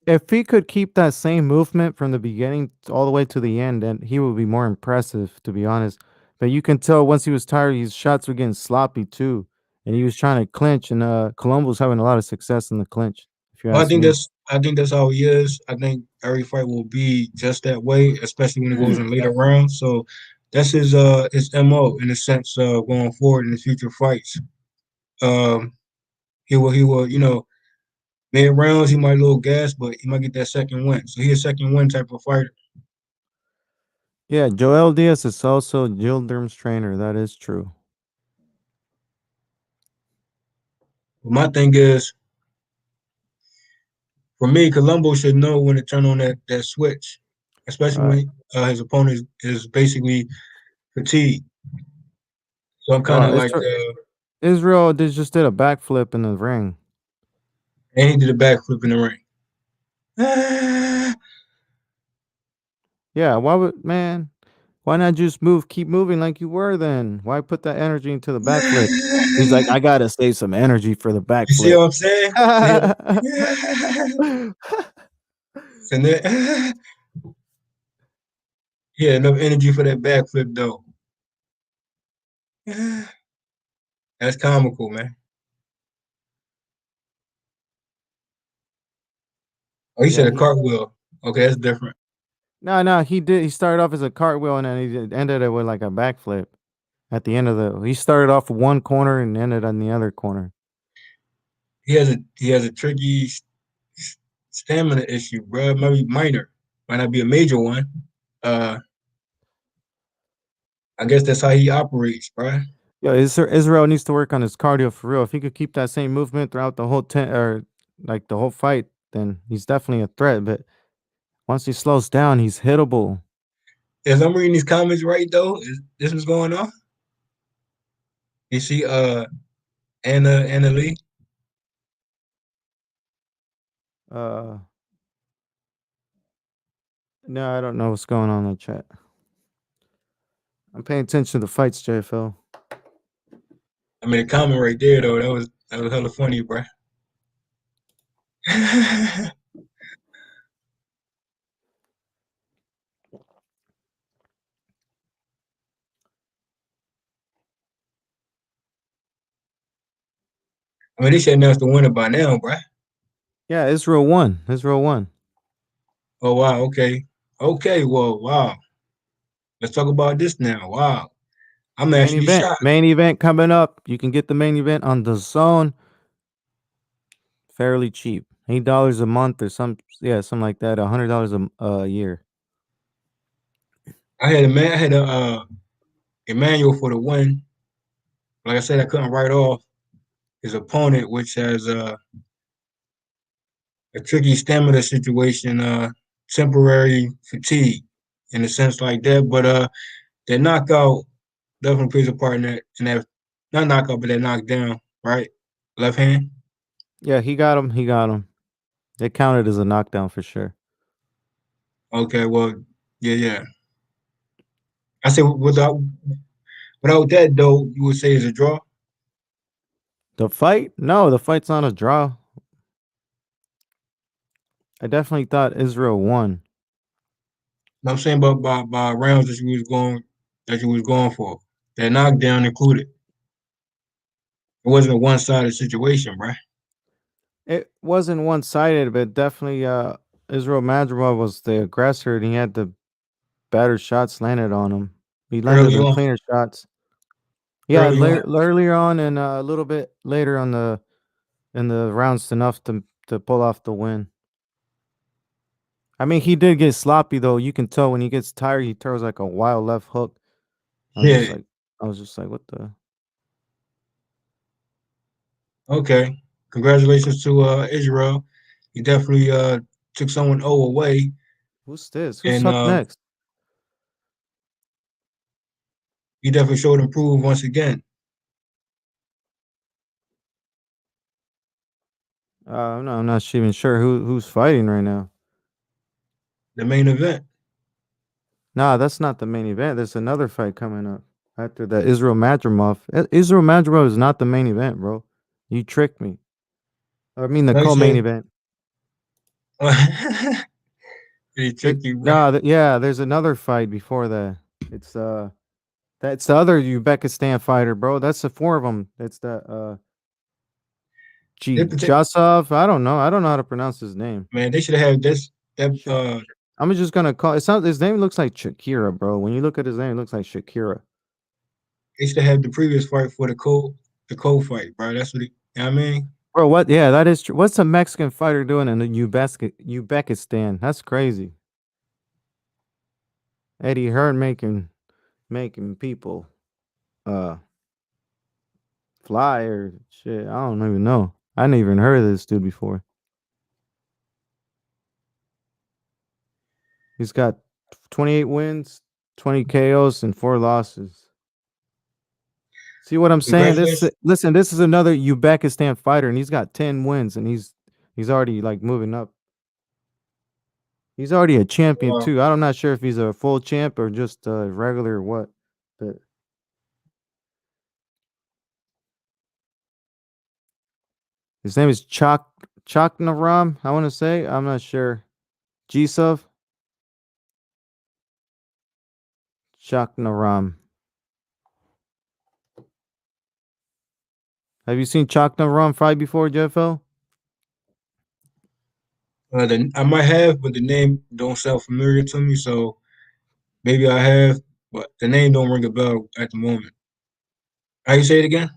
If he could keep that same movement from the beginning all the way to the end, then he would be more impressive, to be honest. But you can tell once he was tired, his shots were getting sloppy too, and he was trying to clinch. And Colombo's having a lot of success in the clinch. If you Well, ask me. I think that's how he is. I think every fight will be just that way, especially when it goes in later rounds. So that's his MO in a sense going forward in the future fights. He will mid rounds he might a little gas, but he might get that second win. So he's a second win type of fighter. Yeah, Joel Diaz is also Yildirim's trainer. That is true. But my thing is, for me, Colombo should know when to turn on that switch, especially when his opponent is basically fatigued. So I'm kind of like, Israel just did a backflip in the ring. and he did a backflip in the ring. Ah, Yeah, why not just keep moving like you were then? Why put that energy into the backflip? He's like, I gotta save some energy for the you see backflip. what I'm saying? See and then, yeah, enough energy for that backflip though. That's comical, man. Oh, you said Yeah, a cartwheel. Okay, that's different. no, he did. He started off as a cartwheel and then ended it with like a backflip at the end of the. He started off one corner and ended on the other corner. He has a tricky stamina issue, bro. It might be minor, might not be a major one. Uh, I guess that's how he operates, bro. Yeah, Israel needs to work on his cardio for real. If he could keep that same movement throughout the whole or like the whole fight, then he's definitely a threat. But once he slows down, he's hittable. As I'm reading these comments right though, is this what's going on? You see, Anna Lee. Uh, no, I don't know what's going on in the chat. I'm paying attention to the fights, JFL. I mean, the comment right there though, that was hella funny, bro. I mean, they should announce the winner by now, bro. Yeah, Israel won. Israel won. Oh wow, okay, okay, well, wow. Let's talk about this now. Wow, I'm Main actually event. shocked. Main event coming up. You can get the main event on the zone fairly cheap. $8 a month or something like that. $100 a year. I had a Emmanuel for the win. Like I said, I couldn't write off his opponent, which has a tricky stamina situation, temporary fatigue in a sense like that. But that knockout definitely plays a part in that not knockout, but that knockdown, right? Left hand. Yeah, he got him. He got him. It counted as a knockdown for sure. Okay, well, yeah, yeah. I say without that though, you would say it's a draw. The fight? No, the fight's not a draw. I definitely thought Israel won. I'm saying about by rounds that you was going for. That knockdown included. It wasn't a one sided situation, right? It wasn't one sided, but definitely Israel Madrimov was the aggressor and he had the better shots landed on him. He landed Early them on, cleaner shots. Yeah, early on. earlier on and a little bit later on in the rounds enough to pull off the win. I mean, he did get sloppy though. You can tell when he gets tired, he throws like a wild left hook. Yeah. I was just like, what the? Okay. Congratulations to Israel. He definitely took someone O away, Who's this? Who's and up next? he definitely showed improve once again. No, I'm not even sure who's fighting right now. The main event. Nah, that's not the main event. There's another fight coming up after that. Israel Madrimov. Israel Madrimov is not the main event, bro. You tricked me. I mean the Like I co-main said, event. he tricked you, bro. Nah, yeah, there's another fight before that. It's that's the other Uzbekistan fighter, bro. That's the four of them. It's the They protect, Jasov. I don't know. I don't know how to pronounce his name. man. They should have had this. That I'm just gonna call. It sounds. His name looks like Shakira, bro. When you look at his name, it looks like Shakira. they should have the previous fight for the co fight, bro. That's what you know what I mean. Bro, what? Yeah, that is true. What's a Mexican fighter doing in the Uzbekistan? That's crazy. Eddie Hearn making people uh fly or shit. I don't even know. I never even heard of this dude before. He's got 28 wins, 20 KOs, and 4 losses. See what I'm saying? Congratulations. Listen, this is another Uzbekistan fighter, and he's got 10 wins, and he's already like moving up. He's already a champion Wow. too. I'm not sure if he's a full champ or just regular or what. But his name is Chaknaram. I want to say. I'm not sure. Jisov Chaknaram. Have you seen Chaknaram fight before, JFL? I might have, but the name don't sound familiar to me, so maybe I have, but the name don't ring a bell at the moment. How you say it again?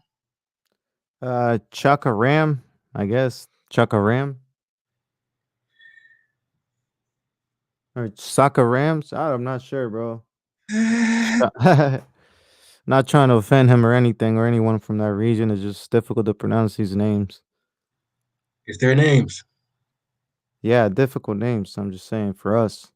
Chakaram, I guess. Chakaram or Sakarams. I'm not sure, bro. Not trying to offend him or anything or anyone from that region. It's just difficult to pronounce these names. It's their names. Yeah, difficult names. I'm just saying for us.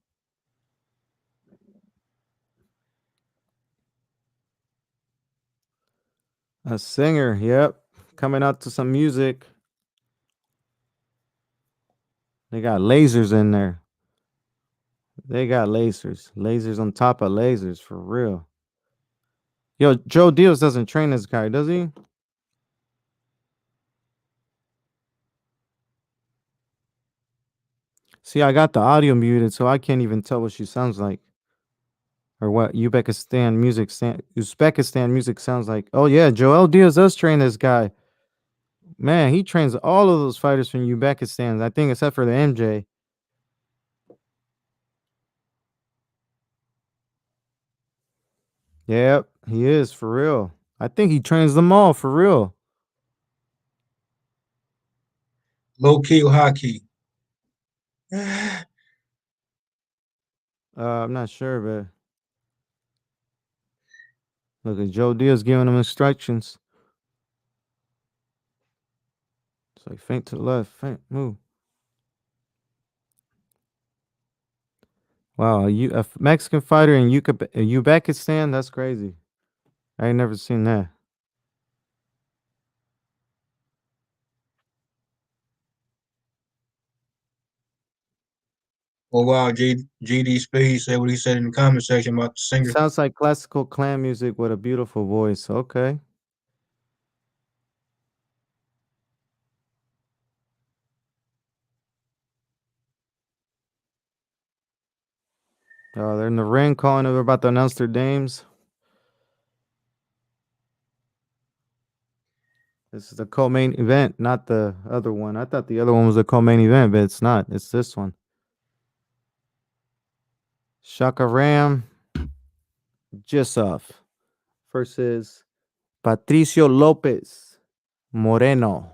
A singer, yep. Coming out to some music. They got lasers in there. They got lasers. Lasers on top of lasers for real. Yo, Joe Diaz doesn't train this guy, does he? See, I got the audio muted, so I can't even tell what she sounds like. Or what Uzbekistan music sounds like. Oh yeah, Joel Diaz does train this guy. Man, he trains all of those fighters from Uzbekistan. I think except for the MJ. Yep, he is for real. I think he trains them all for real. Low key or high key? I'm not sure, but look at Joe Diaz giving him instructions. It's like feint to the left, feint, move. Wow, a Mexican fighter in Uzbekistan? That's crazy. I ain't never seen that. Oh wow, JD Spade said what he said in the comment section about the singer. Sounds like classical clan music with a beautiful voice. Okay. They're in the ring calling they're about to announce their names. This is the co-main event, not the other one. I thought the other one was the co-main event, but it's not. It's this one. Shaka Ram Jisov versus Patricio Lopez Moreno.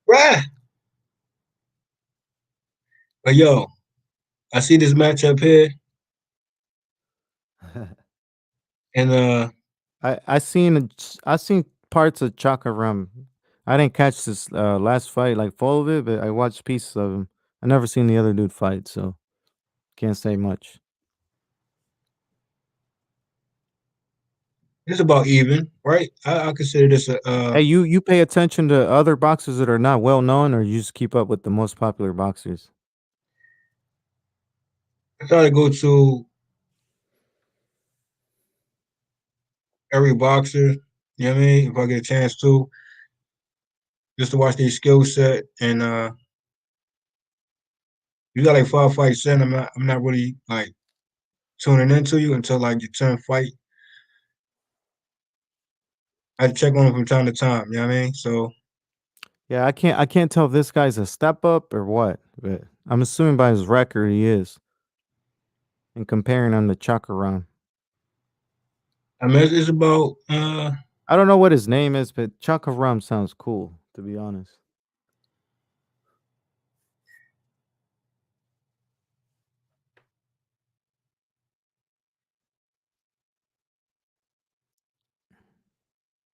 Right. But yo, I see this matchup here, and I seen parts of Chaka Ram. I didn't catch this last fight like full of it, but I watched pieces of him. I never seen the other dude fight, so can't say much. it's about even, right? I consider this a Hey, you pay attention to other boxers that are not well known, or you just keep up with the most popular boxers? I try to go to every boxer, you know what I mean, if I get a chance to, just to watch their skill set. And you got like 5 fights in, I'm not really like tuning into you until like your 10th fight. I check on him from time to time, you know what I mean? So Yeah, I can't tell if this guy's a step up or what, but I'm assuming by his record he is. And comparing him to Chakaram. I mean it's about I don't know what his name is, but Chakaram sounds cool, to be honest.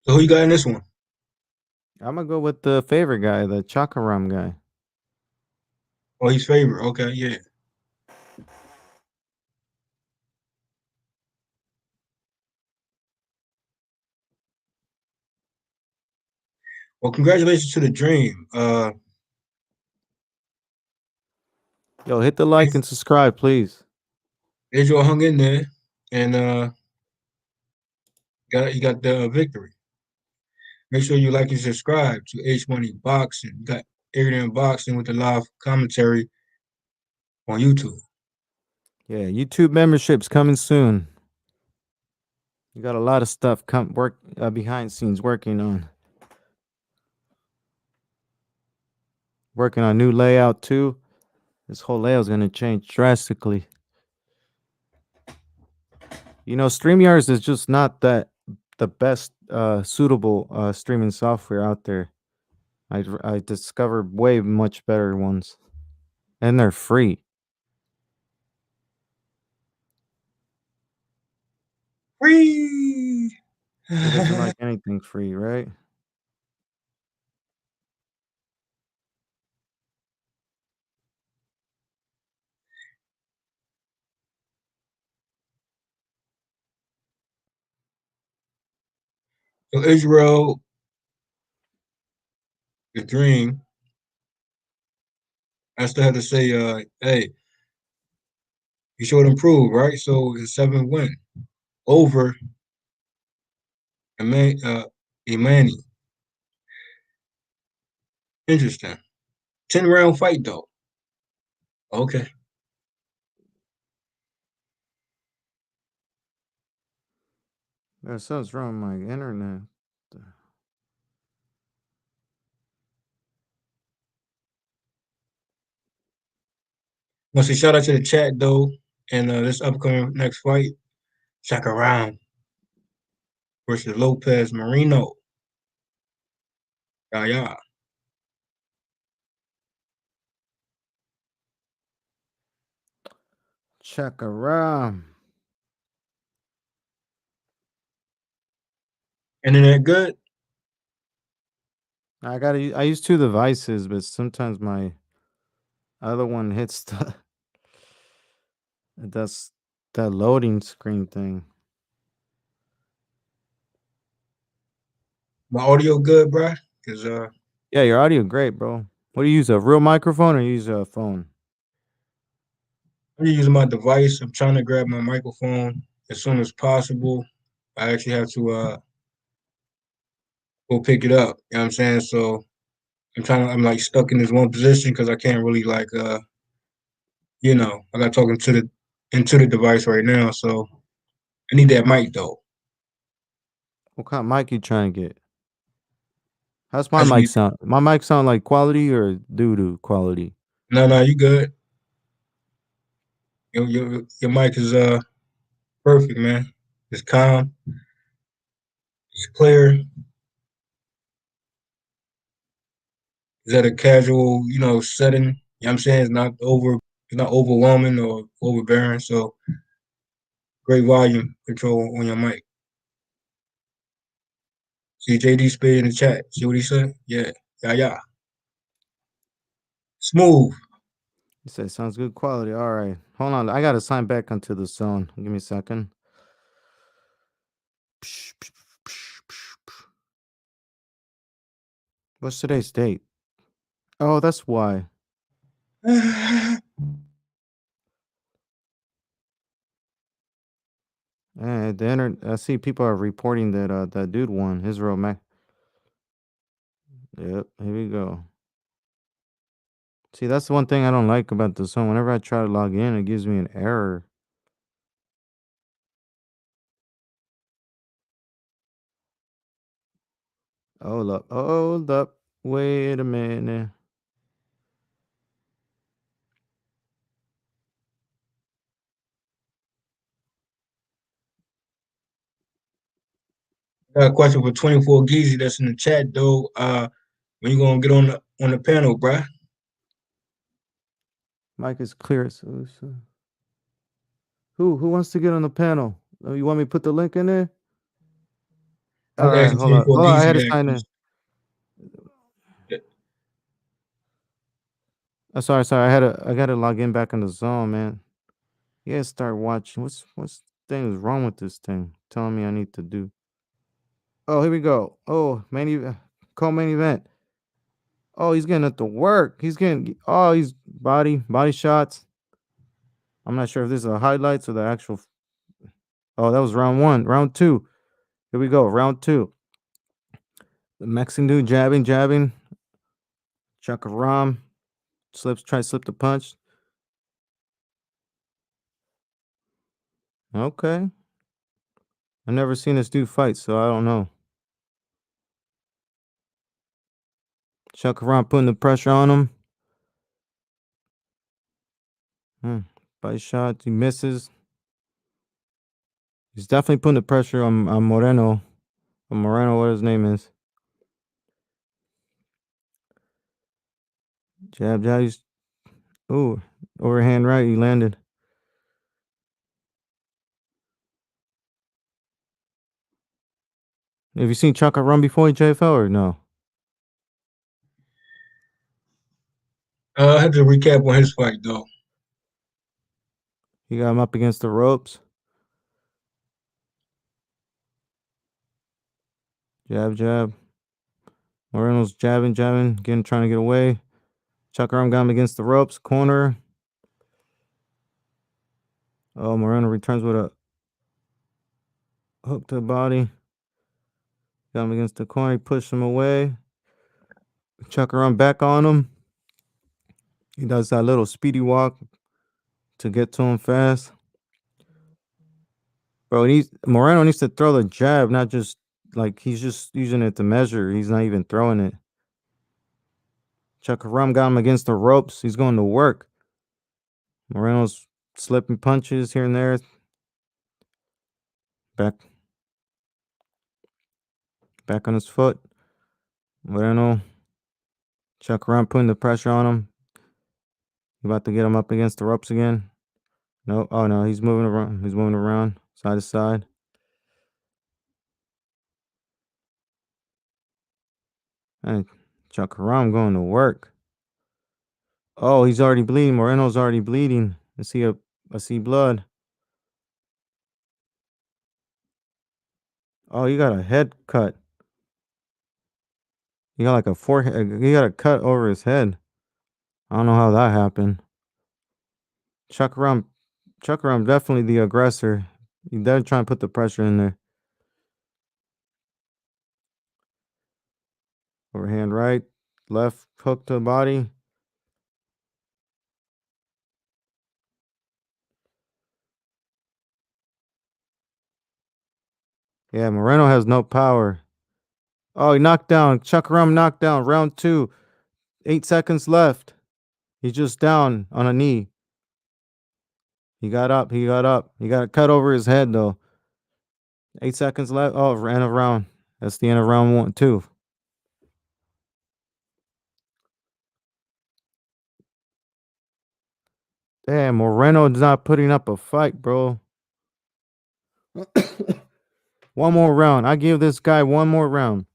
so who you got in this one? I'm gonna go with the favorite guy, the Chakaram guy. Oh, he's favorite. Okay, yeah. Well, congratulations to the Dream. Yo, hit the like and subscribe, please. Israel hung in there, and you got the victory. Make sure you like and subscribe to H Money Boxing. You got Ignorant Boxing with the live commentary on YouTube. Yeah, YouTube memberships coming soon. You got a lot of stuff behind scenes working on new layout too. This whole layout is gonna change drastically. You know, StreamYards is just not the best suitable streaming software out there. I discovered way much better ones, and they're free. Free. Who doesn't like anything free, right? So Israel, the Dream. I still have to say, hey, you showed improve, right? So it's 7 win over Imani. Interesting. 10 round fight though. Okay. There's something's wrong with my internet. Want to say shout out to the chat though, and this upcoming next fight, Shakaram versus Lopez Marino. Yeah, yeah. Check around. Internet good? I use two devices, but sometimes my other one hits that's that loading screen thing. My audio good, bro? Cause Yeah, your audio great, bro. What do you use? A real microphone or you use a phone? I'm just using my device. I'm trying to grab my microphone as soon as possible. I actually have to go pick it up. You know what I'm saying? So I'm like stuck in this one position because I can't really like I got talking to the into the device right now. So I need that mic though. What kind of mic you trying to get? How's I my just mic need sound? My mic sound like quality or doo-doo quality? no, you good. Your mic is perfect, man. It's calm, it's clear. Is that a casual, setting? You know what I'm saying? It's not overwhelming or overbearing. So great volume control on your mic. See JD Spade in the chat. See what he said? Yeah. Yeah, yeah. Smooth. You said sounds good quality. All right. Hold on. I gotta sign back onto the zone. Give me a second. What's today's date? Oh, that's why. I see people are reporting that that dude won. Israel Mac. Yep, here we go. See, that's the one thing I don't like about the zone. Whenever I try to log in, it gives me an error. Hold up. Hold up. Wait a minute. Got a question for 24 Geezy that's in the chat though. When you gonna get on the panel, bruh? Mic is clear. Who wants to get on the panel? You want me to put the link in there? I All was right, asking hold on. 24 Hold on, I Geezy had to that sign in. Oh, sorry. I gotta log in back in the zone, man. Yeah, start watching. What's thing is wrong with this thing? Telling me I need to do. Oh, here we go. Oh, man, co-main event. Oh, he's getting it to work. He's body shots. I'm not sure if this is the highlights or the actual. Oh, that was round 1. Round 2. Here we go. Round 2. The Mexican dude jabbing. Chakaram tries to slip the punch. Okay. I've never seen this dude fight, so I don't know. Chakaram putting the pressure on him. Body shot. He misses. He's definitely putting the pressure on Moreno. Moreno, what his name is. Jab. Ooh, overhand right. He landed. Have you seen Chaka run before in JFL or no? I had to recap on his fight though. He got him up against the ropes. Jab. Moreno's jabbing, trying to get away. Chakaram got him against the ropes, corner. Oh, Moreno returns with a hook to the body. Got him against the corner, he pushed him away. Chakaram back on him. He does that little speedy walk to get to him fast. Bro, Moreno needs to throw the jab, not just like he's just using it to measure. He's not even throwing it. Chakaram got him against the ropes. He's going to work. Moreno's slipping punches here and there. Back on his foot. Moreno. Chakaram putting the pressure on him. He about to get him up against the ropes again. No. Oh, no. He's moving around. Side to side. And Chakaram going to work. Oh, he's already bleeding. Moreno's already bleeding. I see blood. Oh, you got a head cut. He got like a forehead. He got a cut over his head. I don't know how that happened. Chakaram definitely the aggressor. He definitely trying to put the pressure in there. Overhand right, left hook to the body. Yeah, Moreno has no power. Oh, he knocked down. Chakaram knocked down. Round 2. 8 seconds left. He's just down on a knee. He got up. He got a cut over his head, though. 8 seconds left. Oh, end of round. That's the end of round 1, 2. Damn, Moreno's not putting up a fight, bro. One more round. I give this guy one more round.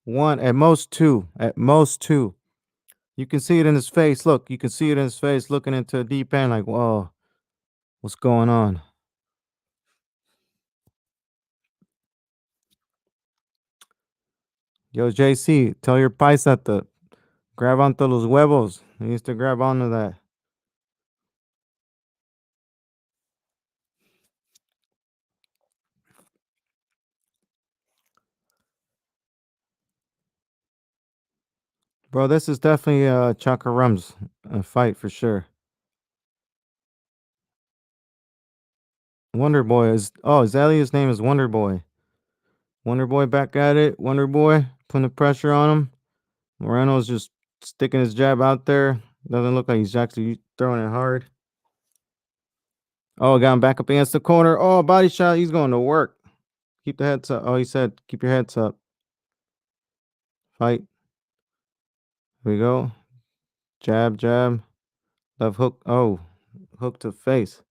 One, at most two. At most two. You can see it in his face. Look, you can see it in his face looking into a deep end like, whoa, what's going on? Yo, JC, tell your paisa to grab onto los huevos. He needs to grab onto that. Bro, this is definitely Chakaram's fight for sure. Wonder Boy his alias name is Wonder Boy. Wonder Boy back at it. Wonder Boy putting the pressure on him. Moreno's just sticking his jab out there. Doesn't look like he's actually throwing it hard. Oh, got him back up against the corner. Oh, body shot. He's going to work. Keep the heads up. Oh, he said, keep your heads up. Fight. Here we go. Jab. Left hook. Oh, hook to face.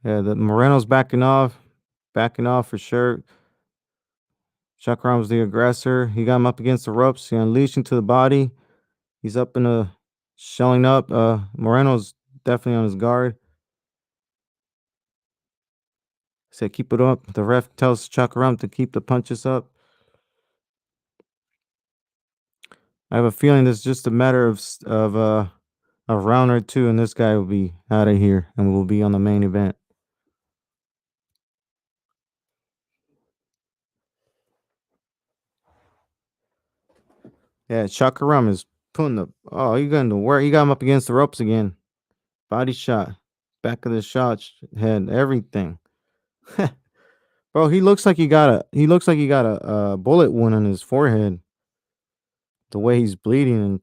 Yeah, the Moreno's backing off for sure. Chakram's the aggressor. He got him up against the ropes. He unleashed him to the body. He's up in a shelling up. Moreno's definitely on his guard. Said keep it up. The ref tells Chakaram to keep the punches up. I have a feeling it's just a matter of a round or two, and this guy will be out of here, and we'll be on the main event. Yeah, Chakaram is putting the he got to work. He got him up against the ropes again. Body shot, back of the shot, head, everything. Bro, he looks like he got a bullet wound on his forehead. The way he's bleeding and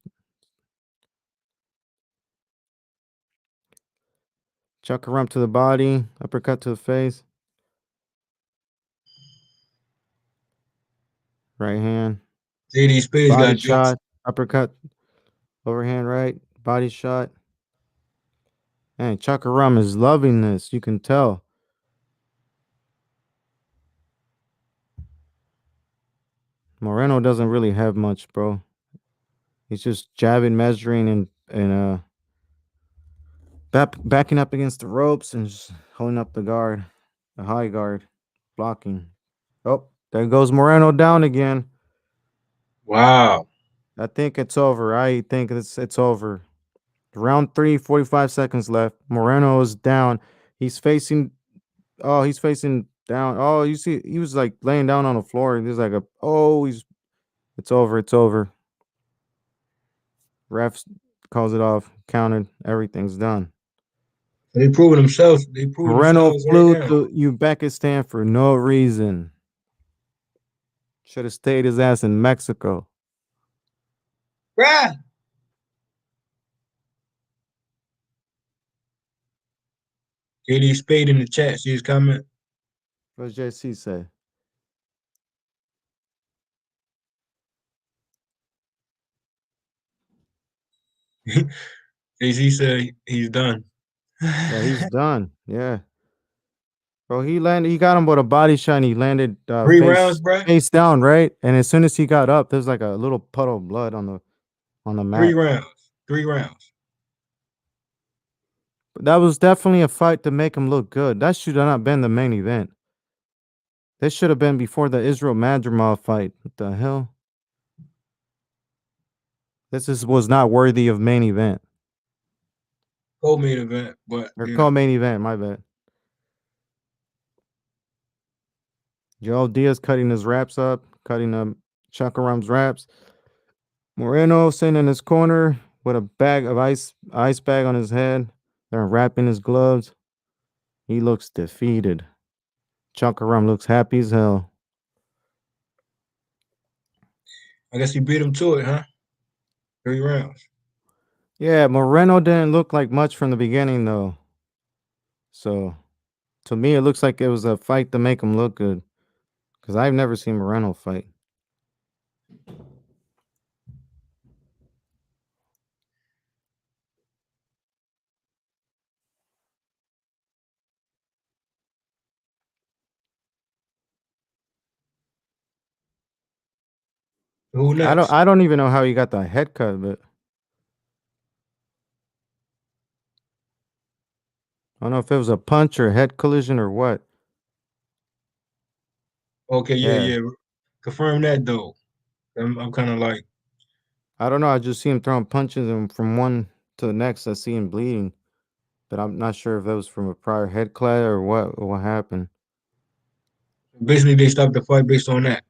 Chakaram to the body, uppercut to the face. Right hand, JD Spade's body got jokes. shot, uppercut, overhand right, body shot. Man, Chakaram is loving this. You can tell. Moreno doesn't really have much, bro. He's just jabbing, measuring, and backing up against the ropes and just holding up the guard, the high guard, blocking. Oh, there goes Moreno down again. Wow. I think it's over. I think it's over. Round 3, 45 seconds left. Moreno is down. He's facing down. Oh, you see, he was like laying down on the floor. There's like it's over. It's over. Refs calls it off, counted. Everything's done. They proving themselves. They proving Moreno themselves right flew now. to Uzbekistan for no reason. Should have stayed his ass in Mexico. Bruh. JD Spade in the chat. See his comment. What's JC say? JC said he's done. Yeah, he's done. Yeah. Bro, he got him with a body shot and he landed 3 rounds, bruh. face down, right? And as soon as he got up, there's like a little puddle of blood on the 3 mat. rounds. 3 rounds. But that was definitely a fight to make him look good. That should have not been the main event. This should have been before the Israel Madrimov fight. What the hell? Was not worthy of main event. Co-main event, but Or yeah. co-main event, my bad. Joel Diaz cutting his wraps up, cutting Chakaram's wraps. Moreno sitting in his corner with a bag of ice bag on his head. They're wrapping his gloves. He looks defeated. Chakaram looks happy as hell. I guess he beat him to it, huh? 3 rounds. Yeah, Moreno didn't look like much from the beginning though. So to me, it looks like it was a fight to make him look good. Because I've never seen Moreno fight. Who next? I don't even know how he got the head cut, but I don't know if it was a punch or head collision or what. Okay, Yeah. yeah. Confirm that though. I'm kind of like, I don't know. I just see him throwing punches and from one to the next I see him bleeding. But I'm not sure if that was from a prior head clad or what happened. basically they stopped the fight based on that.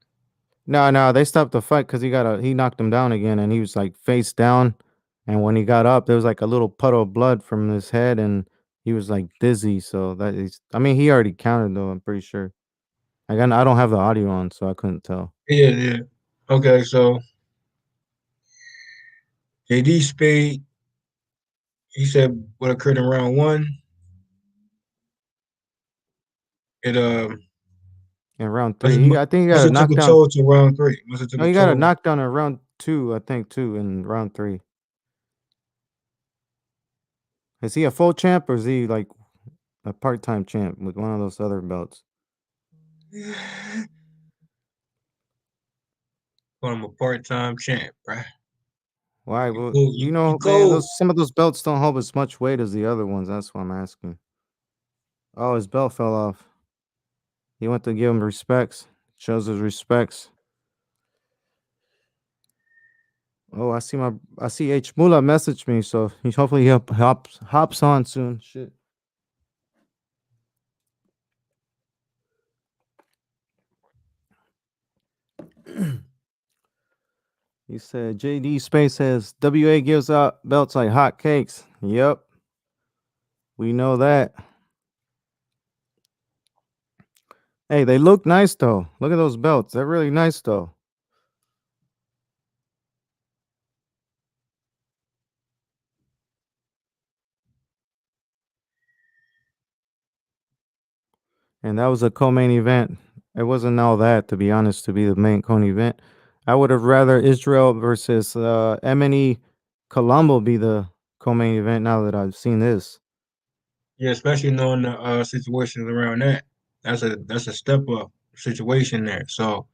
No, they stopped the fight because he knocked him down again and he was like face down. And when he got up, there was like a little puddle of blood from his head and he was like dizzy. So he already counted though, I'm pretty sure. I don't have the audio on, so I couldn't tell. Yeah. Okay, so JD Spade, he said what occurred in round 1. It In round must 3, I think he must got a have took a knockdown. toll to round 3. Must have took No, a he got a toll. knockdown in round 2, I think, too, in round 3. Is he a full champ or is he like a part-time champ with one of those other belts? Call him a part-time champ, bruh. Why? Well, You man, cold. some of those belts don't hold as much weight as the other ones. That's why I'm asking. Oh, his belt fell off. He went to give him respects. Shows his respects. Oh, I see H Mula messaged me, so hopefully he hops on soon. Shit. He said JD Space says WA gives out belts like hot cakes. Yep. We know that. Hey, they look nice though. Look at those belts. They're really nice though. And that was a co-main event. It wasn't all that, to be honest, to be the main co-event. I would have rather Israel versus Emini Colombo be the co-main event now that I've seen this. Yeah, especially knowing the situations around that. That's a step up situation there. So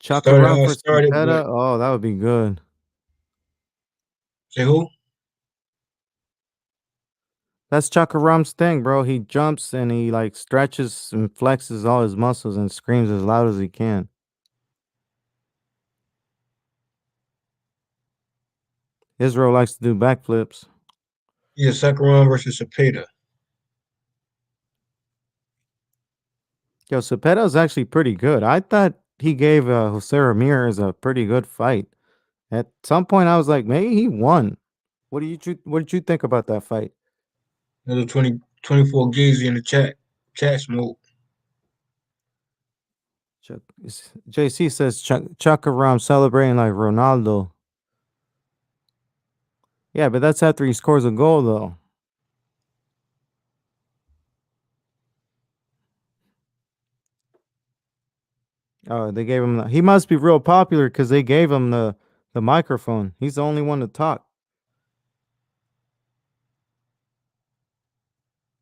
Chakaram for started with Cepeda. Oh, that would be good. say who? That's Chakaram's thing, bro. He jumps and he like stretches and flexes all his muscles and screams as loud as he can. Israel likes to do backflips. Yeah, Sakaran versus Cepeda. Yo, Cepeda's actually pretty good. I thought he gave Jose Ramirez a pretty good fight. At some point, I was like, maybe he won. What did you think about that fight? Another 24 Gazy in the chat smoke. JC says Chakaram celebrating like Ronaldo. Yeah, but that's after he scores a goal, though. Oh, they gave him. He must be real popular because they gave him the microphone. He's the only one to talk.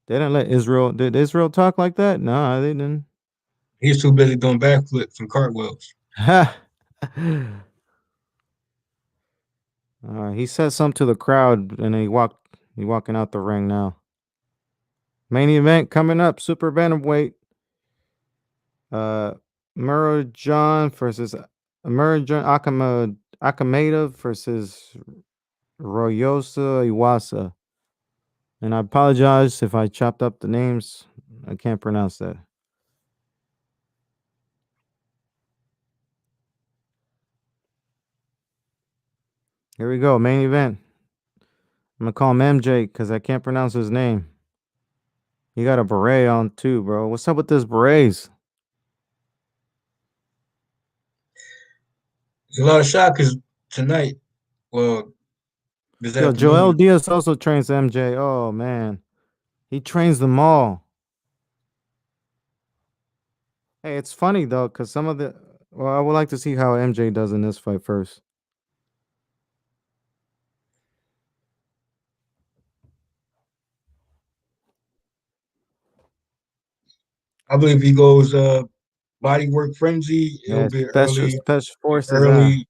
They didn't let Israel. Did Israel talk like that? No, they didn't. He's too busy doing backflips and cartwheels. He said something to the crowd, and he walking out the ring now. Main event coming up: super bantamweight. Murodjon versus Akhmadaliev versus Iwasa. And I apologize if I chopped up the names. I can't pronounce that. Here we go, main event. I'm gonna call him MJ because I can't pronounce his name. He got a beret on too, bro. What's up with this berets? There's a lot of shockers tonight. Well, this Yo, Joel afternoon. Diaz also trains MJ. Oh man, he trains them all. Hey, it's funny though, because some of the well, I would like to see how MJ does in this fight first. I believe he goes body work frenzy. It'll Yeah, be special forces.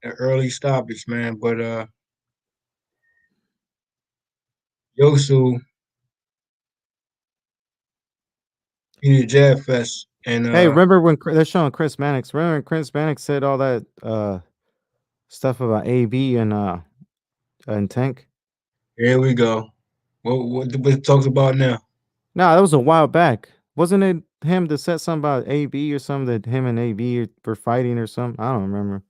early stoppage, man. But Yosu, he need a jab fest. And Hey, remember when they're showing Chris Mannix? Remember when Chris Mannix said all that stuff about AB and Tank? here we go. What it talks about now? No, that was a while back. Wasn't it him that said something about AB or something that him and AB were fighting or something? I don't remember.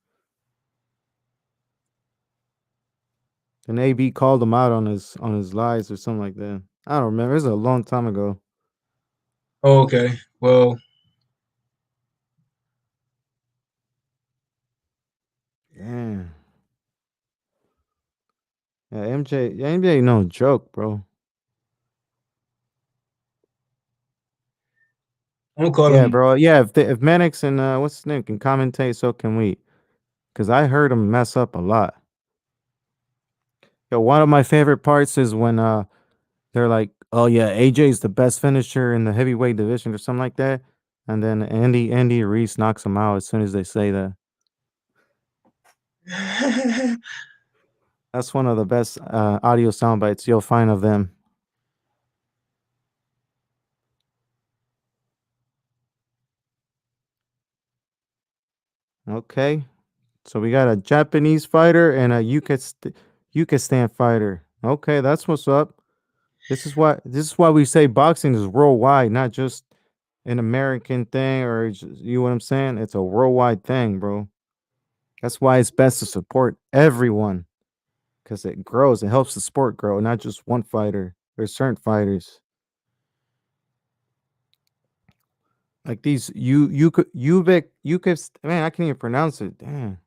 And AB called him out on his lies or something like that. I don't remember. It was a long time ago. Oh, okay. Well, Yeah. Yeah, MJ no joke, bro. I'm gonna call Yeah, him. bro. Yeah, if Mannix and what's his name can commentate, so can we. Because I heard him mess up a lot. Yo, one of my favorite parts is when they're like, "Oh yeah, AJ's the best finisher in the heavyweight division" or something like that, and then Andy Reese knocks him out as soon as they say that. That's one of the best audio sound bites you'll find of them. Okay. So we got a Japanese fighter and a Yukistan fighter. Okay, that's what's up. This is why we say boxing is worldwide, not just an American thing you know what I'm saying? It's a worldwide thing, bro. That's why it's best to support everyone because it grows. It helps the sport grow, not just one fighter. There's certain fighters like these. Man, I can't even pronounce it. Damn,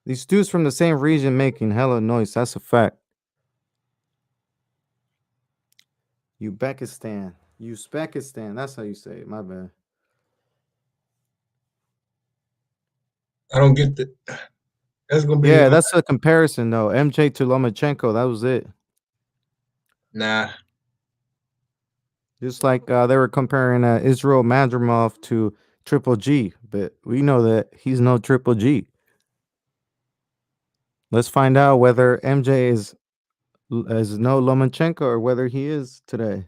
these dudes from the same region making hella noise. That's a fact. Uzbekistan. That's how you say it. My bad. I don't get that. That's gonna be Yeah, that's a comparison though. MJ to Lomachenko. That was it. nah. Just like they were comparing Israel Madrimov to Triple G, but we know that he's no Triple G. Let's find out whether MJ is no Lomachenko or whether he is today.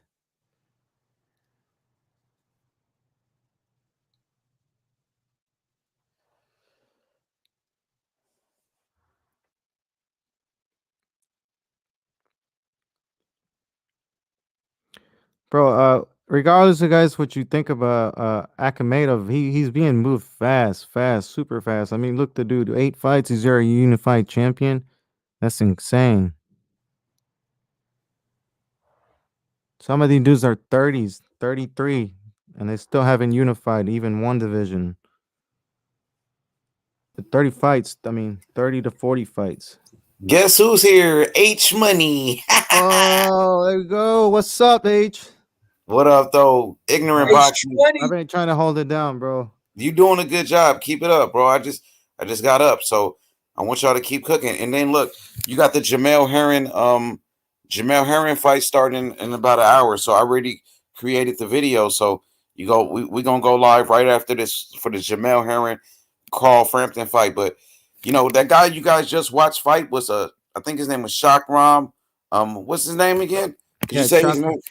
Bro, regardless of guys what you think about Akhmadaliev, he's being moved fast, super fast. I mean, look the dude, 8 fights, he's already a unified champion. That's insane. Some of these dudes are 30s, 33, and they still haven't unified even one division. The 30 fights, I mean, 30 to 40 fights. Guess who's here? H Money. Oh, there we go. What's up, H? What up, though? Ignorant boxing. I've been trying to hold it down, bro. You doing a good job. Keep it up, bro. I just got up, so I want y'all to keep cooking. And then look, you got the Jamel Herring fight starting in about an hour. So I already created the video. So we gonna go live right after this for the Jamel Herring Carl Frampton fight. But you know that guy you guys just watched fight was I think his name was Shakram. What's his name again? Can you say his name?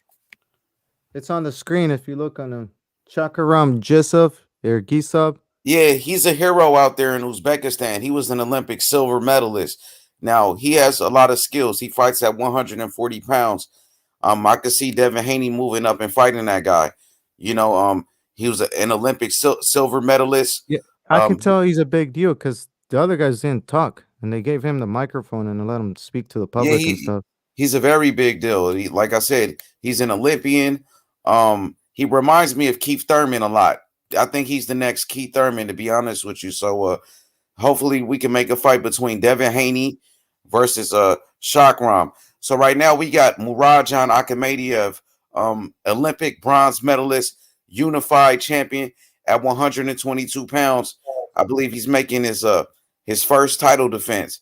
It's on the screen if you look on him. Chakaram Gisov or Gisov. Yeah, he's a hero out there in Uzbekistan. He was an Olympic silver medalist. Now he has a lot of skills. He fights at 140 pounds. I could see Devin Haney moving up and fighting that guy. You know, he was an Olympic silver medalist. Yeah, I can tell he's a big deal because the other guys didn't talk, and they gave him the microphone and let him speak to the public and stuff. He's a very big deal. Like I said, he's an Olympian. He reminds me of Keith Thurman a lot. I think he's the next Keith Thurman, to be honest with you. So hopefully we can make a fight between Devin Haney versus Shakram. So right now we got Murodjon Akhmadaliev, Olympic bronze medalist, unified champion at 122 pounds. I believe he's making his first title defense.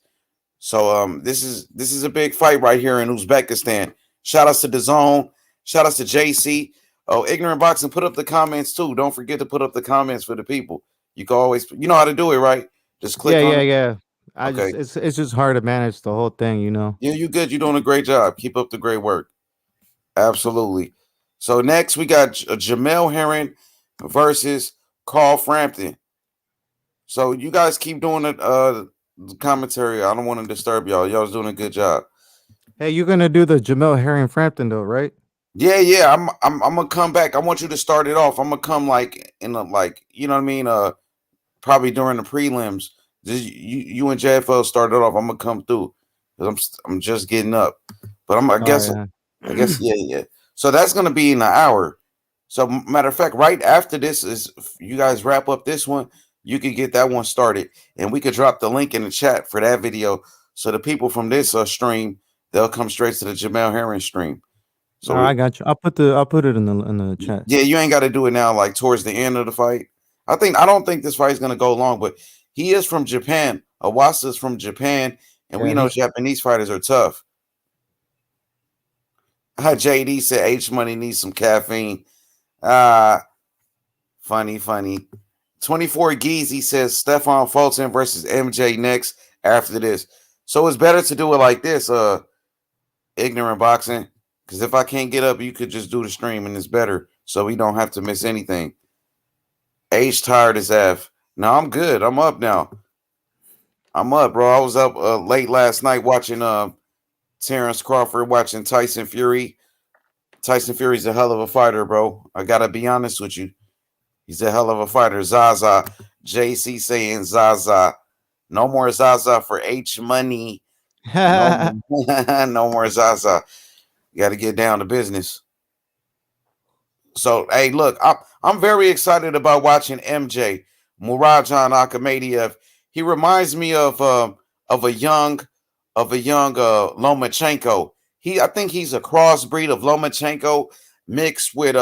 So this is a big fight right here in Uzbekistan. Shout outs to the Zone. Shout outs to JC. Oh, Ignorant Boxing, put up the comments too. Don't forget to put up the comments for the people. You can always, you know how to do it, right? Just click on it. Yeah. It's just hard to manage the whole thing, you know. Yeah, you good. You're doing a great job. Keep up the great work. Absolutely. So next we got Jamel Herring versus Carl Frampton. So you guys keep doing the commentary. I don't want to disturb y'all. Y'all's doing a good job. Hey, you're gonna do the Jamel Herring Frampton though, right? Yeah. I'm gonna come back. I want you to start it off. I'm gonna come like in a you know what I mean. Probably during the prelims. You and JFL started off. I'm gonna come through because I'm just getting up. But I guess yeah. So that's gonna be in an hour. So matter of fact, right after this is you guys wrap up this one, you can get that one started, and we could drop the link in the chat for that video. So the people from this stream, they'll come straight to the Jamel Herring stream. So I got you. I'll put it in the chat. Yeah, you ain't got to do it now, like towards the end of the fight. I don't think this fight is gonna go long, but he is from Japan. Iwasa is from Japan, and we know Japanese fighters are tough. JD said H Money needs some caffeine. Funny. 24 Geezy says Stefan Fulton versus MJ next after this. So it's better to do it like this, Ignorant Boxing. Because if I can't get up, you could just do the stream and it's better. So we don't have to miss anything. H tired as F. No, I'm good. I'm up now. I'm up, bro. I was up late last night watching Terrence Crawford, watching Tyson Fury. Tyson Fury's a hell of a fighter, bro. I gotta be honest with you. He's a hell of a fighter. Zaza, JC saying Zaza. No more Zaza for H Money. No, no more Zaza. You got to get down to business. So, hey, look, I'm very excited about watching MJ Murodjon Akhmadaliev. He reminds me of a young Lomachenko. I think he's a crossbreed of Lomachenko mixed with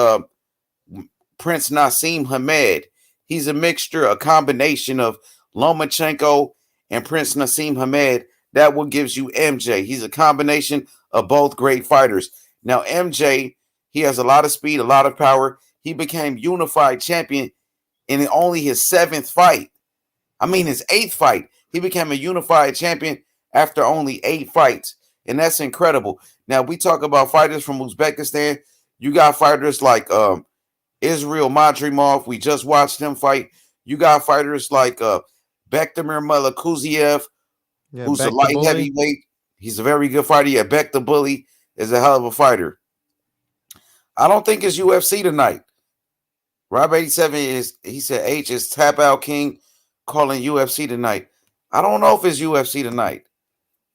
Prince Nassim Hamed. He's a mixture, a combination of Lomachenko and Prince Nassim Hamed. That what gives you MJ. He's a combination of both great fighters. Now, MJ, he has a lot of speed, a lot of power. He became unified champion in only his 7th fight. I mean, his 8th fight. He became a unified champion after only 8 fights. And that's incredible. Now, we talk about fighters from Uzbekistan. You got fighters like Israel Madrimov. We just watched him fight. You got fighters like Bektamir Malakuziev, who's a light heavyweight. He's a very good fighter. Yeah, Beck the Bully is a hell of a fighter. I don't think it's UFC tonight. Rob 87 he said H is Tap Out King calling UFC tonight. I don't know if it's UFC tonight.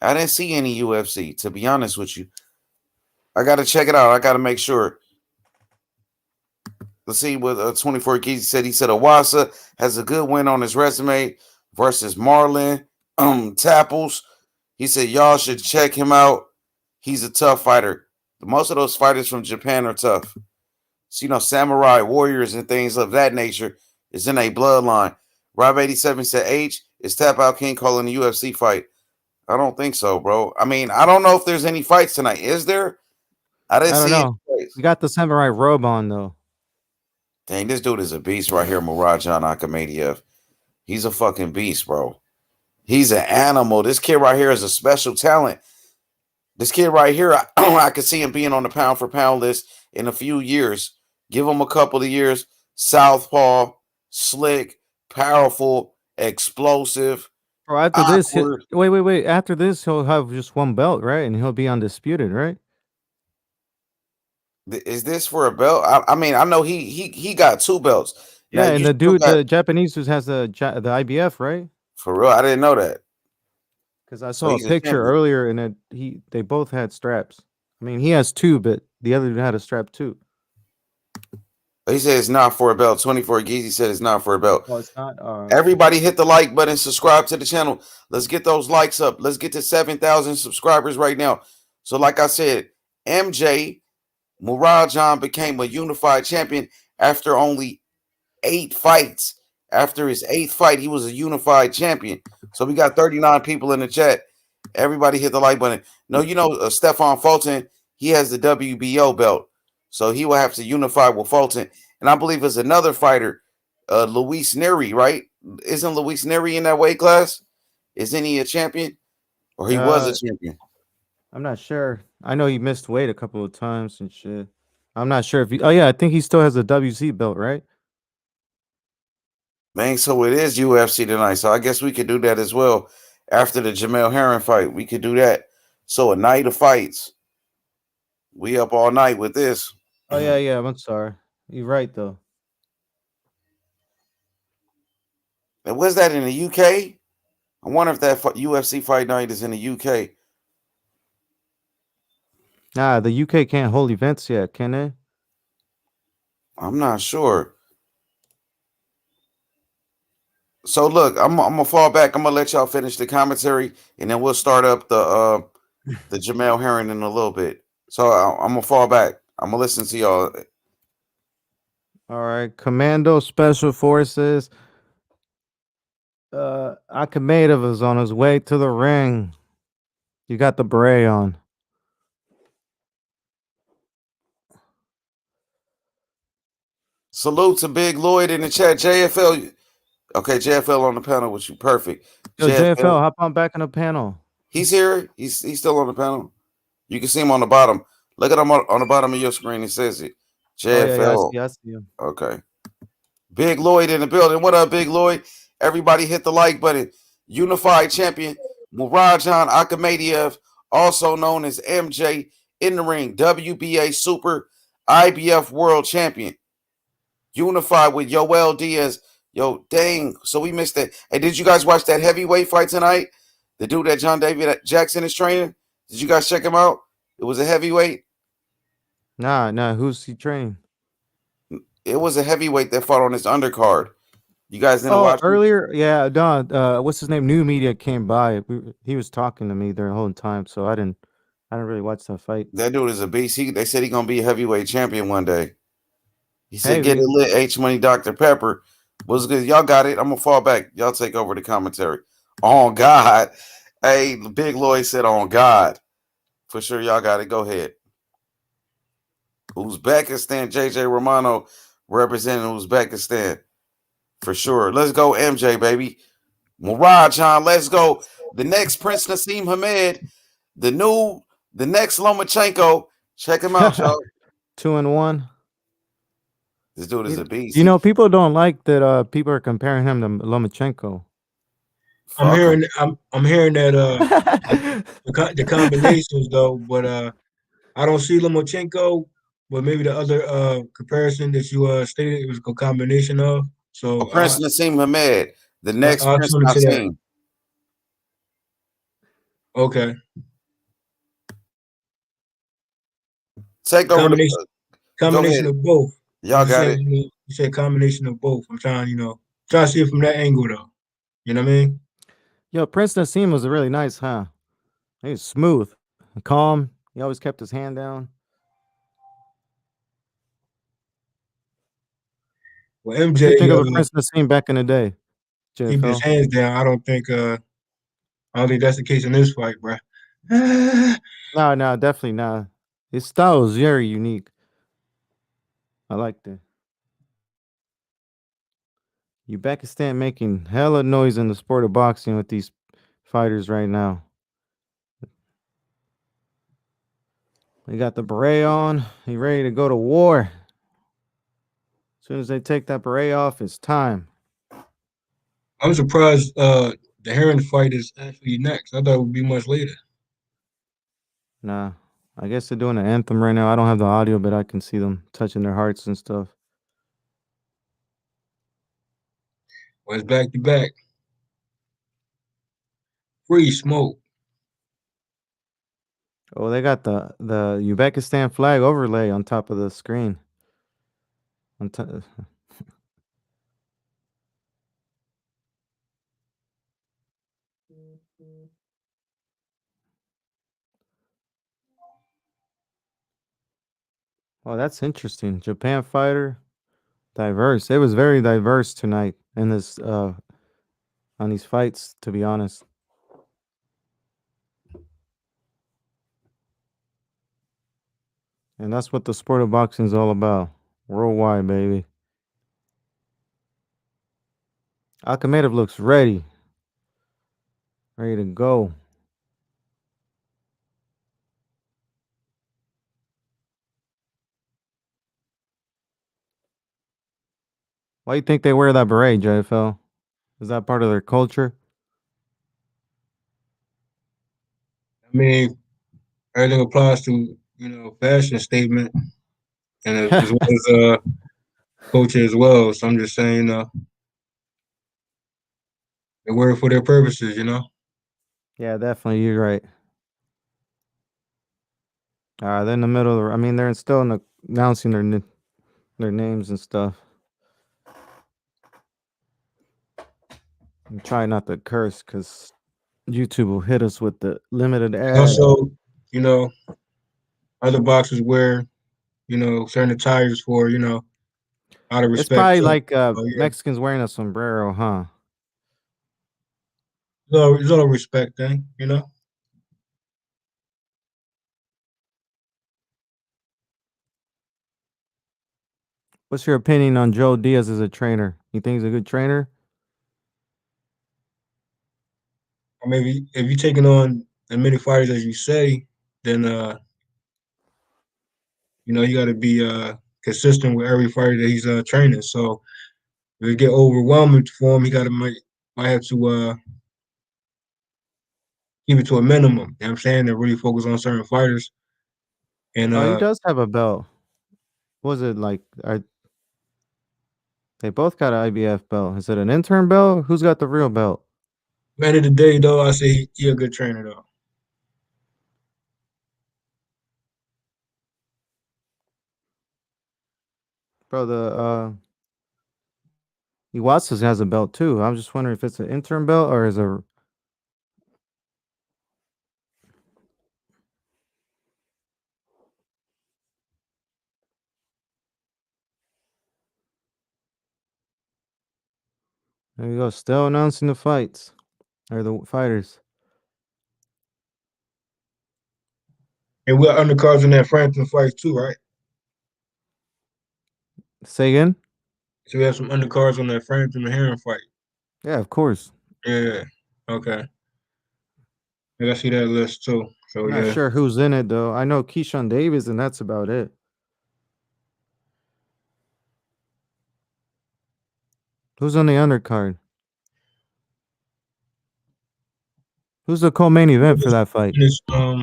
I didn't see any UFC, to be honest with you. I got to check it out. I got to make sure. Let's see what 24 Keys said. He said Iwasa has a good win on his resume versus Marlon Tapples. He said y'all should check him out. He's a tough fighter. Most of those fighters from Japan are tough. So, samurai warriors and things of that nature is in a bloodline. Rob 87 said H is Tap Out King calling the UFC fight. I don't think so, bro. I mean, I don't know if there's any fights tonight. Is there? I don't know. We got the samurai robe on though. Dang, this dude is a beast right here, Murodjon Akhmadaliev. He's a fucking beast, bro. He's an animal. This kid right here is a special talent. This kid right here, I could see him being on the pound for pound list in a few years. Give him a couple of years. Southpaw, slick, powerful, explosive. Bro, after this, wait. After this, he'll have just one belt, right? And he'll be undisputed, right? Is this for a belt? I mean, I know he got 2 belts. Yeah, and the Japanese who has the IBF, right? For real, I didn't know that. Because I saw a picture earlier, and they both had straps. I mean, he has 2, but the other had a strap too. He said it's not for a belt. 24 Geezy said it's not for a belt. Oh, it's not. Everybody hit the like button, subscribe to the channel. Let's get those likes up. Let's get to 7,000 subscribers right now. So, like I said, MJ Murodjon became a unified champion after only 8 fights. After his 8th fight, he was a unified champion. So we got 39 people in the chat. Everybody hit the like button. No, Stefan Fulton, he has the WBO belt. So he will have to unify with Fulton. And I believe there's another fighter, Luis Neri, right? Isn't Luis Neri in that weight class? Isn't he a champion? Or he was a champion? I'm not sure. I know he missed weight a couple of times and shit. I'm not sure if he... Oh, yeah, I think he still has a WC belt, right? Man, so it is UFC tonight. So I guess we could do that as well. After the Jamel Herring fight, we could do that. So a night of fights. We up all night with this. Oh, yeah. I'm sorry. You're right, though. And was that in the UK? I wonder if that UFC fight night is in the UK. Nah, the UK can't hold events yet, can they? I'm not sure. So look, I'm gonna fall back. I'm gonna let y'all finish the commentary, and then we'll start up the Jamel Herring in a little bit. So I'm gonna fall back. I'm gonna listen to y'all. All right, Commando Special Forces. Akhmadaliev is on his way to the ring. You got the beret on. Salute to Big Lloyd in the chat. JFL. Okay, JFL on the panel with you. Perfect. Yo, JFL, hop on back on the panel. He's here. He's still on the panel. You can see him on the bottom. Look at him on the bottom of your screen. It says it. JFL. Oh, yeah, I see him. Okay. Big Lloyd in the building. What up, Big Lloyd? Everybody hit the like button. Unified champion Murodjon Akhmadaliev, also known as MJ, in the ring. WBA Super IBF World Champion. Unified with Yoel Diaz. Yo, dang. So we missed that. Hey, did you guys watch that heavyweight fight tonight? The dude that John David Jackson is training? Did you guys check him out? It was a heavyweight. Nah. Who's he training? It was a heavyweight that fought on this undercard. You guys didn't Oh, watch it? earlier, yeah, Don. What's his name? New Media came by. He was talking to me the whole time, so I didn't really watch that fight. That dude is a beast. They said he's gonna be a heavyweight champion one day. He said, Hey, "Get it lit, H Money, Dr. Pepper." Was good. Y'all got it. I'm gonna fall back. Y'all take over the commentary. On God, hey, Big Lloyd said, "On God, for sure." Y'all got it. Go ahead. Uzbekistan, JJ Romano representing Uzbekistan. For sure. Let's go, MJ, baby. Murodjon, let's go. The next Prince Nassim Hamed, the next Lomachenko. Check him out, y'all. 2-1. This dude is a beast. You know, people don't like that. People are comparing him to Lomachenko. I'm hearing that the combinations though, but I don't see Lomachenko. But maybe the other comparison that you stated, it was a combination of. So Prince Nassim Hamed, the next I'll Prince tune into that. Nassim. Okay. Take over combination of both. Y'all got it. You said combination of both. I'm trying, trying to see it from that angle though. You know what I mean? Yo, Prince Nassim was really nice, huh? He was smooth, calm. He always kept his hand down. Well, What MJ, do you think of a Prince Nassim back in the day? keep his hands down. I don't think that's the case in this fight, bro. No, definitely not. His style was very unique. I liked it. Uzbekistan making hella noise in the sport of boxing with these fighters right now. They got the beret on. He ready to go to war. As soon as they take that beret off, it's time. I'm surprised the Heron fight is actually next. I thought it would be much later. Nah, I guess they're doing an anthem right now. I don't have the audio, but I can see them touching their hearts and stuff. Well, it's back to back. Free smoke. Oh, they got the Uzbekistan flag overlay on top of the screen. Oh, that's interesting. Japan fighter, diverse. It was very diverse tonight in this on these fights, to be honest. And that's what the sport of boxing is all about. Worldwide, baby. Akhmadaliev looks ready. Ready to go. Why do you think they wear that beret, JFL? Is that part of their culture? I mean, everything applies to fashion statement, and as well as culture as well. So I'm just saying, they wear it for their purposes, Yeah, definitely. You're right. They're in the middle. I mean, they're still announcing their names and stuff. I'm trying not to curse because YouTube will hit us with the limited ad. Also, other boxers wear, certain attires for, out of respect. It's probably like Mexicans wearing a sombrero, huh? It's all a respect thing, What's your opinion on Joe Diaz as a trainer? You think he's a good trainer? Or maybe if you're taking on as many fighters as you say, then you got to be consistent with every fighter that he's training. So if it get overwhelming for him, he got to I have to keep it to a minimum. You know what I'm saying? And really focus on certain fighters. And Oh, he does have a belt. Was it like they both got an IBF belt? Is it an intern belt? Who's got the real belt? at the end of the day, though, I say he a good trainer, though. Bro, the Iwasa has a belt too. I'm just wondering if it's an intern belt or is a. There you go. Still announcing the fights or the fighters. And we're undercards in that Frampton fight too, right? Say again? So we have some undercards on that Frampton and Heron fight. Yeah, of course. Yeah. Okay. I gotta see that list too. So I'm not yeah. sure who's in it though. I know Keyshawn Davis, and that's about it. Who's on the undercard? Who's the co-main event for that fight? This, I'm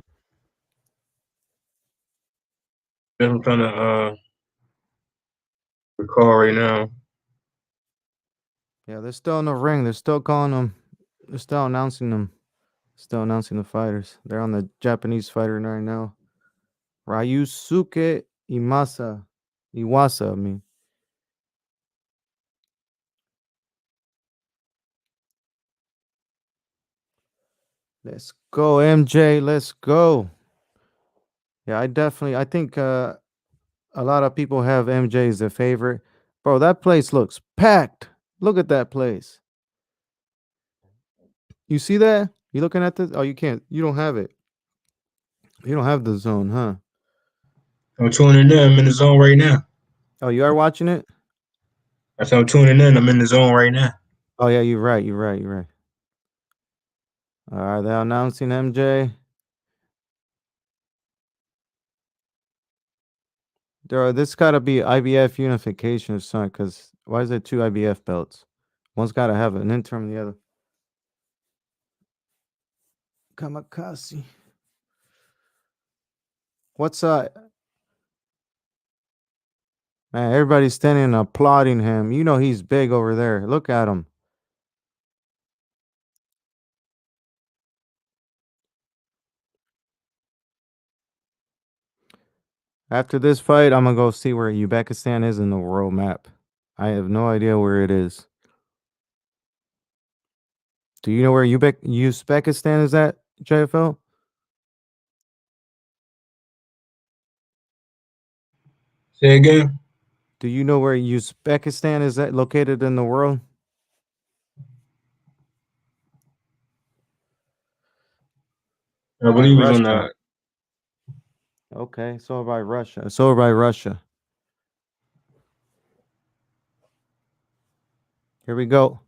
trying to recall right now. Yeah, they're still in the ring. They're still calling them. They're still announcing them. Still announcing the fighters. They're on the Japanese fighter right now. Ryosuke Iwasa. Iwasa, I mean. Let's go, MJ. Let's go. Yeah, I think a lot of people have MJ as their favorite. Bro, that place looks packed. Look at that place. You see that? You looking at this? Oh, you can't. You don't have it. You don't have the zone, huh? I'm tuning in. I'm in the zone right now. Oh, you are watching it? I said I'm tuning in. I'm in the zone right now. Oh, yeah, you're right. You're right. You're right. All right, they're announcing MJ. This got to be IBF unification or something, because why is there two IBF belts? One's got to have an interim, the other. Kamikaze. What's up? Man, everybody's standing and applauding him. You know he's big over there. Look at him. After this fight, I'm going to go see where Uzbekistan is in the world map. I have no idea where it is. Do you know where Uzbekistan is at, JFL? Say again. Do you know where Uzbekistan is at, located in the world? I believe it's on the. Okay, so by Russia. So by Russia. Here we go.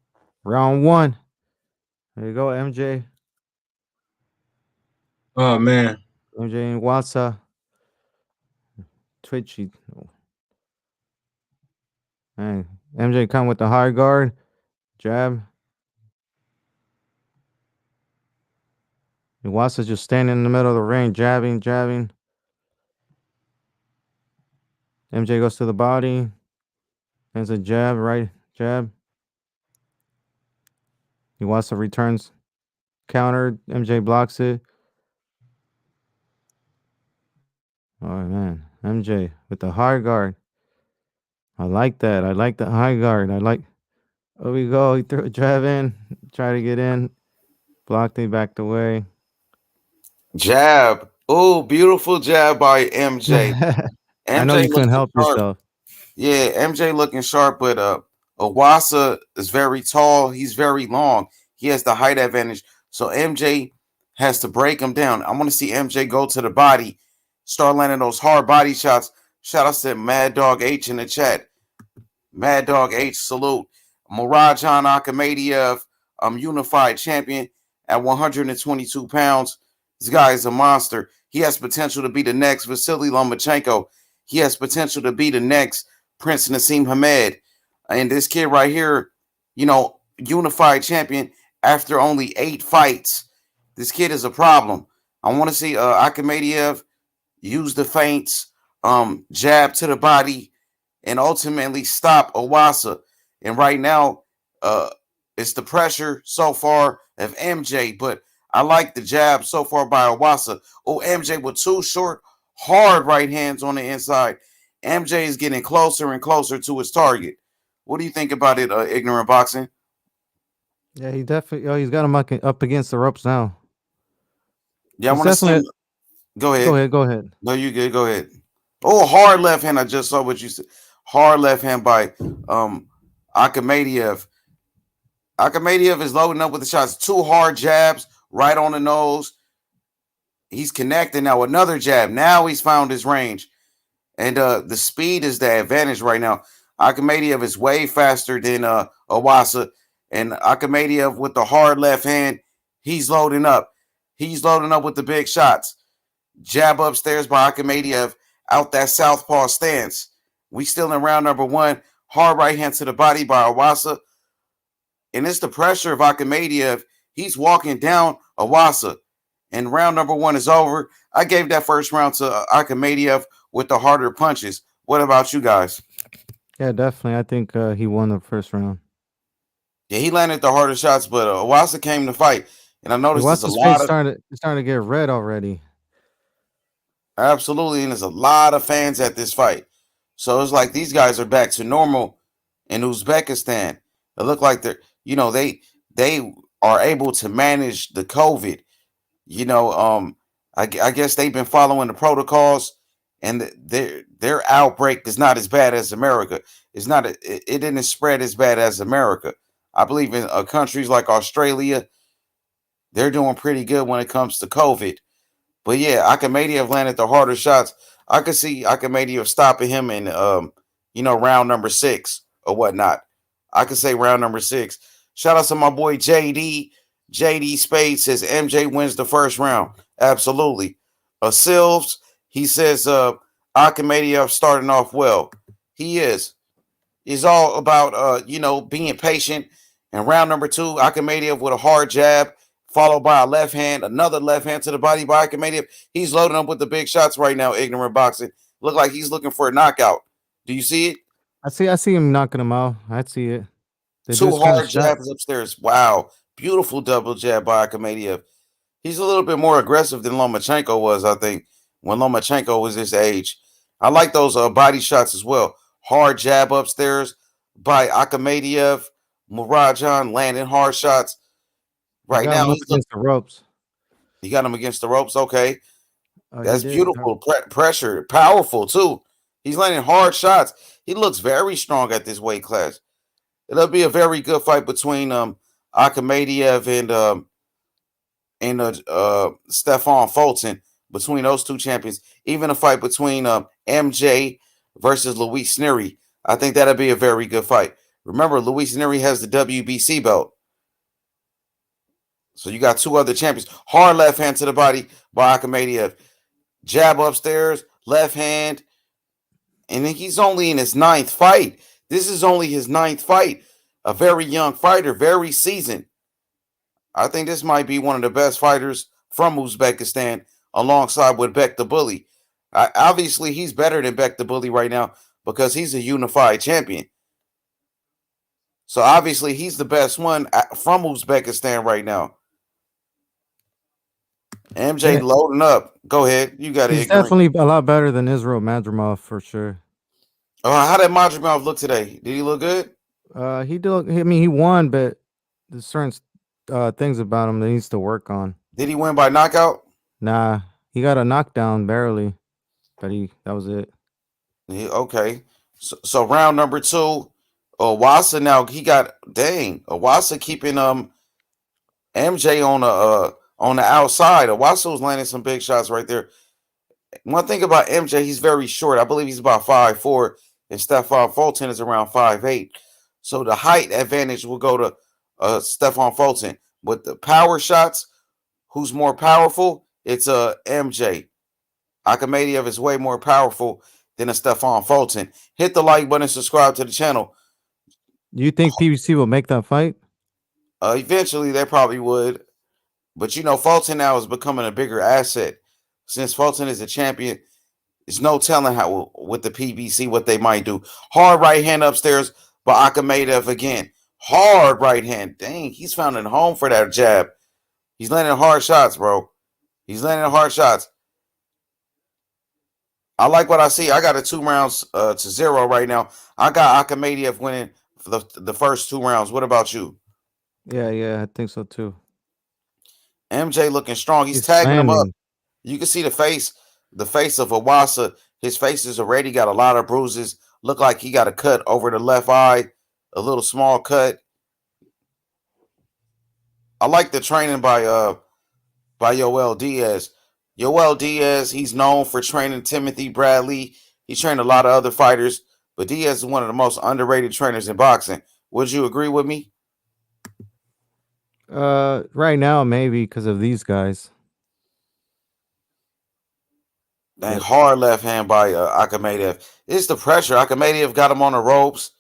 Round one. There you go, MJ. Oh man. MJ and Iwasa. Twitchy. Man, MJ come with the high guard. Jab. Iwasa just standing in the middle of the ring, jabbing. MJ goes to the body. There's a jab, right? Jab. Iwasa returns. Counter. MJ blocks it. Oh, man. MJ with the high guard. I like that. I like the high guard. There we go. He threw a jab in. Try to get in. Blocked it, backed away. Jab. Oh, beautiful jab by MJ. I know MJ you couldn't looking help sharp. yourself. Yeah, MJ looking sharp, but Iwasa is very tall. He's very long. He has the height advantage. So MJ has to break him down. I want to see MJ go to the body, start landing those hard body shots. Shout out to Mad Dog H in the chat. Mad Dog H, salute. Murodjon Akhmadaliev, unified champion at 122 pounds. This guy is a monster. He has potential to be the next Vasily Lomachenko. He has potential to be the next Prince Nassim Hamed. And this kid right here, unified champion after only 8 fights. This kid is a problem. I want to see Akhmadaliev use the feints, jab to the body, and ultimately stop Iwasa. And right now, it's the pressure so far of MJ, but I like the jab so far by Iwasa. Oh, MJ with 2 short, hard right hands on the inside. MJ is getting closer and closer to his target. What do you think about it, Ignorant Boxing? Yeah, he definitely. Oh, he's got him up against the ropes now. Yeah, I He's want to see him. definitely. Go ahead. Go ahead. Go ahead. No, you good. Go ahead. Oh, hard left hand. I just saw what you said. Hard left hand by Akhmadaliev. Akhmadaliev is loading up with the shots. 2 hard jabs right on the nose. He's connecting now. Another jab. Now he's found his range. And the speed is the advantage right now. Akhmadaliev is way faster than Iwasa. And Akhmadaliev with the hard left hand, he's loading up. He's loading up with the big shots. Jab upstairs by Akhmadaliev out that southpaw stance. We still in round number 1. Hard right hand to the body by Iwasa. And it's the pressure of Akhmadaliev. He's walking down Iwasa. And round number 1 is over. I gave that first round to Akhmadaliev with the harder punches. What about you guys? Yeah, definitely. I think he won the first round. Yeah, he landed the harder shots, but Iwasa came to fight. And I noticed there's a Iwasa's lot face of starting to get red already. absolutely, and there's a lot of fans at this fight. So it's like these guys are back to normal in Uzbekistan. It look like they're, they are able to manage the COVID. I guess they've been following the protocols, and their outbreak is not as bad as America. It's not. It didn't spread as bad as America. I believe in countries like Australia, they're doing pretty good when it comes to COVID. But yeah, Akhmadaliev landed the harder shots. I could see Akhmadaliev stopping him in round number 6 or whatnot. I could say round number 6. Shout out to my boy JD. JD Spade says MJ wins the first round. Absolutely. Silves, he says Akhmadaliev starting off well. He is. He's all about being patient. And round number 2, Akhmadaliev with a hard jab, followed by a left hand, another left hand to the body by Akhmadaliev. He's loading up with the big shots right now, Ignorant Boxing. Look like he's looking for a knockout. Do you see it? I see him knocking him out. I see it. They 2 just kinda hard jabs upstairs. Wow. Beautiful double jab by Akhmadaliev. He's a little bit more aggressive than Lomachenko was, I think, when Lomachenko was his age. I like those body shots as well. Hard jab upstairs by Akhmadaliev. Murodjon landing hard shots. Right got him now, up against the ropes. he got him against the ropes. Okay. He That's did. beautiful. Pressure. Powerful, too. He's landing hard shots. He looks very strong at this weight class. It'll be a very good fight between Akhmadaliev and Stefan Fulton, between those 2 champions. Even a fight between MJ versus Luis Nery. I think that'll be a very good fight. Remember, Luis Nery has the WBC belt. So you got 2 other champions. Hard left hand to the body by Akhmadaliev. Jab upstairs, left hand. And then he's only in his 9th fight. This is only his 9th fight. A very young fighter, very seasoned. I think this might be one of the best fighters from Uzbekistan, alongside with Bek the Bully. Obviously, he's better than Bek the Bully right now because he's a unified champion. So obviously, he's the best one from Uzbekistan right now. MJ loading up. Go ahead. You got it. He's definitely a lot better than Israel Madrimov for sure. How did Madrimov look today? Did he look good? He did. I mean, he won, but there's certain things about him that he needs to work on. Did he win by knockout? Nah, he got a knockdown barely, but that was it. Okay. So round number 2, Iwasa now he got Iwasa keeping MJ on the outside. Iwasa was landing some big shots right there. One thing about MJ, he's very short. I believe he's about 5'4", and Stefan Fulton is around 5'8". So the height advantage will go to Stefan Fulton. With the power shots, who's more powerful? It's MJ. Akhmadaliev is way more powerful than a Stefan Fulton. Hit the like button, subscribe to the channel. Do you think PBC will make that fight? Eventually, they probably would. But you know, Fulton now is becoming a bigger asset. Since Fulton is a champion, there's no telling how with the PBC what they might do. Hard right hand upstairs by Akhmadaliev again. Hard right hand. Dang, he's found a home for that jab. He's landing hard shots, bro. He's landing hard shots. I like what I see. I got a 2 rounds to 0 right now. I got Akhmadaliev winning for the first 2 rounds. What about you? Yeah, I think so too. MJ looking strong. He's He's tagging him up. landing. You can see the face of Iwasa. His face has already got a lot of bruises. Look like he got a cut over the left eye, a little small cut. I like the training by Yoel Diaz. Yoel Diaz, he's known for training Timothy Bradley. He trained a lot of other fighters, but Diaz is one of the most underrated trainers in boxing. Would you agree with me? Right now maybe because of these guys. Dang, Yep. hard left hand by Akhmadaliev. It's the pressure. Akhmadaliev got him on the ropes.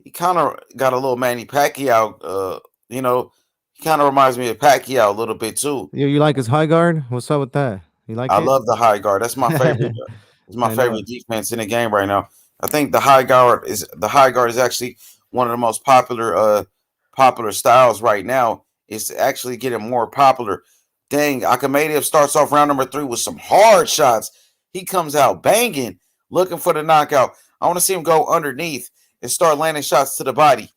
He kind of got a little Manny Pacquiao. You know, he kind of reminds me of Pacquiao a little bit too. You like his high guard? What's up with that? You like I it? love the high guard. That's my favorite. It's my I know. favorite defense in the game right now. I think the high guard is actually one of the most popular styles right now. It's actually getting more popular. Dang, Akhmadaliev starts off round number 3 with some hard shots. He comes out banging, looking for the knockout. I want to see him go underneath and start landing shots to the body.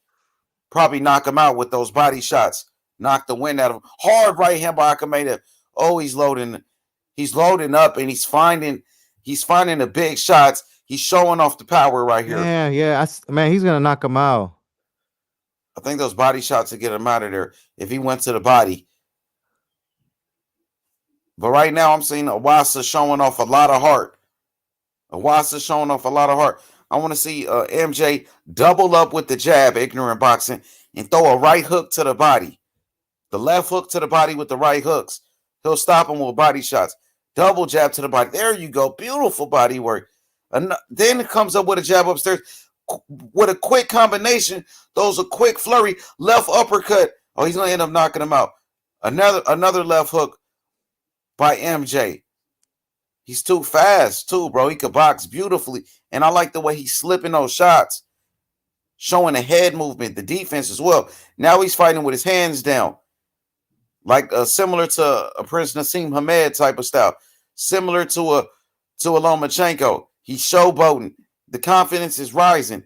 Probably knock him out with those body shots. Knock the wind out of him. Hard right hand by Akhmadaliev. Oh, he's loading up and he's finding the big shots. He's showing off the power right here. Yeah. Man, he's gonna knock him out. I think those body shots will get him out of there if he went to the body. But right now, I'm seeing Iwasa showing off a lot of heart. I want to see MJ double up with the jab, ignorant boxing, and throw a right hook to the body. The left hook to the body with the right hooks. He'll stop him with body shots. Double jab to the body. There you go. Beautiful body work. And then it comes up with a jab upstairs with a quick combination. Those a quick flurry. Left uppercut. Oh, he's going to end up knocking him out. Another left hook by MJ. He's too fast, too, bro. He could box beautifully. And I like the way he's slipping those shots. Showing the head movement, the defense as well. Now he's fighting with his hands down. Like similar to a Prince Nassim Hamed type of style. Similar to a Lomachenko. He's showboating. The confidence is rising.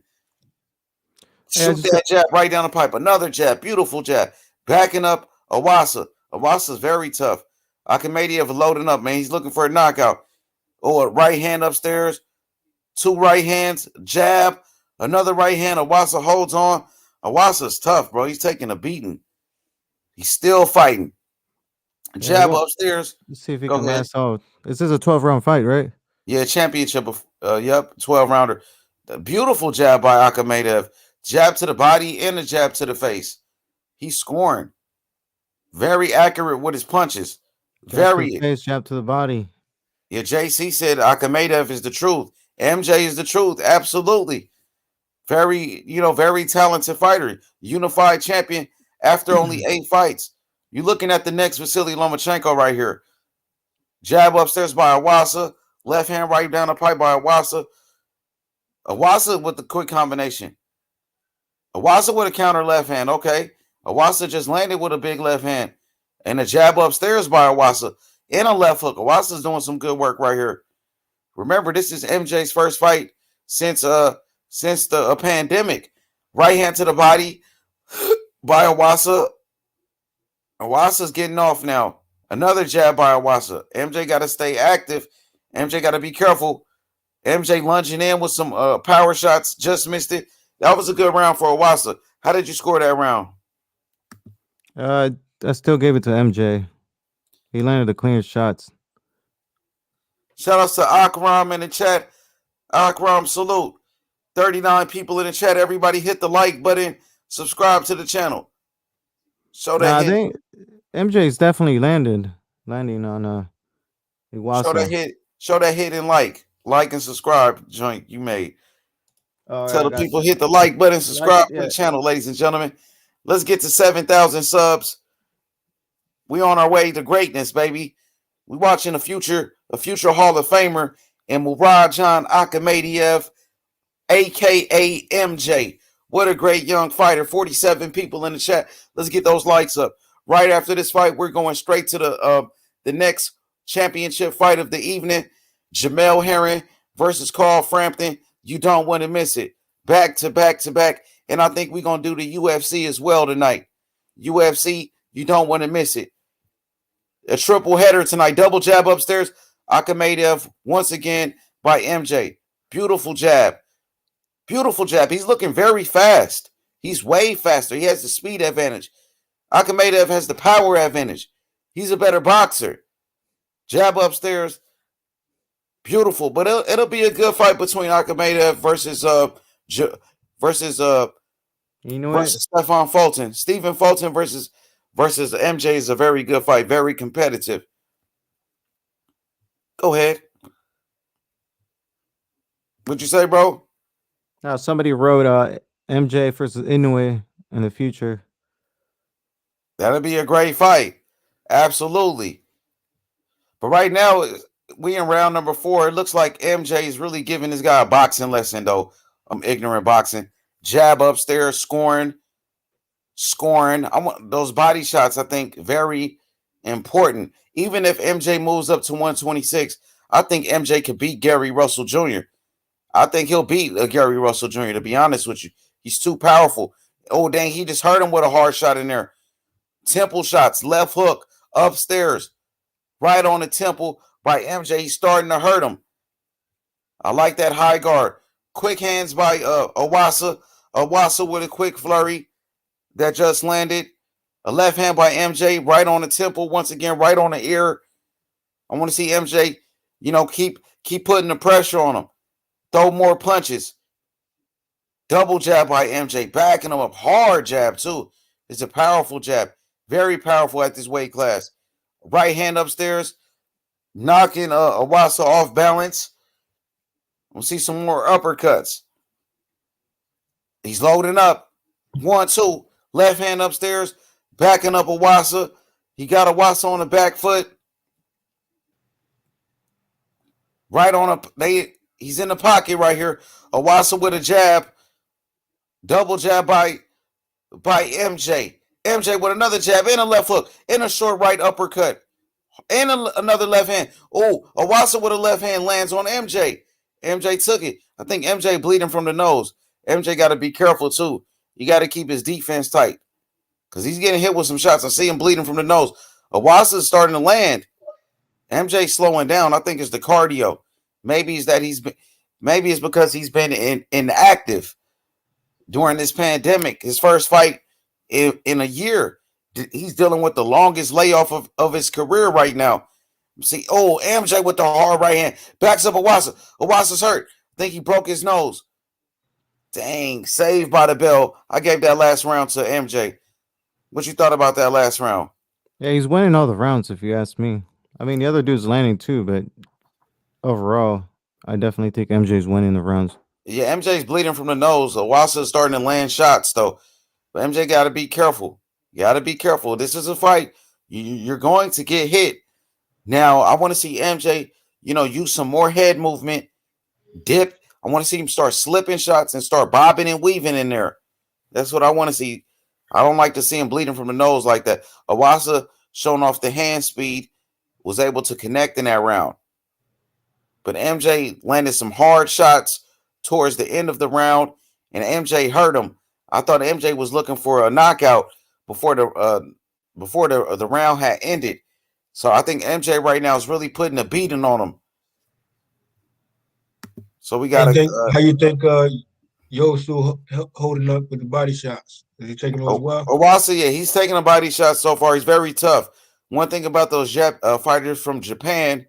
Shoot that jab right down the pipe. Another jab. Beautiful jab. Backing up Iwasa. Iwasa's very tough. Akhmadaliev loading up, man. He's looking for a knockout. Oh, a right hand upstairs. 2 right hands. Jab. Another right hand. Iwasa holds on. Iwasa's tough, bro. He's taking a beating. He's still fighting. Jab upstairs. Let's see if he can last out. This is a 12-round fight, right? Yeah, championship. Yep, 12-rounder. The beautiful jab by Akhmadaliev. Jab to the body and a jab to the face. He's scoring. Very accurate with his punches. Very. Face, jab to the body. Yeah, JC said Akhmadaliev is the truth. MJ is the truth. Absolutely. Very, very talented fighter. Unified champion after only 8 fights. You're looking at the next Vasily Lomachenko right here. Jab upstairs by Iwasa. Left hand right down the pipe by Iwasa. Iwasa with the quick combination. Iwasa with a counter left hand. Okay. Iwasa just landed with a big left hand. And a jab upstairs by Iwasa. And a left hook. Iwasa's doing some good work right here. Remember, this is MJ's first fight since the pandemic. Right hand to the body by Iwasa. Iwasa's getting off now. Another jab by Iwasa. MJ got to stay active. MJ got to be careful. MJ lunging in with some power shots. Just missed it. That was a good round for Iwasa. How did you score that round? I still gave it to MJ. He landed the cleanest shots. Shout outs to Akram in the chat. Akram, salute. 39 people in the chat. Everybody hit the like button. Subscribe to the channel. Show that hit. MJ's definitely landing on Iwasa. Show that hit and like. Like and subscribe joint you made. All Tell right, the people hit the like button. Subscribe to the channel, ladies and gentlemen. Let's get to 7,000 subs. We on our way to greatness, baby. We watching a future Hall of Famer in Murodjon Akhmadaliev, aka MJ. What a great young fighter. 47 people in the chat. Let's get those lights up. Right after this fight, we're going straight to the next championship fight of the evening. Jamel Herring versus Carl Frampton. You don't want to miss it. Back to back to back. And I think we're going to do the UFC as well tonight. UFC, you don't want to miss it. A triple header tonight. Double jab upstairs. Akhmadaliev once again by MJ. Beautiful jab. Beautiful jab. He's looking very fast. He's way faster. He has the speed advantage. Akhmadaliev has the power advantage. He's a better boxer. Jab upstairs. Beautiful. But it'll be a good fight between Akhmadaliev versus You know what? versus Stephen Fulton. Stephen Fulton versus MJ is a very good fight. Very competitive. Go ahead. What'd you say, bro? Now somebody wrote MJ versus Inoue in the future. That'll be a great fight. Absolutely. But right now, we in round number 4. It looks like MJ is really giving this guy a boxing lesson, though. Ignorant boxing. Jab upstairs, scoring. I want those body shots, I think, very important. Even if MJ moves up to 126, I think MJ could beat Gary Russell Jr. I think he'll beat Gary Russell Jr., to be honest with you. He's too powerful. Oh, dang, he just hurt him with a hard shot in there. Temple shots, left hook, upstairs, right on the temple by MJ. He's starting to hurt him. I like that high guard. Quick hands by Iwasa. Iwasa with a quick flurry that just landed. A left hand by MJ right on the temple. Once again, right on the ear. I want to see MJ, keep putting the pressure on him. Throw more punches. Double jab by MJ. Backing him up. Hard jab, too. It's a powerful jab. Very powerful at this weight class. Right hand upstairs. Knocking Iwasa off balance. We'll see some more uppercuts. He's loading up. 1, 2. Left hand upstairs. Backing up Iwasa. He got Iwasa on the back foot. Right on he's in the pocket right here. Iwasa with a jab. Double jab by MJ. MJ with another jab and a left hook and a short right uppercut and another left hand. Oh, Iwasa with a left hand lands on MJ. MJ took it. I think MJ bleeding from the nose. MJ got to be careful too. You got to keep his defense tight because he's getting hit with some shots. I see him bleeding from the nose. Iwasa is starting to land. MJ slowing down. I think it's the cardio. Maybe it's because he's been inactive during this pandemic. His first fight in a year. He's dealing with the longest layoff of his career right now. See, MJ with the hard right hand. Backs up Iwasa. Iwasa's hurt. I think he broke his nose. Dang, saved by the bell. I gave that last round to MJ. What you thought about that last round? Yeah, he's winning all the rounds, if you ask me. I mean, the other dude's landing too, but overall, I definitely think MJ's winning the rounds. Yeah, MJ's bleeding from the nose. Iwasa's starting to land shots, though. But MJ got to be careful. You got to be careful. This is a fight. You're going to get hit. Now, I want to see MJ, use some more head movement, dip. I want to see him start slipping shots and start bobbing and weaving in there. That's what I want to see. I don't like to see him bleeding from the nose like that. Iwasa, showing off the hand speed, was able to connect in that round. But MJ landed some hard shots towards the end of the round, and MJ hurt him. I thought MJ was looking for a knockout before the round had ended. So I think MJ right now is really putting a beating on him. So we got to. How you think Yosu holding up with the body shots? Is he taking those well? Iwasa, yeah, he's taking a body shot so far. He's very tough. One thing about those fighters from Japan,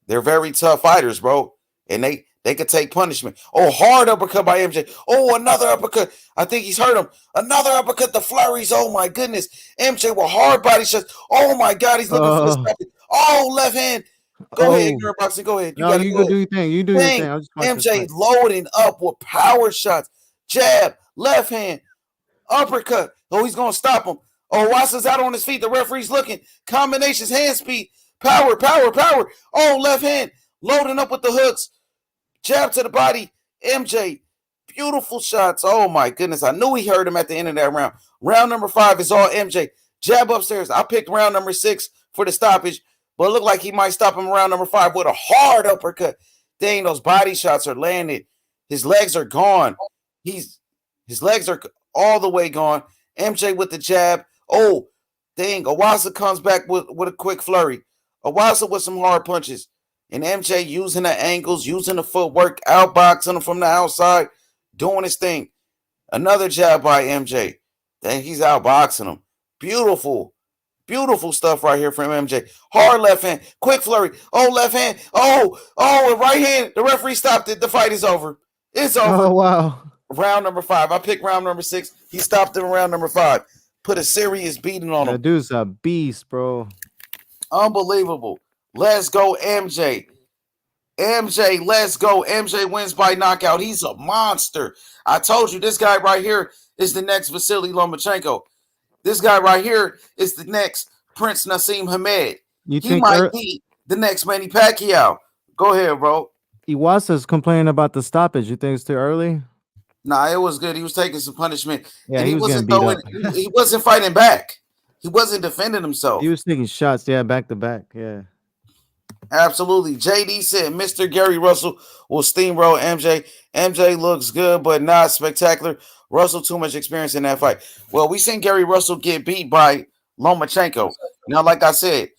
they're very tough fighters, bro. And they could take punishment. Oh, hard uppercut by MJ. Oh, another uppercut. I think he's hurt him. Another uppercut, the flurries. Oh, my goodness. MJ with hard body shots. Oh, my God. He's looking for the stop. Oh, left hand. Go ahead, Ignorant Boxing. Go ahead. You go do your thing. You do your thing. MJ loading up with power shots. Jab, left hand. Uppercut. Oh, he's gonna stop him. Oh, Iwasa's out on his feet. The referee's looking. Combinations, hand speed, power. Oh, left hand loading up with the hooks. Jab to the body. MJ, beautiful shots. Oh my goodness, I knew he heard him at the end of that round. Round number 5 is all MJ. Jab upstairs. I picked round number 6 for the stoppage, but it looked like he might stop him around number 5 with a hard uppercut. Dang, those body shots are landed. His legs are gone. His legs are all the way gone. MJ with the jab. Oh, dang. Iwasa comes back with a quick flurry. Iwasa with some hard punches. And MJ using the angles, using the footwork, outboxing him from the outside, doing his thing. Another jab by MJ. Dang, he's outboxing him. Beautiful. Beautiful stuff right here from MJ. Hard left hand. Quick flurry. Oh, left hand. Oh, and right hand. The referee stopped it. The fight is over. It's over. Oh wow. Round number 5. I picked round number 6. He stopped him around number 5. Put a serious beating on him. That dude's a beast, bro. Unbelievable. Let's go, MJ. MJ, let's go. MJ wins by knockout. He's a monster. I told you this guy right here is the next Vasily Lomachenko. This guy right here is the next Prince Nassim Hamed. You He think might be the next Manny Pacquiao. Go ahead, bro. Iwasa's complaining about the stoppage? You think it's too early? Nah, it was good. He was taking some punishment. Yeah, and he was wasn't getting beat throwing, up. he wasn't fighting back. He wasn't defending himself. He was taking shots, yeah, back to back. Yeah. Absolutely. JD said Mr. Gary Russell will steamroll MJ. MJ looks good, but not spectacular. Russell too much experience in that fight. Well, we seen Gary Russell get beat by Lomachenko. Now, like I said,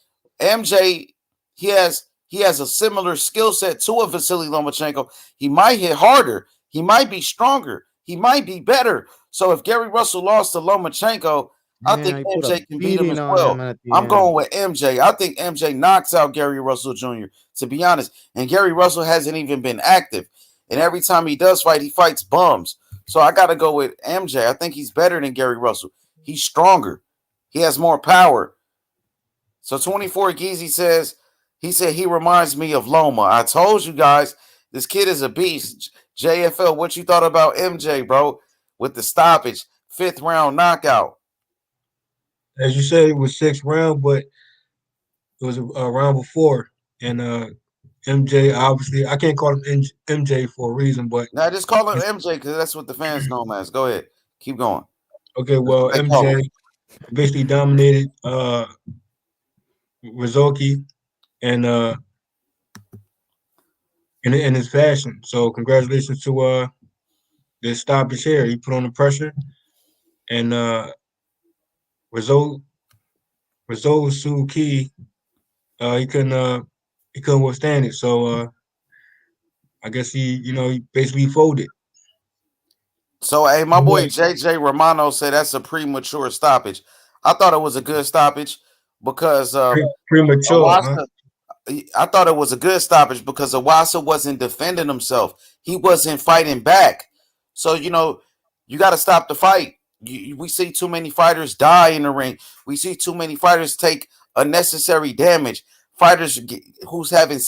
MJ, he has a similar skill set to a Vasily Lomachenko. He might hit harder. He might be stronger. He might be better. So if Gary Russell lost to Lomachenko, I think MJ can beat him as well. I'm going with MJ. I think MJ knocks out Gary Russell Jr., to be honest. And Gary Russell hasn't even been active. And every time he does fight, he fights bums. So I got to go with MJ. I think he's better than Gary Russell. He's stronger. He has more power. So 24 Geezy says, he reminds me of Loma. I told you guys, this kid is a beast. JFL, what you thought about MJ, bro? With the stoppage, 5th round knockout. As you said, it was 6th round, but it was a round before. And MJ, obviously, I can't call him MJ for a reason, but now just call him MJ because that's what the fans know him as. Go ahead, keep going. Okay, well, MJ basically dominated Ryosuke and in his fashion. So congratulations to the stoppage here. He put on the pressure, and Ryosuke he couldn't withstand it. So I guess he basically folded. So hey, my boy JJ Romano said that's a premature stoppage. I thought it was a good stoppage because premature. Iwasa, I thought it was a good stoppage because Iwasa wasn't defending himself. He wasn't fighting back. So you got to stop the fight. We see too many fighters die in the ring. We see too many fighters take unnecessary damage. Fighters who's having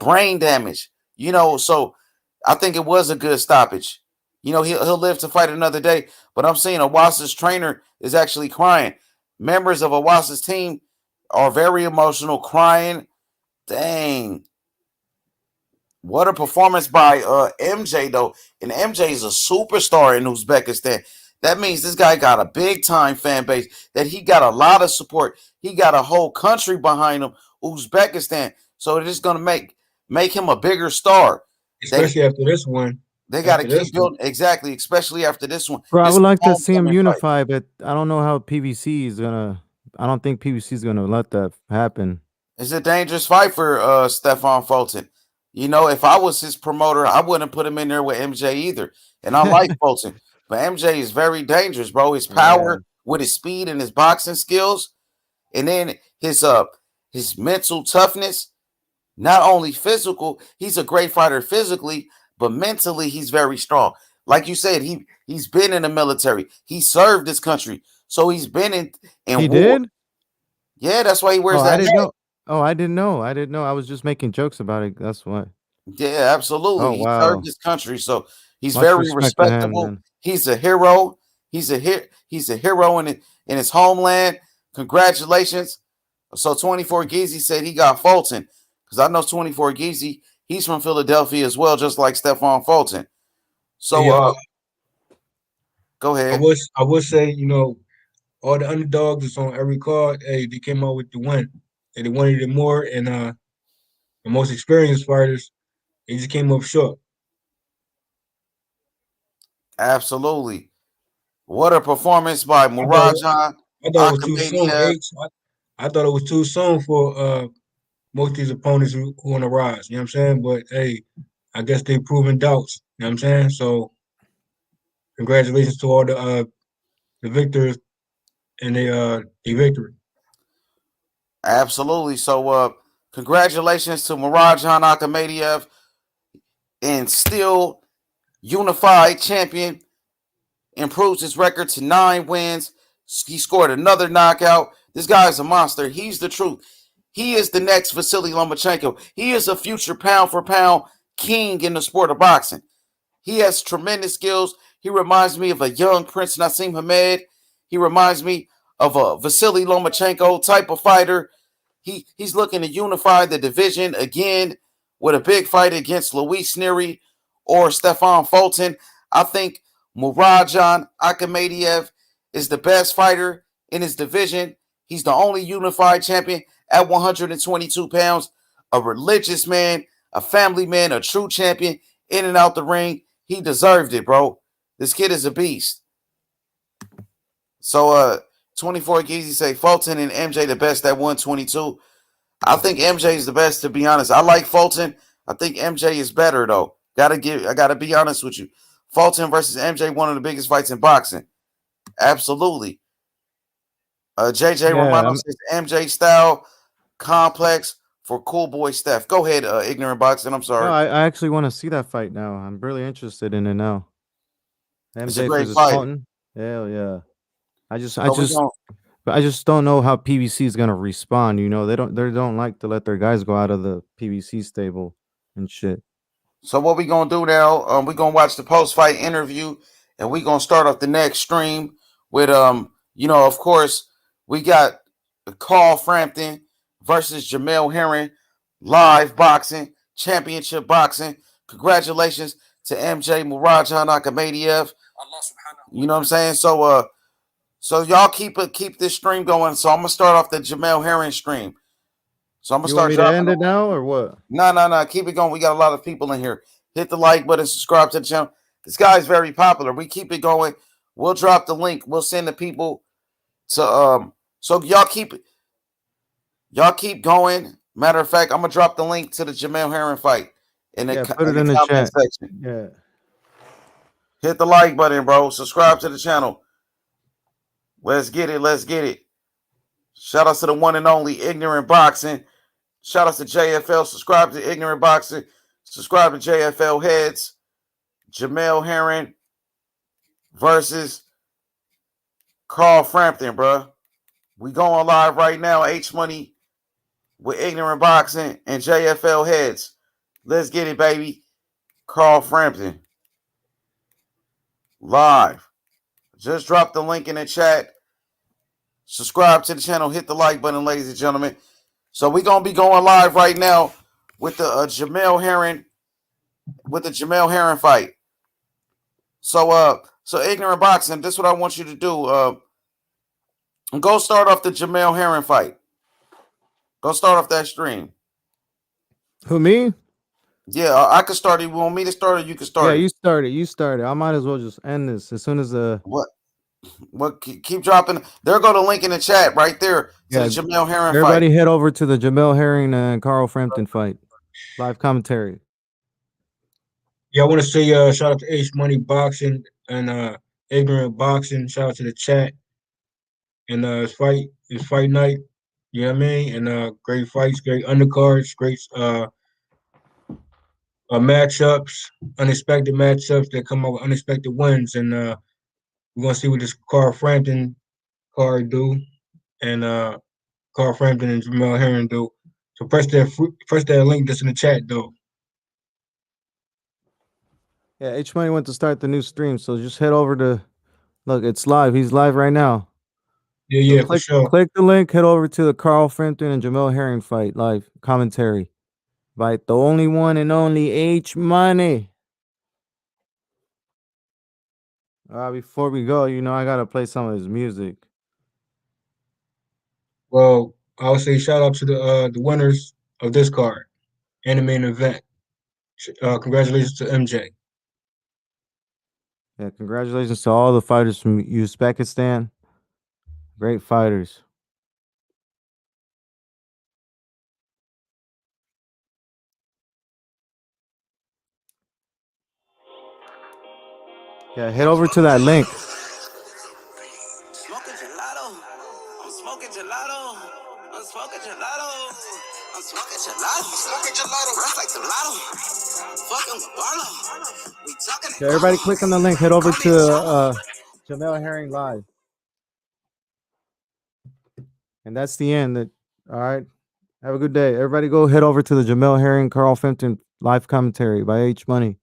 brain damage. So I think it was a good stoppage. He'll live to fight another day. But I'm seeing Iwasa's trainer is actually crying. Members of Iwasa's team are very emotional, crying. Dang. What a performance by MJ, though. And MJ is a superstar in Uzbekistan. That means this guy got a big-time fan base, that he got a lot of support. He got a whole country behind him, Uzbekistan. So it is going to make him a bigger star. Especially after this one. They got to keep building. Exactly, especially after this one. Bro, I would like to see him unify, but I don't know how PVC is going to – I don't think PVC is going to let that happen. It's a dangerous fight for Stefan Fulton. If I was his promoter, I wouldn't put him in there with MJ either. And I like Fulton. But MJ is very dangerous, bro. His power with his speed and his boxing skills. And then his mental toughness. Not only physical, he's a great fighter physically, but mentally he's very strong. Like you said, he's been in the military. He served this country. So he's been in He war. did? Yeah, that's why he wears that. I didn't know. Oh, I didn't know. I was just making jokes about it. That's why. Yeah, absolutely. Oh, wow. He served this country, so he's Much very respect to him, respectable. man. He's a hero. He's a hero in his homeland. Congratulations. So 24 Geezy said he got Fulton. Because I know 24 Geezy, he's from Philadelphia as well, just like Stephon Fulton. So go ahead. I would say, you know, all the underdogs that's on every card, hey, they came out with the win. And they wanted it more, and the most experienced fighters, they just came up short. Absolutely. What a performance by Murodjon. I thought it was too soon. I thought it was too soon for most of these opponents who on the rise. You know what I'm saying? But hey, I guess they proven doubts. You know what I'm saying? So congratulations to all the victors and the victory. Absolutely. So congratulations to Murodjon Akhmadaliev and still unified champion. Improves his record to 9 wins. He scored another knockout. This guy is a monster. He's the truth. He is the next Vasily Lomachenko. He is a future pound-for-pound king in the sport of boxing. He has tremendous skills. He reminds me of a young Prince Nassim Hamed. He reminds me of a Vasily Lomachenko type of fighter. He's looking to unify the division again with a big fight against Luis Nery or Stephon Fulton. I think Murodjon Akhmadaliev is the best fighter in his division. He's the only unified champion at 122 pounds, a religious man, a family man, a true champion in and out the ring. He deserved it, bro. This kid is a beast. So 24 Geezy say Fulton and MJ the best at 122. I think MJ is the best, to be honest. I like Fulton. I think MJ is better though. I gotta be honest with you. Fulton versus MJ, one of the biggest fights in boxing. Absolutely. JJ Romano says MJ style complex for cool boy Steph. Go ahead, ignorant boxing. I'm sorry. No, I actually want to see that fight now. I'm really interested in it now. It's a MJ great versus fight. Fulton. Hell yeah. I just don't know how PBC is gonna respond. You know, they don't like to let their guys go out of the PBC stable and shit. So what we gonna do now? We gonna watch the post-fight interview, and we gonna start off the next stream with of course, we got Carl Frampton versus Jamel Herring, live boxing, championship boxing. Congratulations to MJ Murodjon Akhmadaliev. You know what I'm saying? So y'all keep this stream going. So I'm gonna start off the Jamel Herring stream. So I'm gonna You want start me to dropping end it now or what? No. Keep it going. We got a lot of people in here. Hit the like button, subscribe to the channel. This guy is very popular. We keep it going. We'll drop the link. We'll send the people to so y'all keep going. Matter of fact, I'm gonna drop the link to the Jamel Herring fight in the Put it in the comment chat section. Yeah. Hit the like button, bro. Subscribe to the channel. Let's get it. Shout out to the one and only Ignorant Boxing. Shout out to JFL. Subscribe to Ignorant Boxing. Subscribe to JFL Heads. Jamel Herring versus Carl Frampton, bro. We going live right now. H Money with Ignorant Boxing and JFL Heads. Let's get it, baby. Carl Frampton. Live. Just drop the link in the chat. Subscribe to the channel. Hit the like button, ladies and gentlemen. So we're going to be going live right now with the Jamel Herring fight. So Ignorant Boxing, this is what I want you to do. Go start off the Jamel Herring fight. Go start off that stream. Who, me? Yeah, I could start it. You want me to start it? You can start Yeah, it. you started. I might as well just end this as soon as the What keep dropping. There go the link in the chat right there to the Jamel Herring fight. Everybody head over to the Jamel Herring and Carl Frampton fight. Live commentary. Yeah, I want to say shout out to H Money Boxing and Ignorant Boxing. Shout out to the chat. And it's fight night. You know what I mean? And great fights, great undercards, great matchups, unexpected matchups that come up with unexpected wins. And we're gonna see what this Carl Frampton card do, and Carl Frampton and Jamel Herring do. So press that link that's in the chat though. Yeah, H Money went to start the new stream, so just head over to Look, it's live. He's live right now. Yeah, So yeah, for sure. click the link, head over to the Carl Frampton and Jamel Herring fight live commentary by the only one and only H Money. Before we go, I gotta play some of his music. Well, I would say shout out to the winners of this card and the main event. Congratulations to MJ. Yeah, congratulations to all the fighters from Uzbekistan. Great fighters. Yeah, head over to that link. Smoking gelato. I'm smoking gelato. I'm smoking gelato. I'm smoking gelato. Smoking gelato. Rest like gelato. Fucking with Barlow. We talking. Okay, everybody click on the link. Head over to Jamel Herring live. And that's the end. All right. Have a good day. Everybody go head over to the Jamel Herring Carl Fenton live commentary by H Money.